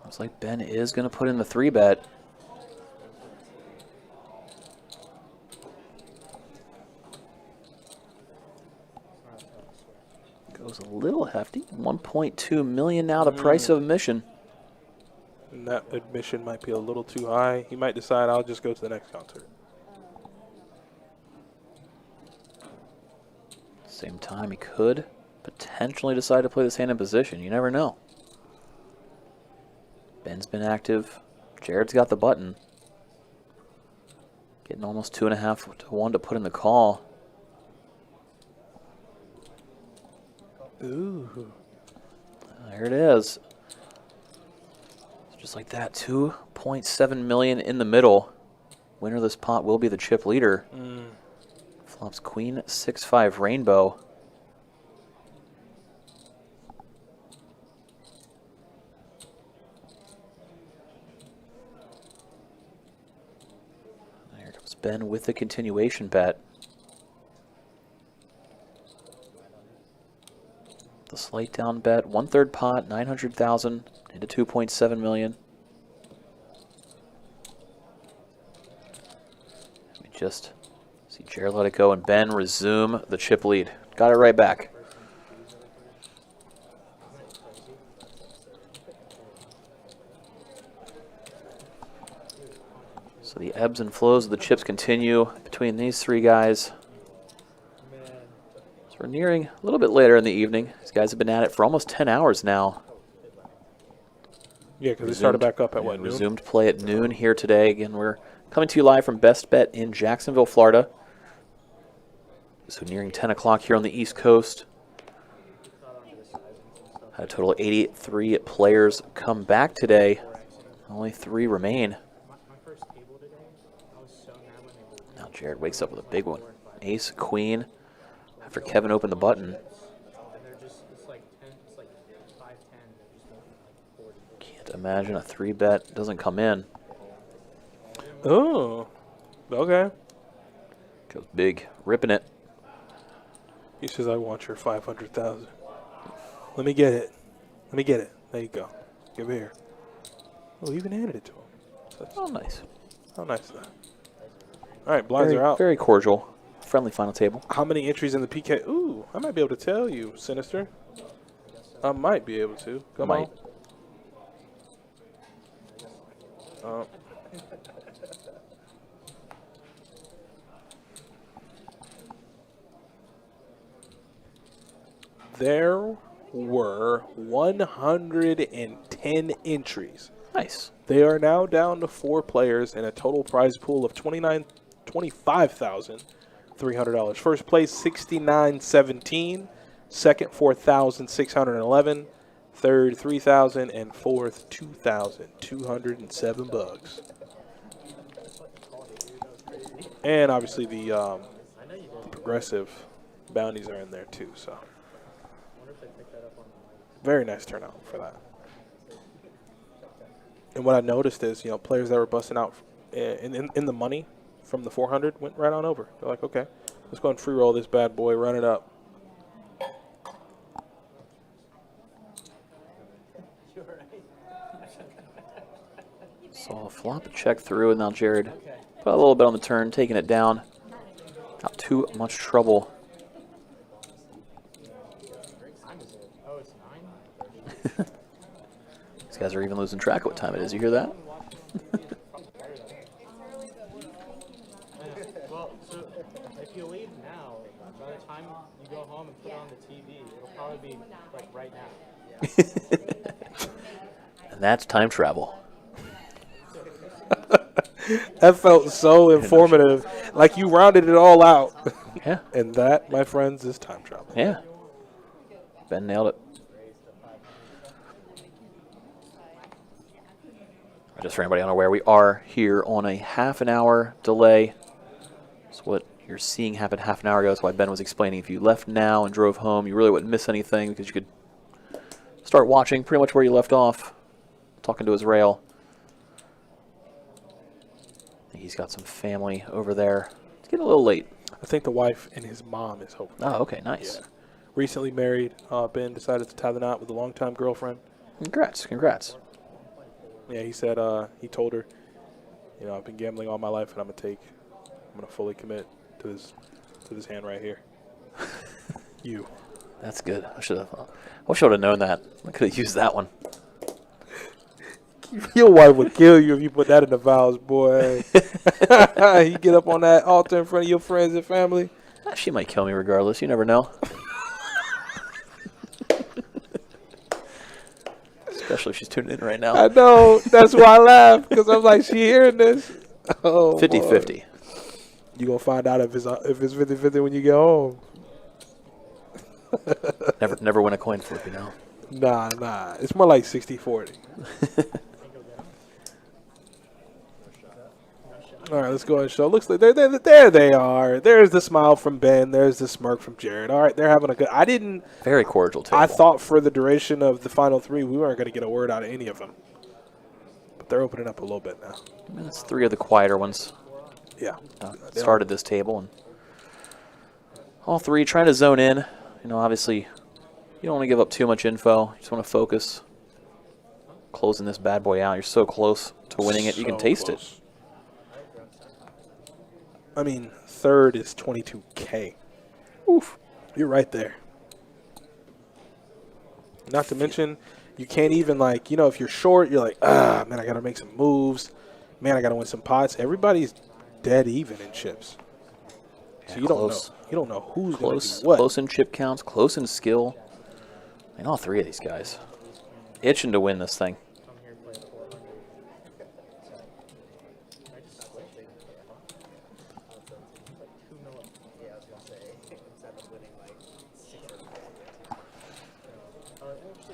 Looks like Ben is going to put in the 3-bet. Goes a little hefty. 1.2 million now, the price of admission. And that admission might be a little too high. He might decide I'll just go to the next concert. Same time, he could potentially decide to play this hand in position. You never know. Ben's been active. Jared's got the button. Getting almost 2.5 to 1 to put in the call. Ooh. There it is. Just like that, 2.7 million in the middle. Winner of this pot will be the chip leader. Flops queen 6-5 rainbow. There comes Ben with the continuation bet. The slight down bet, 1/3 pot, 900,000 into 2.7 million. Let me just see Jared let it go and Ben resume the chip lead. Got it right back. So the ebbs and flows of the chips continue between these three guys. So we're nearing a little bit later in the evening. These guys have been at it for almost 10 hours now. Yeah, because we started back up at what, noon? Resumed play at noon here today. Again, we're coming to you live from BestBet in Jacksonville, Florida. So nearing 10 o'clock here on the East Coast. Had a total of 83 players come back today. Only 3 remain. Now Jared wakes up with a big one. Ace, queen, after Kevin opened the button. Can't imagine a 3-bet doesn't come in. Oh, okay. Goes big, ripping it. He says, I want your 500,000. Let me get it. Let me get it. There you go. Give it here. Oh, he even handed it to him. So Oh, nice. how nice is that? All right, blinds are out. Very cordial. Friendly final table. How many entries in the PK? Ooh, I might be able to tell you, Sinister. I might be able to. Come Might. on. There were 110 entries. Nice. They are now down to 4 players and a total prize pool of $25,300. First place, 6917. Second, 4,611. Third, 3,000, and fourth, 2,207 bucks. And obviously the progressive bounties are in there too. So very nice turnout for that. And what I noticed is, players that were busting out in the money from the 400 went right on over. They're like, okay, let's go and free roll this bad boy, run it up. Saw a flop, check through, and now Jared put a little bit on the turn, taking it down. Not too much trouble. These guys are even losing track of what time it is. You hear that? Well, so if you leave now, by the time you go home and put it on the TV, it'll probably be like right now. And that's time travel. That felt so informative. Like you rounded it all out. Yeah. And that, my friends, is time travel. Yeah. Ben nailed it. Just for anybody unaware, we are here on a half an hour delay. So what you're seeing happen half an hour ago is why Ben was explaining if you left now and drove home, you really wouldn't miss anything because you could start watching pretty much where you left off, talking to his rail. He's got some family over there. It's getting a little late. I think the wife and his mom is hoping. Oh, okay, nice. Yeah. Recently married. Ben decided to tie the knot with a longtime girlfriend. Congrats, congrats. Yeah, he said he told her, I've been gambling all my life, and I'm gonna fully commit to this hand right here. You. That's good. I wish I would have known that. I could have used that one. Your wife would kill you if you put that in the vows, boy. You get up on that altar in front of your friends and family. She might kill me regardless. You never know. Especially if she's tuning in right now. I know. That's why I laugh, because I'm like, she hearing this. Oh, 50-50. You going to find out if it's 50-50 when you get home. Never win a coin flip, Nah. It's more like 60-40. All right, let's go ahead and show. Looks like there they are. There's the smile from Ben. There's the smirk from Jared. All right, they're having a good. Very cordial table. I thought for the duration of the final 3, we weren't going to get a word out of any of them. But they're opening up a little bit now. That's 3 of the quieter ones. Yeah. Started this table. And all 3 trying to zone in. Obviously, you don't want to give up too much info. You just want to focus. Closing this bad boy out. You're so close to winning it. You can taste it. I mean, third is 22K. Oof. You're right there. Not to mention, you can't even, if you're short, you're like, man, I got to make some moves. Man, I got to win some pots. Everybody's dead even in chips. So you don't know. You don't know who's going to do what. Close in chip counts, close in skill. And all 3 of these guys itching to win this thing.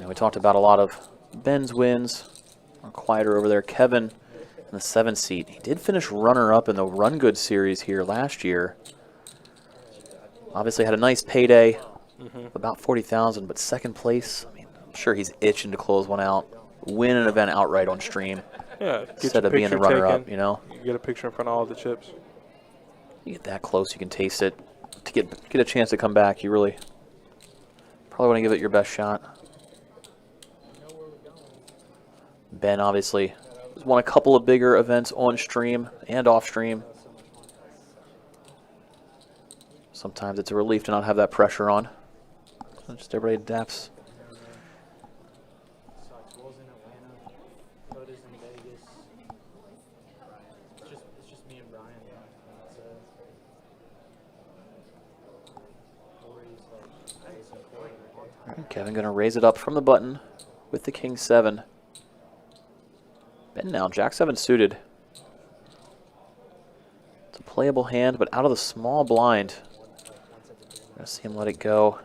And we talked about a lot of Ben's wins. Quieter over there. Kevin in the 7th seat. He did finish runner-up in the Run Good series here last year. Obviously had a nice payday, about 40,000, but 2nd place. I mean, I'm sure he's itching to close one out, win an event outright on stream. Yeah, instead of being the runner-up, You get a picture in front of all the chips. You get that close, you can taste it. To get a chance to come back, you really probably want to give it your best shot. Ben obviously has won a couple of bigger events on stream and off stream. Sometimes it's a relief to not have that pressure on. So just everybody adapts. It's just me and Brian. All right, Kevin going to raise it up from the button with the king 7. Ben now, jack 7 suited. It's a playable hand, but out of the small blind. Gonna see him let it go.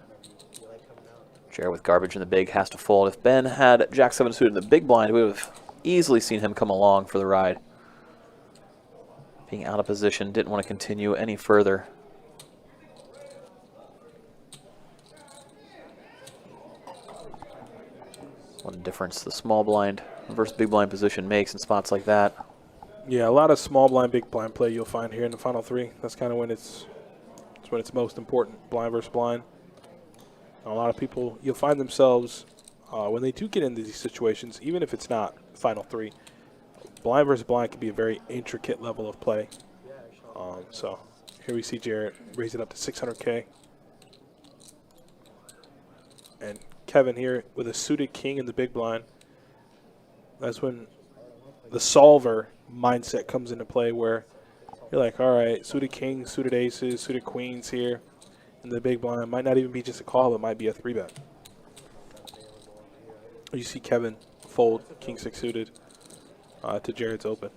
Jared with garbage in the big has to fold. If Ben had jack 7 suited in the big blind, we would have easily seen him come along for the ride. Being out of position, didn't want to continue any further. What a difference the small blind versus big blind position makes in spots like that. Yeah, a lot of small blind, big blind play you'll find here in the final 3. That's kind of when it's most important, blind versus blind. And a lot of people, you'll find themselves, when they do get into these situations, even if it's not final 3, blind versus blind can be a very intricate level of play. So here we see Jared raise it up to 600K. And Kevin here with a suited king in the big blind. That's when the solver mindset comes into play, where you're like, all right, suited kings, suited aces, suited queens here in the big blind. Might not even be just a call, but might be a 3-bet. You see Kevin fold king 6 suited to Jared's open.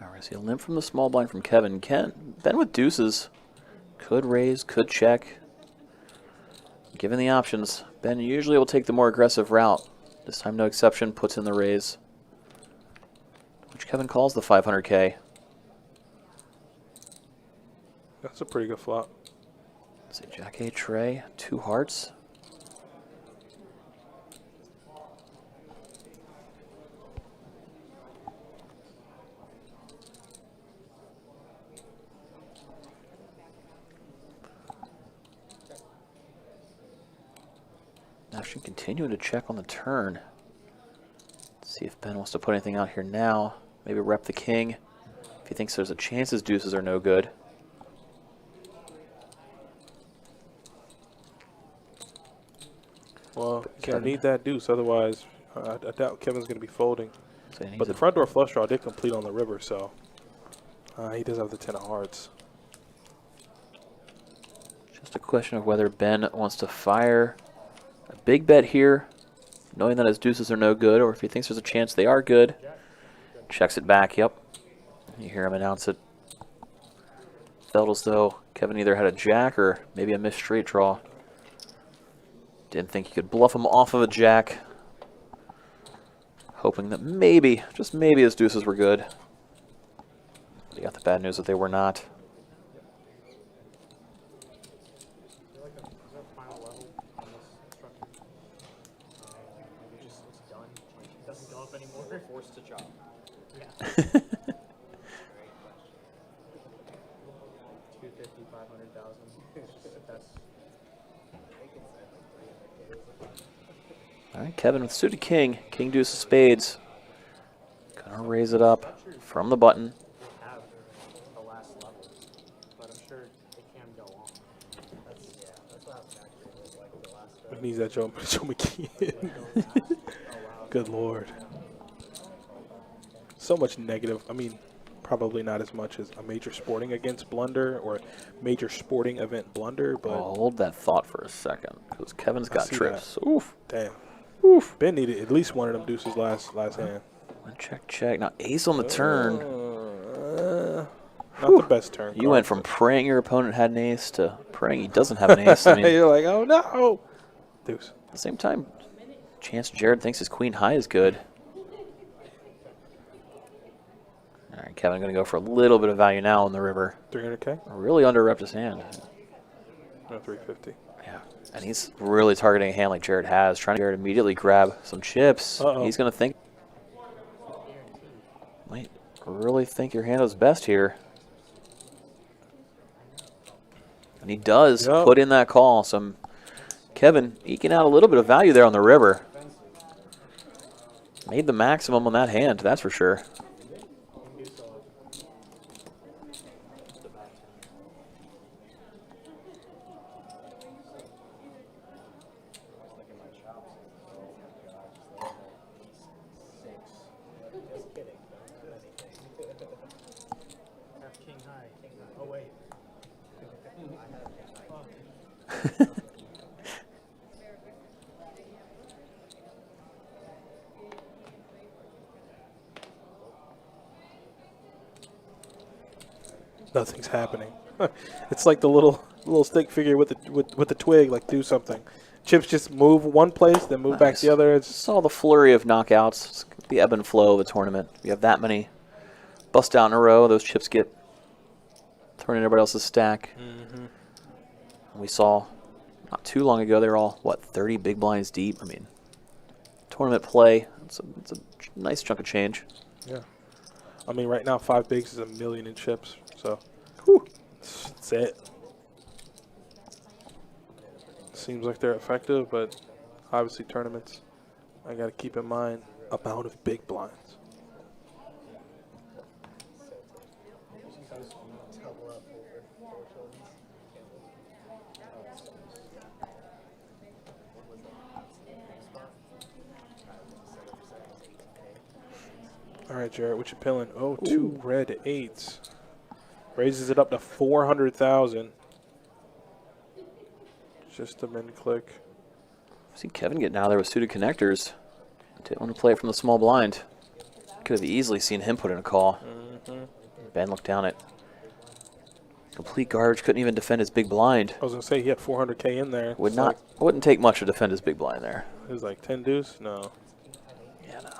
All right, see a limp from the small blind from Kevin. Ben with deuces. Could raise, could check. Given the options, Ben usually will take the more aggressive route. This time no exception, puts in the raise, which Kevin calls the 500K. That's a pretty good flop. Let's see, jack 8 tray, 2 hearts. Actually continuing to check on the turn. Let's see if Ben wants to put anything out here now. Maybe rep the king. If he thinks there's a chance his deuces are no good. Well, you don't need that deuce, otherwise I doubt Kevin's going to be folding. So But the front door flush draw did complete on the river, so he does have the 10 of hearts. just a question of whether Ben wants to fire a big bet here, knowing that his deuces are no good, or if he thinks there's a chance they are good. Checks it back, yep. You hear him announce it. Felt as though Kevin either had a jack or maybe a missed straight draw. Didn't think he could bluff him off of a jack. Hoping that maybe, just maybe, his deuces were good. He got the bad news that they were not. Forced to chop. Yeah. 250, 500,000. That's All right, Kevin with suited king, king deuce of spades. Gonna raise it up from the button. have the last level, but I'm sure it can go on. That's what happened actually with like the last. It needs that Joe McKeon. Good Lord. So much negative. I mean, probably not as much as a major sporting against blunder or major sporting event blunder, but Oh, hold that thought for a second, because Kevin's got see trips. Oof. damn. Oof. Ben needed at least one of them deuces last hand. Check, check. Now ace on the turn. Not the best turn. You went from praying your opponent had an ace to praying he doesn't have an ace. I mean, You're like, oh no. Deuce. at the same time, chance Jared thinks his queen high is good. All right, Kevin going to go for a little bit of value now on the river. 300K? Really under-repped his hand. No, 350. Yeah, and he's really targeting a hand like Jared has, trying to Jared immediately grab some chips. Uh-oh. He's going to think, might really think your hand is best here. And he does Yep. put in that call. Some Kevin eking out a little bit of value there on the river. Made the maximum on that hand, that's for sure. King high. Oh, wait. Nothing's happening. It's like the little stick figure with the twig. Like, do something. Chips just move one place, then move back the other. It's Saw the flurry of knockouts. It's the ebb and flow of a tournament. You have that many bust out in a row. Those chips get thrown in everybody else's stack. We saw not too long ago they were all, what, 30 big blinds deep? I mean, tournament play, it's a nice chunk of change. yeah. I mean, right now 5 bigs is $1 million in chips. So, whew, that's it. Seems like they're effective, but obviously tournaments, I got to keep in mind amount of big blinds. All right, Jarrett, what you pilling? Oh, 2 red 8s. Raises it up to 400,000. Just a min click. See Kevin getting out of there with suited connectors. Didn't want to play it from the small blind. Could have easily seen him put in a call. Ben looked down at complete garbage. Couldn't even defend his big blind. I was gonna say he had 400K in there. Wouldn't take much to defend his big blind there. It was like 10 deuce. No. Yeah, nah.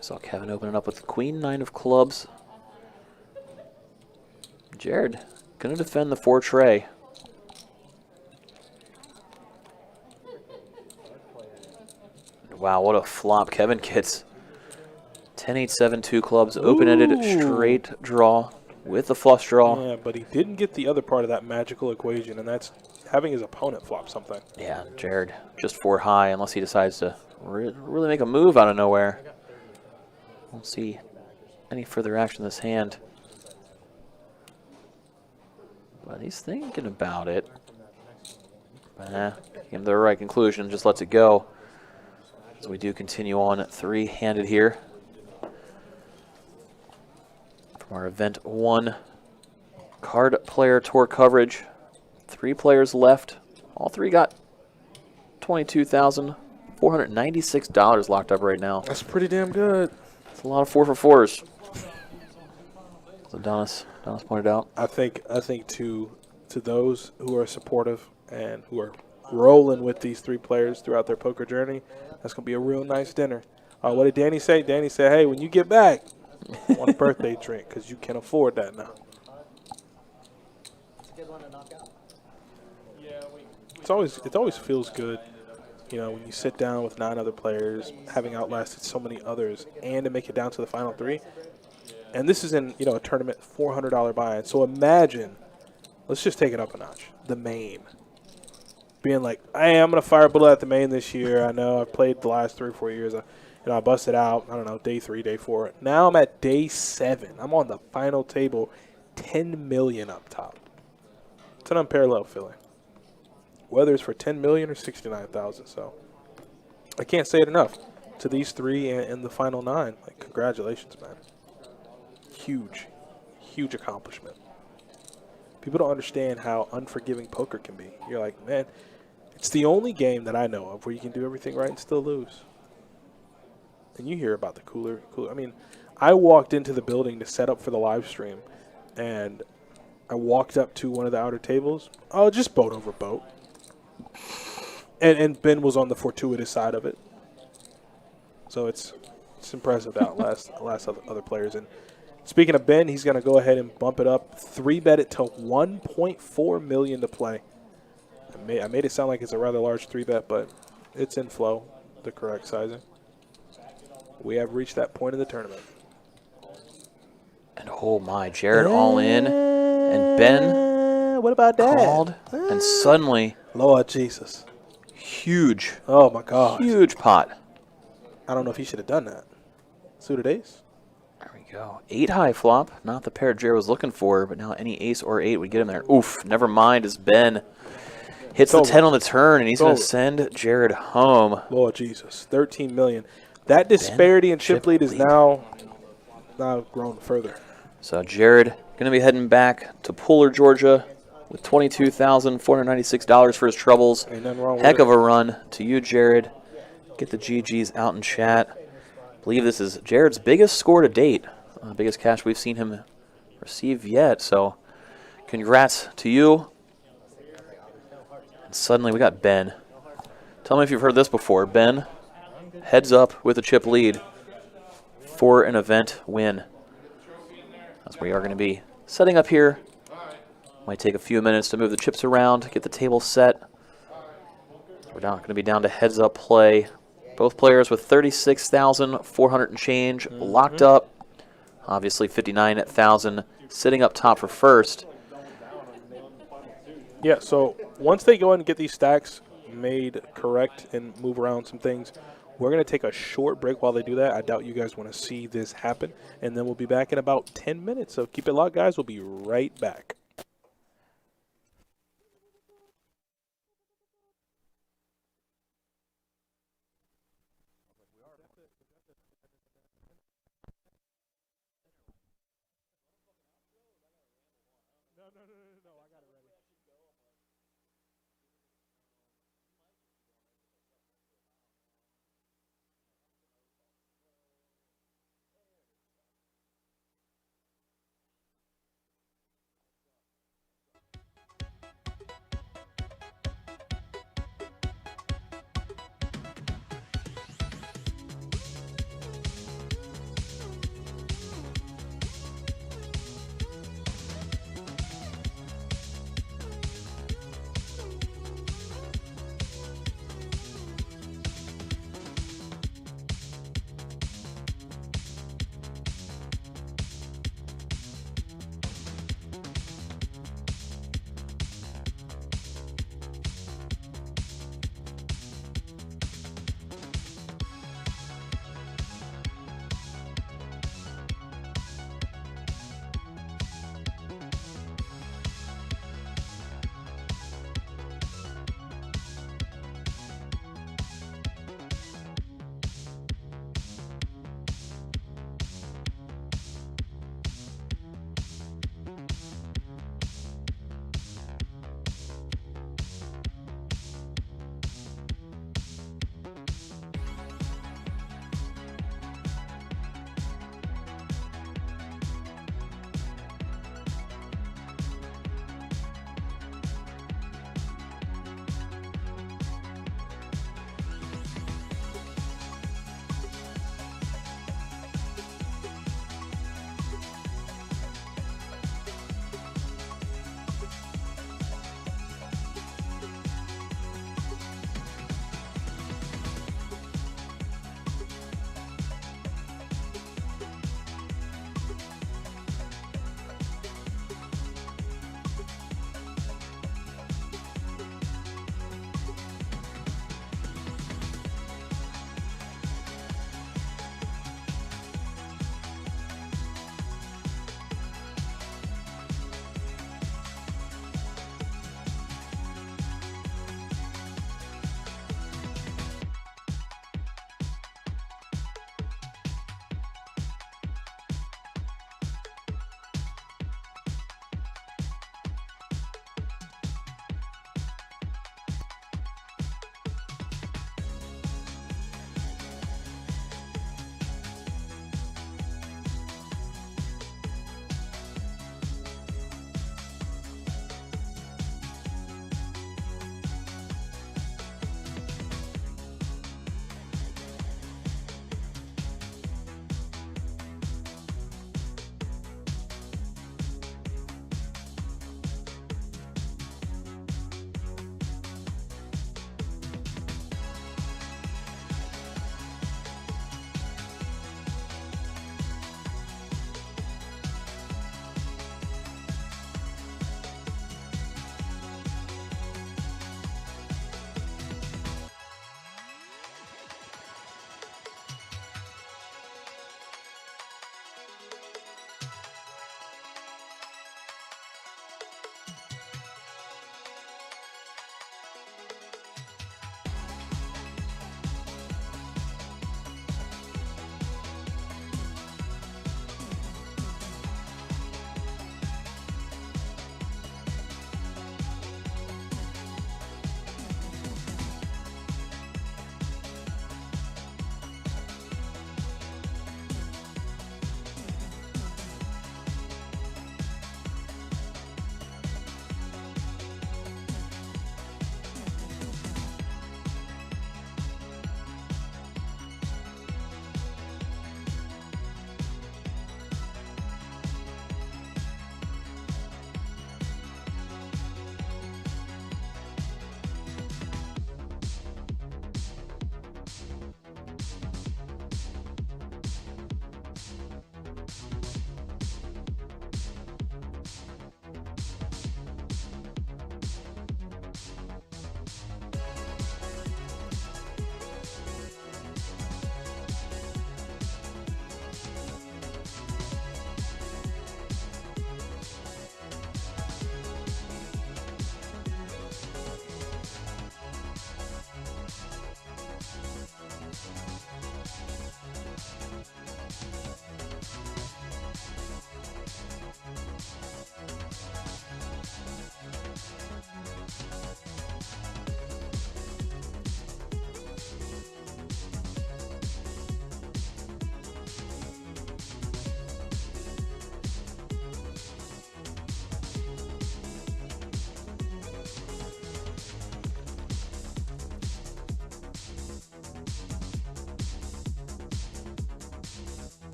Saw Kevin opening up with Queen 9 of clubs. Jared gonna defend the 4 tray. Wow, what a flop Kevin gets. 10-8, 7-2 clubs, open-ended straight draw with the flush draw. Yeah, but he didn't get the other part of that magical equation, and that's having his opponent flop something. Yeah, Jared just 4 high unless he decides to really make a move out of nowhere. Won't see any further action in this hand. But he's thinking about it. Came to the right conclusion, just lets it go. So we do continue on 3-handed here. From our Event 1 Card Player Tour coverage. 3 players left. All 3 got $22,496 locked up right now. That's pretty damn good. It's a lot of 4 for 4s. So Donis pointed out. I think to those who are supportive and who are rolling with these 3 players throughout their poker journey, that's gonna be a real nice dinner. What did Danny say? Danny said, "Hey, when you get back, I want a birthday drink because you can afford that now." It's a good one to knock out. It always feels good, you know, when you sit down with 9 other players, having outlasted so many others, and to make it down to the final 3. And this is in, a tournament $400 buy-in. So imagine, let's just take it up a notch. The main. Being like, hey, I'm going to fire a bullet at the main this year. I know I've played the last 3 or 4 years. I busted out, I don't know, day 3, day 4. Now I'm at day 7. I'm on the final table, 10 million up top. It's an unparalleled feeling. Whether it's for 10 million or 69,000. So I can't say it enough to these 3 and the final 9. Like, congratulations, man. Huge accomplishment. People don't understand how unforgiving poker can be. You're like, man, it's the only game that I know of where you can do everything right and still lose. And you hear about the cooler. I mean, I walked into the building to set up for the live stream, and I walked up to one of the outer tables. Oh, just boat over boat. And Ben was on the fortuitous side of it. So it's impressive to outlast other players. And speaking of Ben, he's going to go ahead and bump it up, 3-bet it to $1.4 million to play. I made it sound like it's a rather large 3-bet, but it's in flow. the correct sizing. We have reached that point of the tournament. And oh my, Jared all in. And Ben what about that? called. And suddenly, Lord Jesus. huge. Oh my God. Huge pot. I don't know if he should have done that. Suited ace. There we go. 8 high flop. Not the pair Jared was looking for, but now any ace or 8 would get him there. Oof. Never mind as Ben hits the 10 on the turn, and he's going to send Jared home. Lord Jesus. 13 million. That disparity in chip lead is now grown further. So Jared going to be heading back to Pooler, Georgia with $22,496 for his troubles. Ain't nothing wrong with Heck it. of a run to you, Jared. Get the GGs out in chat. I believe this is Jared's biggest score to date. Biggest cash we've seen him receive yet. So congrats to you. And suddenly we got Ben. Tell me if you've heard this before. Ben, heads up with a chip lead for an event win. That's where we are going to be setting up here. Might take a few minutes to move the chips around, get the table set. We're going to be down to heads up play. Both players with 36,400 and change locked up. Obviously 59,000 sitting up top for first. Yeah, so once they go ahead and get these stacks made correct and move around some things, we're going to take a short break while they do that. I doubt you guys want to see this happen. And then we'll be back in about 10 minutes. So keep it locked, guys. We'll be right back.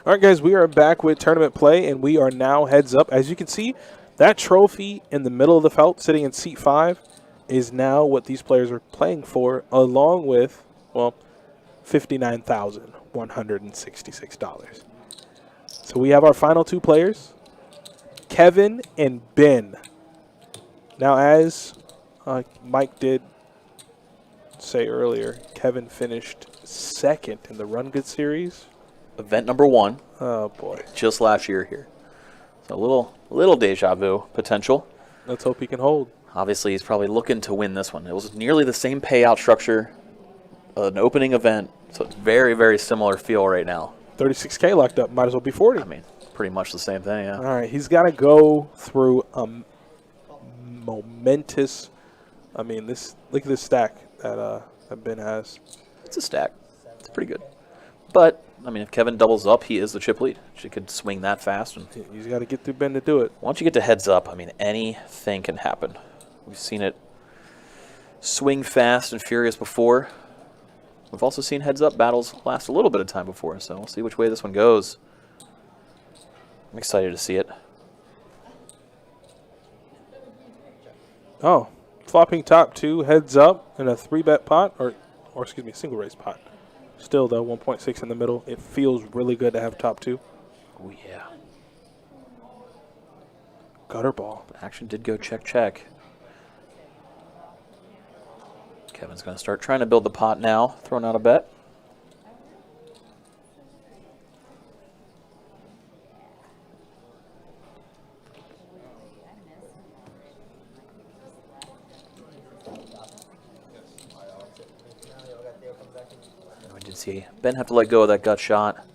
All right, guys, we are back with tournament play, and we are now heads up. As you can see, that trophy in the middle of the felt, sitting in seat 5, is now what these players are playing for, along with, well, $59,166. So we have our final 2 players, Kevin and Ben. Now, as Mike did say earlier, Kevin finished 2nd in the Run Good series. Event number 1. Oh, boy. Just last year here. So a little deja vu potential. Let's hope he can hold. Obviously, he's probably looking to win this one. It was nearly the same payout structure, an opening event, so it's very, very similar feel right now. 36K locked up. Might as well be 40. I mean, pretty much the same thing, yeah. All right, he's got to go through a momentous. I mean, look at this stack that Ben has. It's a stack. It's pretty good. But, I mean, if Kevin doubles up, he is the chip lead. She could swing that fast. And He's got to get through Ben to do it. once you get to heads up, I mean, anything can happen. We've seen it swing fast and furious before. We've also seen heads up battles last a little bit of time before, so we'll see which way this one goes. I'm excited to see it. Oh, flopping top 2, heads up, in a 3-bet pot, or excuse me, single raise pot. Still, though, 1.6 in the middle. It feels really good to have top 2. Oh, yeah. Gutter ball. Action did go check, check. Kevin's going to start trying to build the pot now, throwing out a bet. We did see Ben have to let go of that gut shot.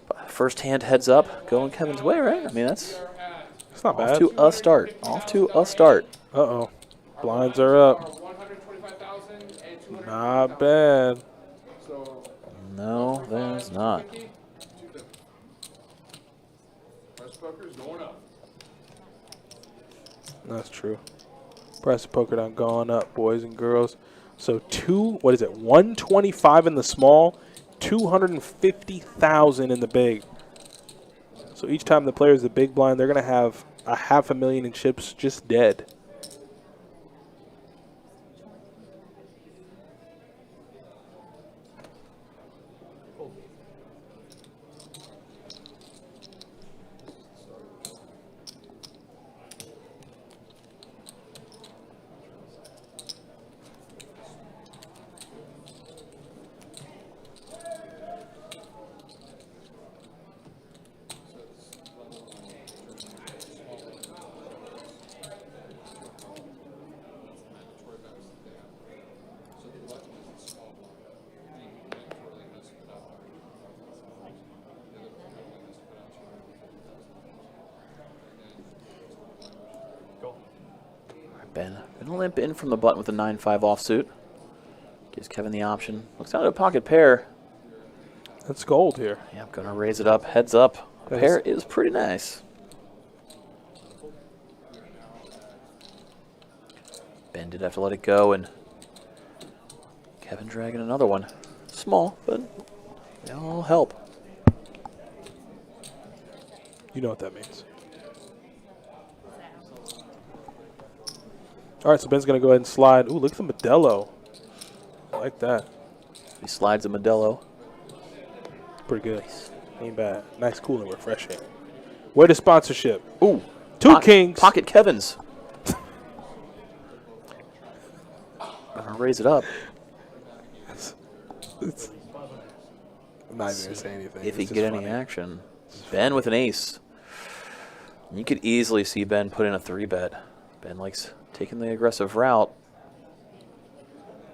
But first hand heads up, going Kevin's way, right? I mean, that's It's not off bad. to a start. Off to a start. Uh-oh. Blinds are up. Not bad. No, there's not. That's true. Price of poker done gone up, boys and girls. So 125 in the small, 250,000 in the big. So each time the player is the big blind, they're going to have a $500,000 in chips just dead. Ben gonna limp in from the button with a 9-5 offsuit. Gives Kevin the option. Looks down at a pocket pair. That's gold here. Yeah, I'm gonna raise it up. Heads up. A That pair is pretty nice. Ben did have to let it go, and Kevin dragging another one. Small, but they all help. You know what that means. All right, so Ben's going to go ahead and slide. Ooh, look at the Modelo. I like that. He slides a Modelo. Pretty good. Ain't bad. Nice, cool, and refreshing. Where the sponsorship? Ooh. Two kings. Pocket Kevin's. Gonna raise it up. I'm not even going to say anything. If he It's can get just any funny. action. Ben with an ace. You could easily see Ben put in a 3-bet. Ben likes taking the aggressive route.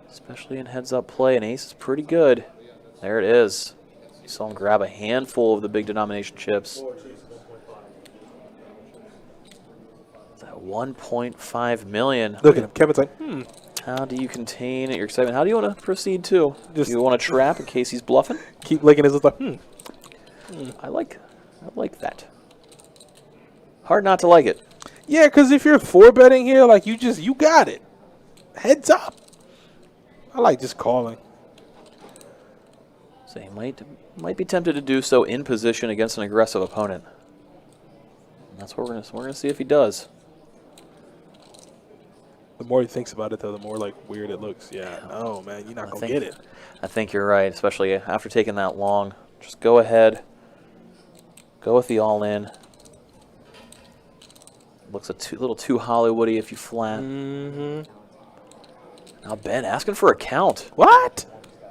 Especially in heads-up play. An ace is pretty good. There it is. You saw him grab a handful of the big denomination chips. That 1.5 million. Look at him. Kevin's like, How do you contain your excitement? How do you want to proceed to? Just- Do you want to trap in case he's bluffing? keep licking his lips like, I like that. Hard not to like it. Yeah, because if you're 4-betting here, like, you got it. Heads up. I like just calling. So he might Might be tempted to do so in position against an aggressive opponent. And that's what we're gonna see if he does. The more he thinks about it, though, the more like weird it looks. Yeah, no, man, you're not gonna get it. I think you're right, especially after taking that long. Just go ahead. Go with the all-in. Looks a little too Hollywoody if you flat. Mm-hmm. Now Ben asking for a count. What?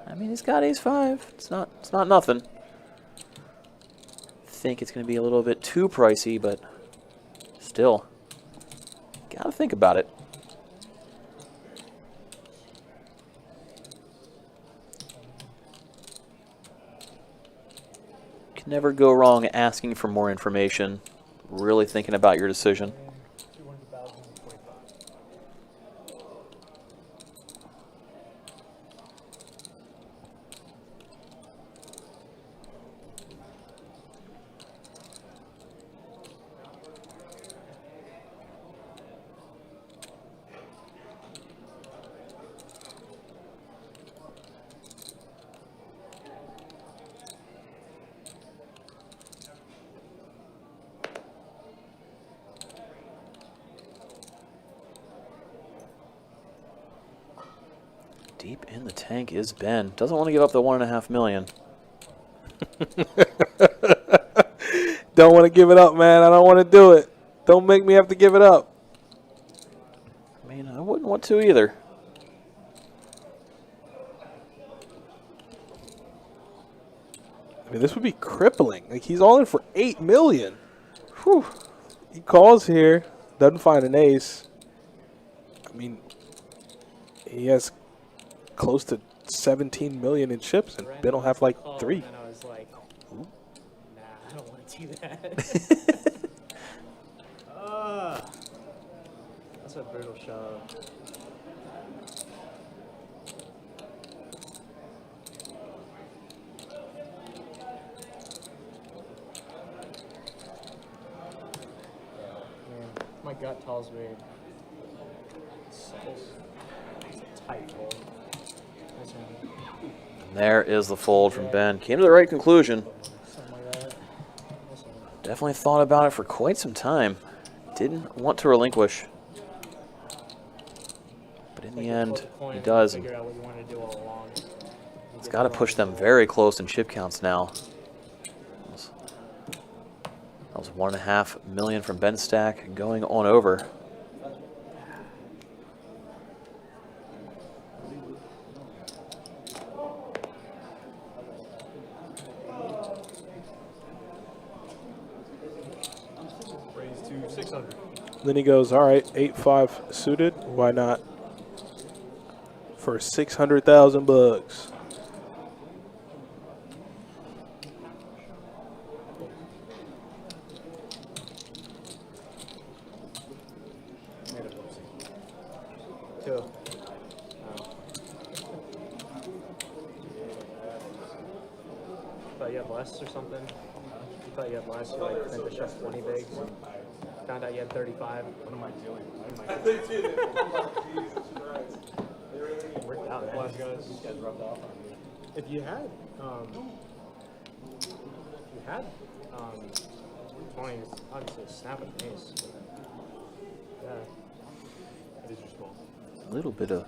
I mean, he's got ace-5. It's not nothing. Think it's going to be a little bit too pricey, but still, gotta think about it. Can never go wrong asking for more information. Really thinking about your decision. Deep in the tank is Ben. Doesn't want to give up the $1.5 million. Don't want to give it up, man. I don't want to do it. Don't make me have to give it up. I mean, I wouldn't want to either. I mean, this would be crippling. Like, he's all in for $8 million. Whew. He calls here, doesn't find an ace. I mean, he has close to 17 million in chips, and Ben will have like 3. And I was like, nah, I don't want to do that. That's a brutal shot. My gut tells me it's a tight fold. There is the fold from Ben. Came to the right conclusion. Something like that. Definitely thought about it for quite some time. Didn't want to relinquish. But in the end, he does. Figure out what you want to do all along. It's got to push them very close in chip counts now. That was $1.5 million from Ben Stack going on over. Raise to 600. Then he goes, all right, 8-5 suited. Why not? For 600,000 bucks. Two. Thought you had less or something? You thought you had less, you like finished up 20 bigs. Found out you had 35. What am I doing? It worked out, man. Last guys, these guys rubbed off on me. If you had, 20s, obviously snap an ace. Yeah. These are small. A little bit of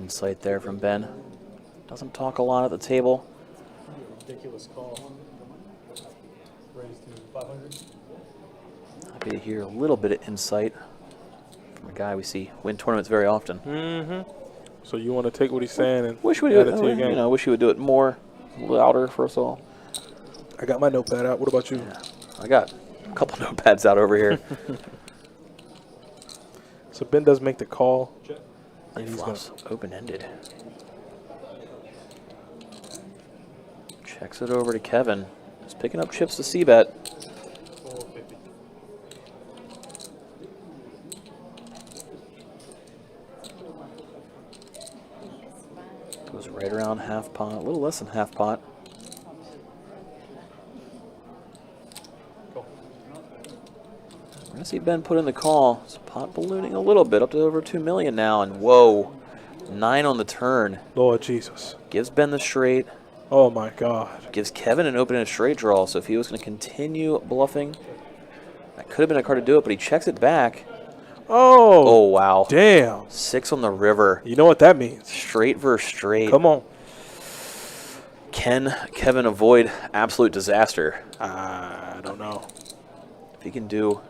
insight there from Ben. Doesn't talk a lot at the table. Ridiculous call. Raise to 500. Happy to hear a little bit of insight from a guy we see win tournaments very often. Mm-hmm. So you want to take what he's saying and Wish we add do it to your it, game? wish you would do it more, louder first of all. I got my notepad out. What about you? Yeah, I got a couple notepads out over here. So Ben does make the call. And he's flops open-ended. Checks it over to Kevin. He's picking up chips to C-bet. 450. Goes right around half pot, a little less than half pot. We're gonna see Ben put in the call. It's pot ballooning a little bit, up to over 2 million now, and whoa, 9 on the turn. Lord Jesus. Gives Ben the straight. Oh, my God. Gives Kevin an open and straight draw, so if he was going to continue bluffing, that could have been a card to do it, but he checks it back. Oh. Oh, wow. Damn. 6 on the river. You know what that means. Straight versus straight. Come on. Can Kevin avoid absolute disaster? I don't know. If he can do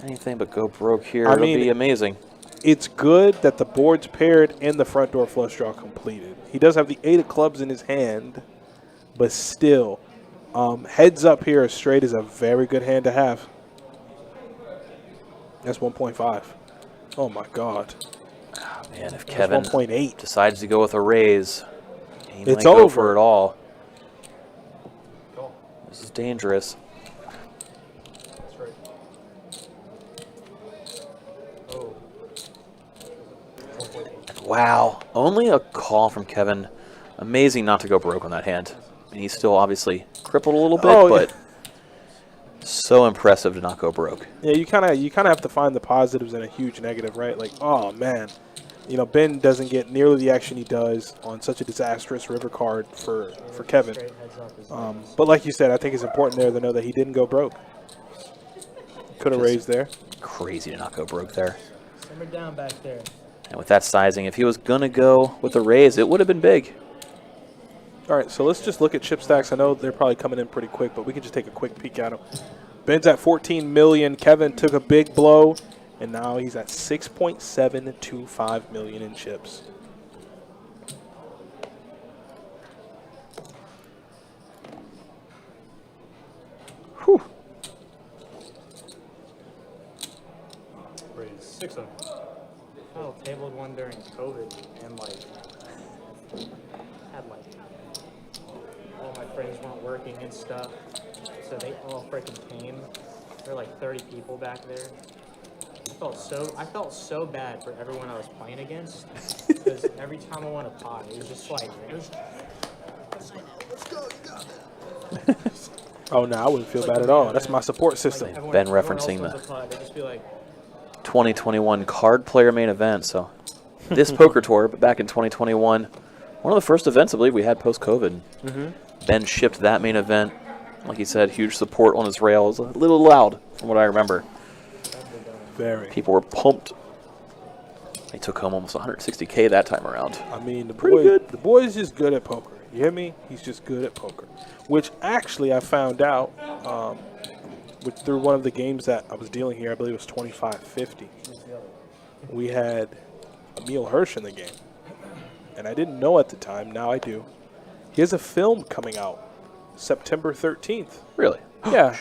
anything but go broke here, I it'll mean, be amazing. It's good that the board's paired and the front door flush draw completed. He does have the 8 of clubs in his hand, but still, heads up here straight is a very good hand to have. That's 1.5. Oh, my God. Oh, man, if Kevin 1.8 decides to go with a raise, he it's might over. go for it all. This is dangerous. That's right. Oh. Wow, only a call from Kevin. Amazing not to go broke on that hand. And he's still obviously crippled a little bit, Oh, but so impressive to not go broke. Yeah, you kind of have to find the positives in a huge negative, right? Like, oh, man. You know, Ben doesn't get nearly the action he does on such a disastrous river card for Kevin. But like you said, I think it's important there to know that he didn't go broke. Could have raised there. Crazy to not go broke there. Simmer down back there. And with that sizing, if he was going to go with a raise, it would have been big. All right, so let's just look at chip stacks. I know they're probably coming in pretty quick, but we can just take a quick peek at them. Ben's at 14 million. Kevin took a big blow, and now he's at 6.725 million in chips. Whew. Raise 6 of them. Oh, tabled one during COVID and like had like all my friends weren't working and stuff, so they all freaking came. There were like 30 people back there. I felt so bad for everyone I was playing against because every time I won a pot, it was just like Oh, no, I wouldn't feel bad at all. That's my support system. Ben referencing the pot, they'd just be like, 2021 card player main event. So this poker tour, but back in 2021, one of the first events I believe we had post-COVID. Ben shipped that main event. Like he said, huge support on his rail. It was a little loud from what I remember. Very. People were pumped. He took home almost 160K that time around. I mean, the Pretty good. The boy's just good at poker. You hear me? He's just good at poker. Which actually I found out through one of the games that I was dealing here. I believe it was 25-50. We had Emil Hirsch in the game. And I didn't know at the time. Now I do. He has a film coming out September 13th. Really? Yeah.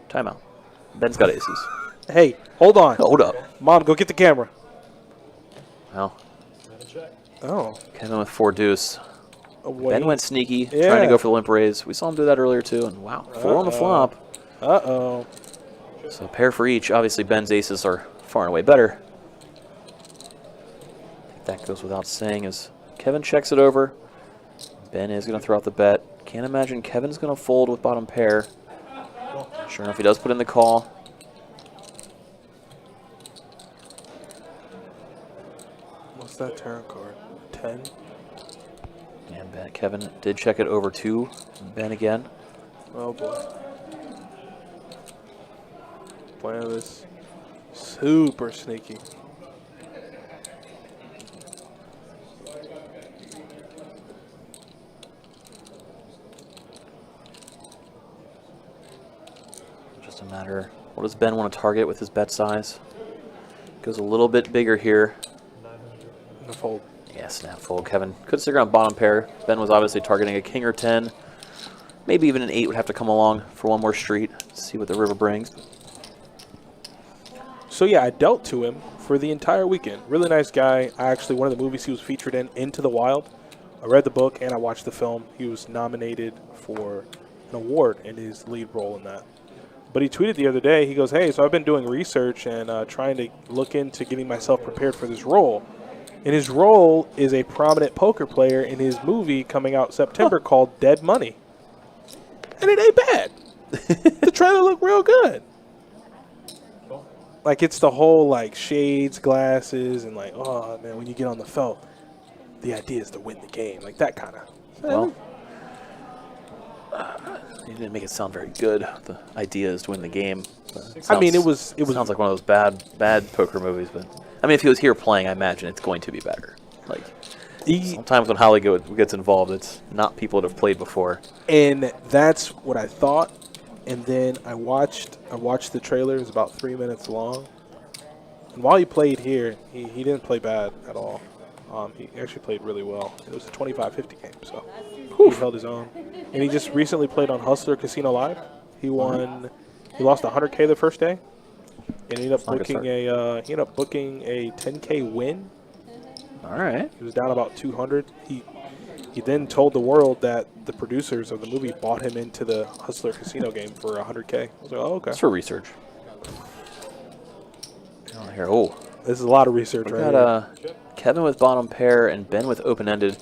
Time out. Ben's got aces. Hey, hold on. Hold up. Mom, go get the camera. Well, Oh. Kevin with 4 deuce. Wait. Ben went sneaky, Yeah. trying to go for the limp raise. We saw him do that earlier too, and wow, 4 on the flop. Uh-oh. So a pair for each. Obviously, Ben's aces are far and away better. I think that goes without saying as Kevin checks it over. Ben is going to throw out the bet. Can't imagine Kevin's going to fold with bottom pair. Sure enough, he does put in the call. What's that tarot card? 10? And Ben, Kevin did check it over to Ben again. Oh, boy. Playing this super sneaky. Just a matter, what does Ben want to target with his bet size? Goes a little bit bigger here. The fold. Yeah, snap fold. Kevin could stick around bottom pair. Ben was obviously targeting a king or 10. Maybe even an 8 would have to come along for one more street. See what the river brings. So, yeah, I dealt to him for the entire weekend. Really nice guy. One of the movies he was featured in, Into the Wild. I read the book and I watched the film. He was nominated for an award in his lead role in that. But he tweeted the other day, he goes, hey, so I've been doing research and trying to look into getting myself prepared for this role. And his role is a prominent poker player in his movie coming out September called Dead Money. And it ain't bad. The trailer looked real good. Like, it's the whole, like, shades, glasses, and, like, oh, man, when you get on the felt, the idea is to win the game. Like, that kind of. Well, You didn't make it sound very good. The idea is to win the game. I mean, it was sounds like one of those bad poker movies. But I mean, if he was here playing, I imagine it's going to be better. Like sometimes when Hollywood gets involved, it's not people that have played before. And that's what I thought. And then I watched the trailer. It was about 3 minutes long. And while he played here, he didn't play bad at all. He actually played really well. It was a 25-50 game, so he held his own. And he just recently played on Hustler Casino Live. He won. He lost 100K the first day, and he ended up booking a 10K win. All right. He was down about 200. He then told the world that the producers of the movie bought him into the Hustler Casino game for 100K. I was like, oh, okay. That's for research. Here, oh, this is a lot of research we right got here. Kevin with bottom pair and Ben with open-ended.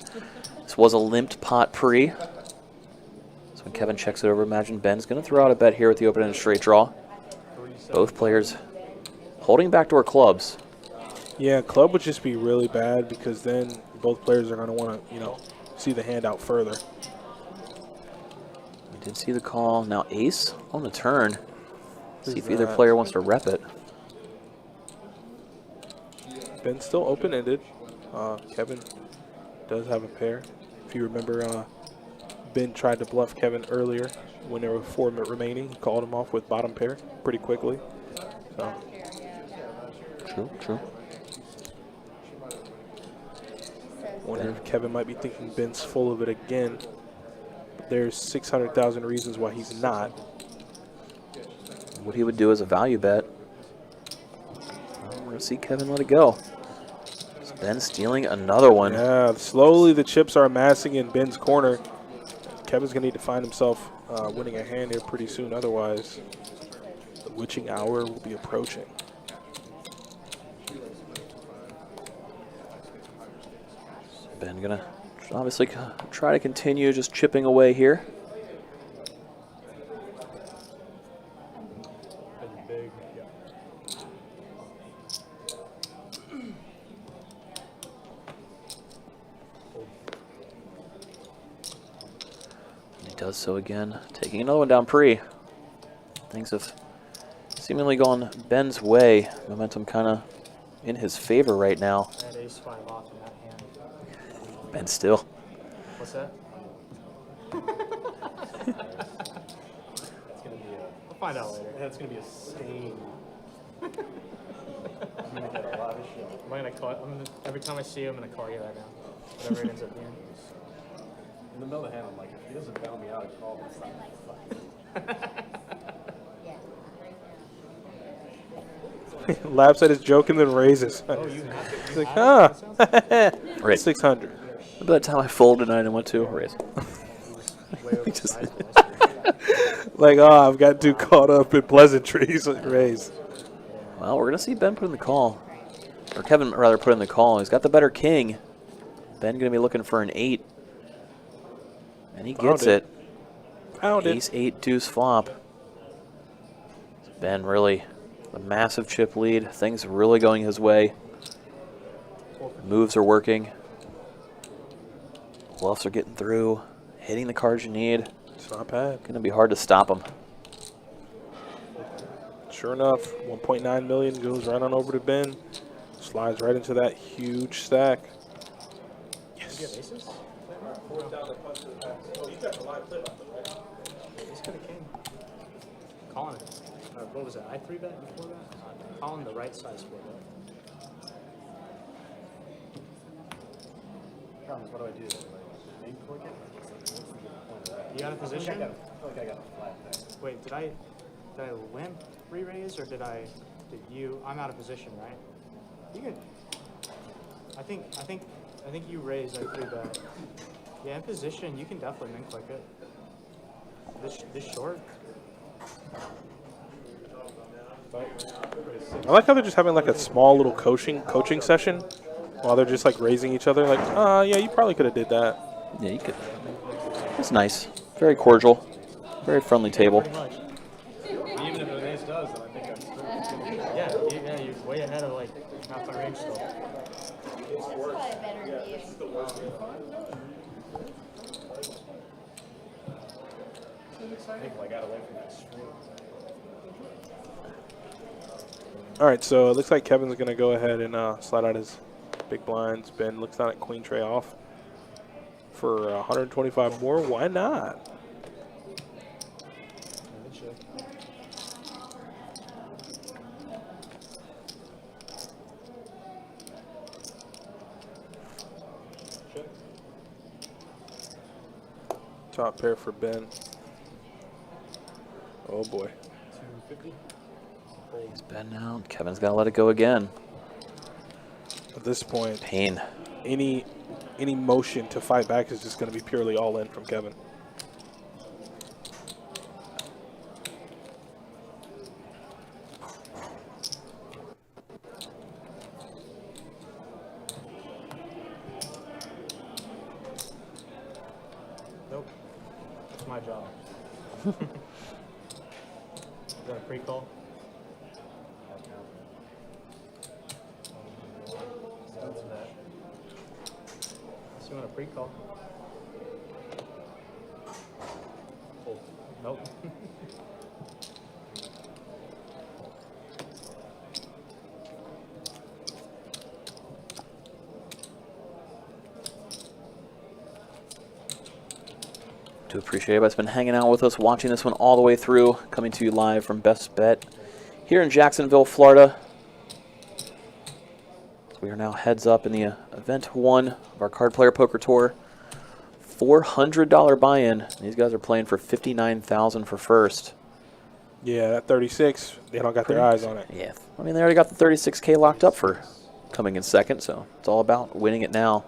This was a limped pot pre. So when Kevin checks it over, imagine Ben's going to throw out a bet here with the open-ended straight draw. Both players holding backdoor clubs. Yeah, club would just be really bad because then both players are going to want to, see the hand out further. We did see the call. Now ace on the turn. See if either player wants to rep it. Ben's still open-ended. Kevin does have a pair. If you remember, Ben tried to bluff Kevin earlier when there were 4 remaining. He called him off with bottom pair pretty quickly. So. True. Wonder if Kevin might be thinking Ben's full of it again. But there's 600,000 reasons why he's not. What he would do is a value bet. We're going to see Kevin let it go. Is Ben stealing another one? Yeah, slowly the chips are amassing in Ben's corner. Kevin's going to need to find himself winning a hand here pretty soon. Otherwise, the witching hour will be approaching. Ben going to obviously try to continue just chipping away here. Does so again, taking another one down pre. Things have seemingly gone Ben's way. Momentum kind of in his favor right now. I had ace 5 off in that hand. Ben still. What's that? We'll find out later. That's gonna be a stain. I'm gonna call. Every time I see you, I'm gonna call you that now. Whatever it ends up being. In the middle of the hand, I'm like, if he doesn't bail me out, I call him. Laughs at his joke and then raises. He's like, Right. 600. By the time I folded tonight and went to raise. Like, I've got too caught up in pleasantries. Raise. Well, we're going to see Ben put in the call. Or Kevin, rather, put in the call. He's got the better king. Ben going to be looking for an 8. And he gets it. Ace 8 deuce flop. Ben really a massive chip lead. Things really going his way. Moves are working. Bluffs are getting through. Hitting the cards you need. It's not bad. Going to be hard to stop him. Sure enough, 1.9 million goes right on over to Ben. Slides right into that huge stack. Yes. He's got a king. Calling it. What was it? I 3-bet before that? Calling the right size 4-bet. What do I do? Name click it? You got a position? I feel like I got a flat there. Wait, did I limp re-raise or did you? I'm out of position, right? You can. I think you raised. I 3-bet. Yeah, in position, you can definitely min click it. This short. I like how they're just having like a small little coaching session while they're just like raising each other. Like, yeah, you probably could have did that. Yeah, you could. It's nice. Very cordial. Very friendly table. Even if an ace does, then I think I'm still. Yeah, you're way ahead of like half my range still. I got away from that screen. All right, so it looks like Kevin's going to go ahead and slide out his big blinds. Ben looks down at queen tray off for 125 more. Why not? Top pair for Ben. Oh boy. 250. He's Ben now. Kevin's got to let it go again. At this point, Pain. any motion to fight back is just going to be purely all in from Kevin. Nope. That's my job. Is that a pre-call? You want a pre-call? Nope. Do appreciate everybody's been hanging out with us, watching this one all the way through, coming to you live from Best Bet here in Jacksonville, Florida. We are now heads up in the event 1 of our Card Player Poker Tour. $400 buy-in. These guys are playing for $59,000 for first. Yeah, that 36, they don't got their eyes on it. Yeah, I mean, they already got the 36K locked up for coming in second, so it's all about winning it now.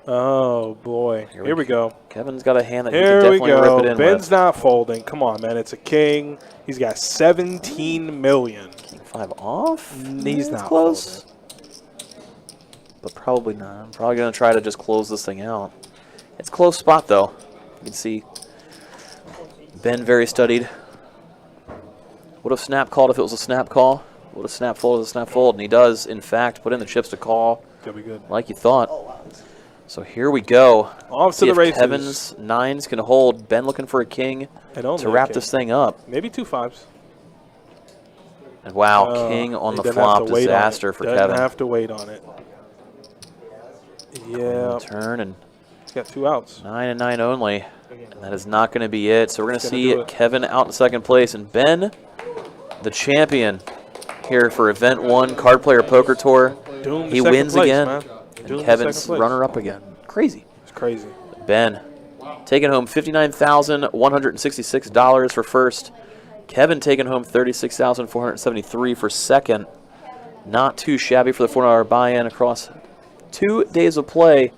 Oh, boy. Here we go. Kevin's got a hand that he can Here we definitely rip go. it in Ben's with. not folding. Come on, man. It's a king. He's got 17 million. King 5 off? He's It's not close. folding. But probably not. I'm probably going to try to just close this thing out. It's a close spot, though. You can see Ben very studied. Would have snap called if it was a snap call. Would have snap fold as a snap fold. And he does, in fact, put in the chips to call. That'll be good. Like you thought. So here we go. Off to See the if races. Kevin's 9s can hold. Ben looking for a king And only to a wrap king. this thing up. Maybe 2 5s. And wow, king on He the doesn't have flop. to wait on it. Disaster for Doesn't Kevin. have to wait on it. Yeah. Turn and He's got 2 outs. 9 and 9 only. And that is not going to be it. So we're going to It's gonna see do it. Kevin out in second place. And Ben, the champion here for Event 1 Card Player Poker Tour. Doomed to He second wins place, again. man. And Doomed to Kevin's second place. runner-up again. Crazy. It's crazy. Ben taking home $59,166 for first. Kevin taking home $36,473 for second. Not too shabby for the $4 buy-in across 2 days of play.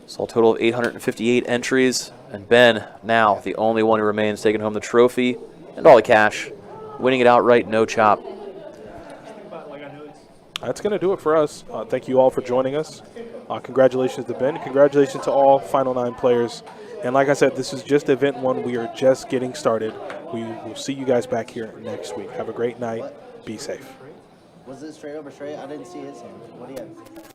So a total of 858 entries. And Ben, now the only one who remains, taking home the trophy and all the cash. Winning it outright, no chop. That's going to do it for us. Thank you all for joining us. Congratulations to Ben. Congratulations to all Final 9 players. And like I said, this is just Event 1. We are just getting started. We will see you guys back here next week. Have a great night. Be safe. Was it straight over straight? I didn't see his hand. What do you have?